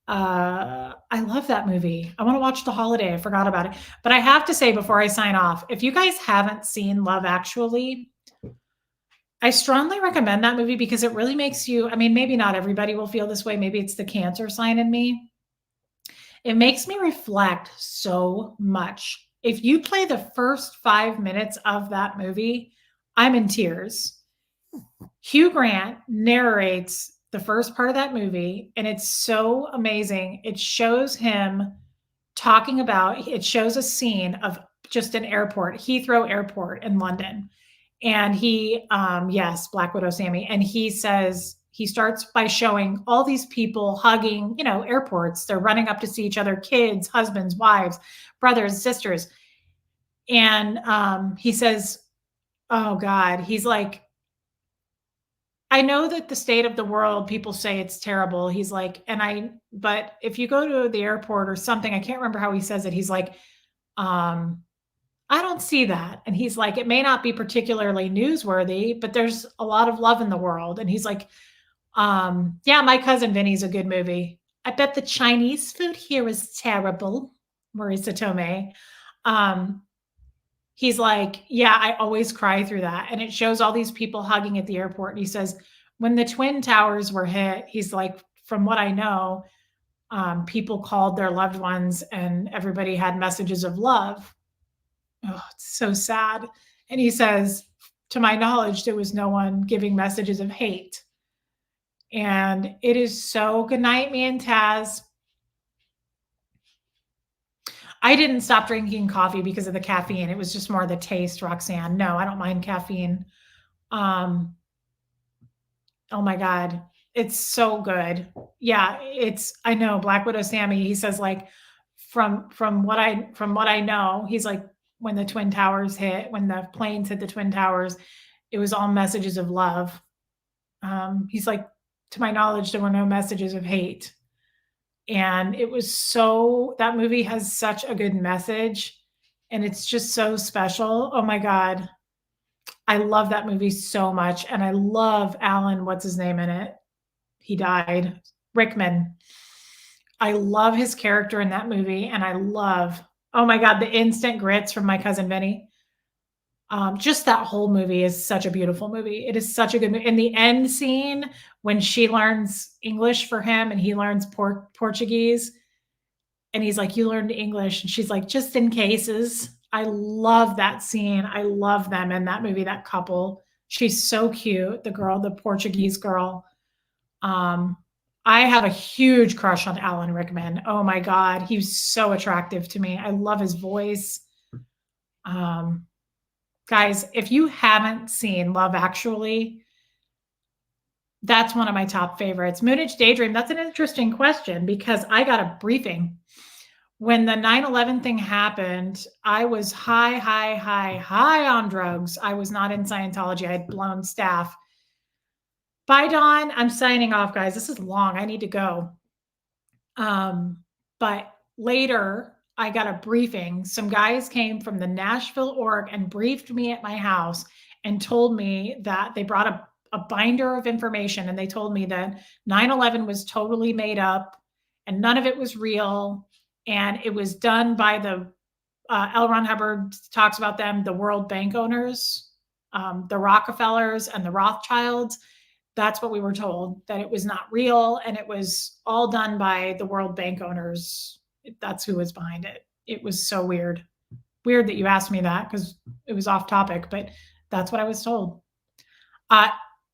I love that movie. I wanna watch The Holiday, I forgot about it. But I have to say before I sign off, if you guys haven't seen Love Actually, I strongly recommend that movie because it really makes you I mean, maybe not everybody will feel this way, maybe it's the cancer sign in me. It makes me reflect so much. If you play the first 5 minutes of that movie, I'm in tears. Hugh Grant narrates the first part of that movie, and it's so amazing. It shows him talking about it shows a scene of just an airport, Heathrow Airport in London. And he, yes, Black Widow Sammy. And he says, he starts by showing all these people hugging, you know, airports. They're running up to see each other, kids, husbands, wives, brothers, sisters. And he says, oh God, he's like, I know that the state of the world, people say it's terrible. He's like, but if you go to the airport or something, I can't remember how he says it. He's like, um, I don't see that. And he's like, it may not be particularly newsworthy, but there's a lot of love in the world. And he's like, yeah, My Cousin Vinny's a good movie. I bet the Chinese food here is terrible, Marisa Tomei. Um, he's like, yeah, I always cry through that. And it shows all these people hugging at the airport. And he says, when the Twin Towers were hit, he's like, from what I know, people called their loved ones and everybody had messages of love. Oh, it's so sad. And he says, to my knowledge, there was no one giving messages of hate. And it is so good night, me and Taz. I didn't stop drinking coffee because of the caffeine. It was just more the taste, Roxanne. No, I don't mind caffeine. Um, oh my God. It's so good. Yeah, I know Black Widow Sammy, he says like from what I know, he's like when the Twin Towers hit, when the planes hit the Twin Towers, it was all messages of love. He's like, to my knowledge, there were no messages of hate. And it was so, that movie has such a good message and it's just so special. Oh my God. I love that movie so much. And I love Alan, what's his name in it? He died. Rickman. I love his character in that movie. And I love, oh my God, the instant grits from My Cousin Vinny. Just that whole movie is such a beautiful movie. It is such a good movie. In the end scene, when she learns English for him and he learns Portuguese, and he's like, "You learned English," and she's like, "Just in cases." I love that scene. I love them in that movie. That couple. She's so cute. The girl, the Portuguese girl. Um, I have a huge crush on Alan Rickman. Oh my God, he's so attractive to me. I love his voice. Um, Guys, if you haven't seen Love Actually, that's one of my top favorites. Moonage Daydream, that's an interesting question because I got a briefing. When the 9/11 thing happened, I was high on drugs. I was not in Scientology. I had blown staff. Bye, Dawn. I'm signing off, guys. This is long. I need to go. But later, I got a briefing. Some guys came from the Nashville org and briefed me at my house and told me that they brought a binder of information and they told me that 9/11 was totally made up and none of it was real. And it was done by the L. Ron Hubbard talks about them, the World Bank owners, the Rockefellers and the Rothschilds. That's what we were told, that it was not real and it was all done by the World Bank owners. That's who was behind it. It was so weird. Weird that you asked me that because it was off topic, but that's what I was told.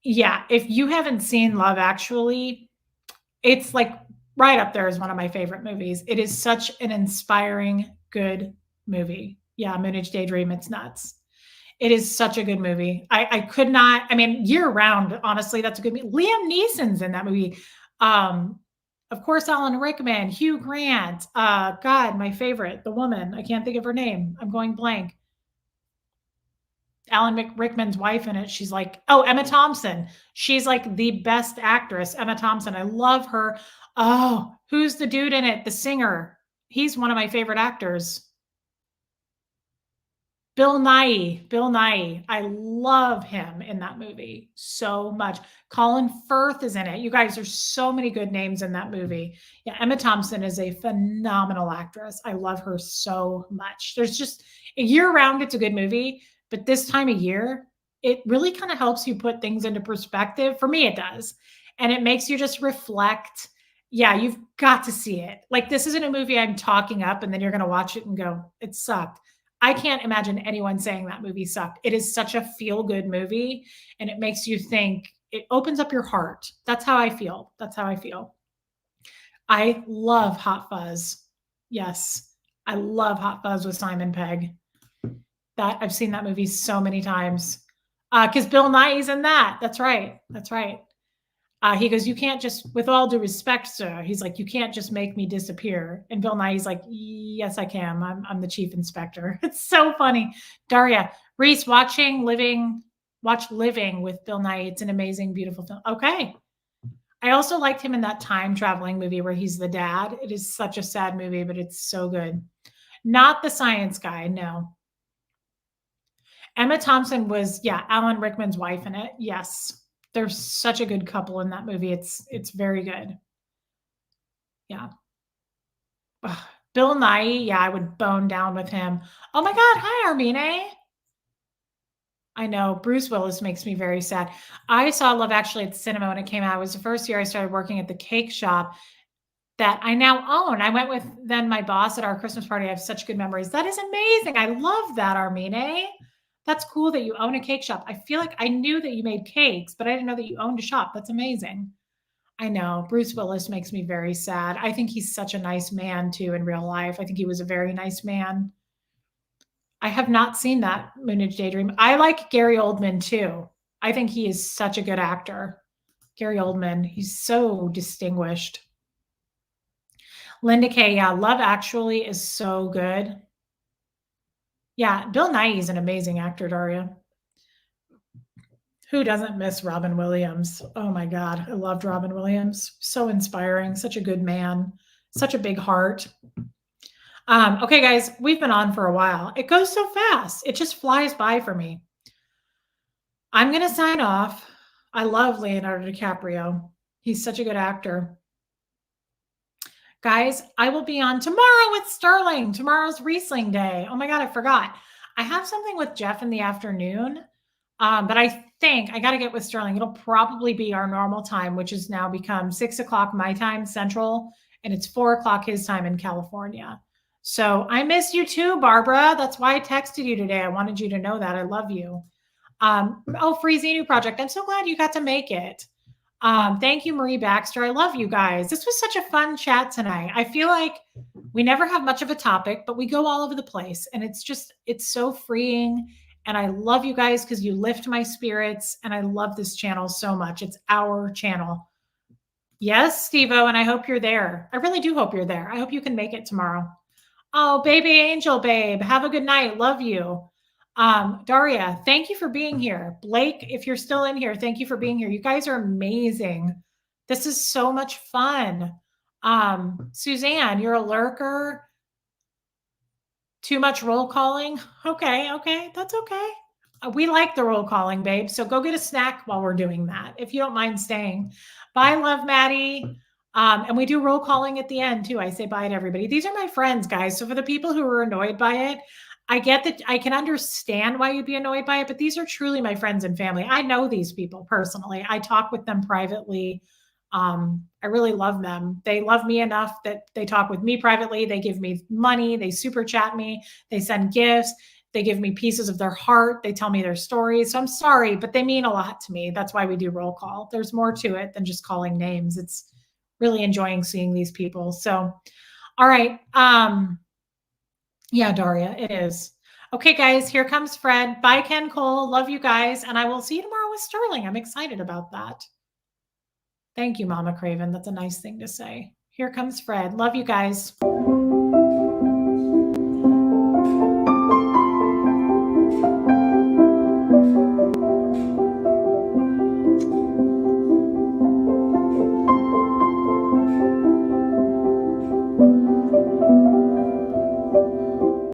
Yeah, if you haven't seen Love Actually, it's like right up there as one of my favorite movies. It is such an inspiring, good movie. Yeah, Moonage Daydream, it's nuts. It is such a good movie. I could not, I mean, year round, honestly, that's a good movie. Liam Neeson's in that movie. Of course, Alan Rickman, Hugh Grant, God, my favorite, the woman. I can't think of her name. I'm going blank. Alan Rickman's wife in it. She's like, oh, Emma Thompson. She's like the best actress, Emma Thompson. I love her. Oh, who's the dude in it? The singer. He's one of my favorite actors. Bill Nighy. Bill Nighy. I love him in that movie so much. Colin Firth is in it. You guys, there's so many good names in that movie. Yeah, Emma Thompson is a phenomenal actress. I love her so much. There's just year round, it's a good movie, but this time of year, it really kind of helps you put things into perspective. For me, it does. And it makes you just reflect. Yeah, you've got to see it. Like, this isn't a movie I'm talking up and then you're going to watch it and go, it sucked. I can't imagine anyone saying that movie sucked. It is such a feel-good movie and it makes you think, it opens up your heart. That's how I feel. That's how I feel. I love Hot Fuzz. Yes. I love Hot Fuzz with Simon Pegg. That I've seen that movie so many times. Because Bill Nighy's in that. That's right. That's right. He goes, you can't just, with all due respect, sir, he's like, you can't just make me disappear. And Bill Nighy's like, yes, I can. I'm the chief inspector. It's so funny. Daria, Reese, watch Living with Bill Nighy. It's an amazing, beautiful film. Okay. I also liked him in that time traveling movie where he's the dad. It is such a sad movie, but it's so good. Not the science guy, no. Emma Thompson was, yeah, Alan Rickman's wife in it. Yes. They're such a good couple in that movie. It's very good. Yeah. Ugh. Bill Nighy, yeah, I would bone down with him. Oh my God. Hi, Armine. I know. Bruce Willis makes me very sad. I saw Love Actually at the cinema when it came out. It was the first year I started working at the cake shop that I now own. I went with then my boss at our Christmas party. I have such good memories. That is amazing. I love that, Armine. That's cool that you own a cake shop. I feel like I knew that you made cakes, but I didn't know that you owned a shop. That's amazing. I know. Bruce Willis makes me very sad. I think he's such a nice man too in real life. I think he was a very nice man. I have not seen that Moonage Daydream. I like Gary Oldman too. I think he is such a good actor. Gary Oldman, he's so distinguished. Linda Kay, yeah, Love Actually is so good. Yeah, Bill Nighy is an amazing actor, Daria. Who doesn't miss Robin Williams? Oh my God, I loved Robin Williams. So inspiring, such a good man, such a big heart. Okay, guys, we've been on for a while. It goes so fast. It just flies by for me. I'm going to sign off. I love Leonardo DiCaprio. He's such a good actor. Guys, I will be on tomorrow with Sterling. Tomorrow's Riesling Day. Oh my God, I forgot. I have something with Jeff in the afternoon, but I think I got to get with Sterling. It'll probably be our normal time, which has now become 6 o'clock my time central, and it's 4 o'clock his time in California. So I miss you too, Barbara. That's why I texted you today. I wanted you to know that. I love you. Free Xenu Project. I'm so glad you got to make it. Thank you, Marie Baxter. I love you guys. This was such a fun chat tonight. I feel like we never have much of a topic, but we go all over the place. And it's so freeing. And I love you guys because you lift my spirits. And I love this channel so much. It's our channel. Yes, Steve-O, and I hope you're there. I really do hope you're there. I hope you can make it tomorrow. Oh, baby angel, babe. Have a good night. Love you. Daria, thank you for being here. Blake, if you're still in here, thank you for being here. You guys are amazing. This is so much fun. Suzanne, you're a lurker. Too much roll calling. Okay. That's okay. We like the roll calling, babe. So go get a snack while we're doing that, if you don't mind staying. Bye, love, Maddie. And we do roll calling at the end too. I say bye to everybody. These are my friends, guys. So for the people who are annoyed by it, I get that. I can understand why you'd be annoyed by it, but these are truly my friends and family. I know these people personally. I talk with them privately. I really love them. They love me enough that they talk with me privately. They give me money. They super chat me. They send gifts. They give me pieces of their heart. They tell me their stories. So I'm sorry, but they mean a lot to me. That's why we do roll call. There's more to it than just calling names. It's really enjoying seeing these people. So, all right. Yeah, Daria, it is. Okay, guys, here comes Fred. Bye, Ken Cole. Love you guys. And I will see you tomorrow with Sterling. I'm excited about that. Thank you, Mama Craven. That's a nice thing to say. Here comes Fred. Love you guys.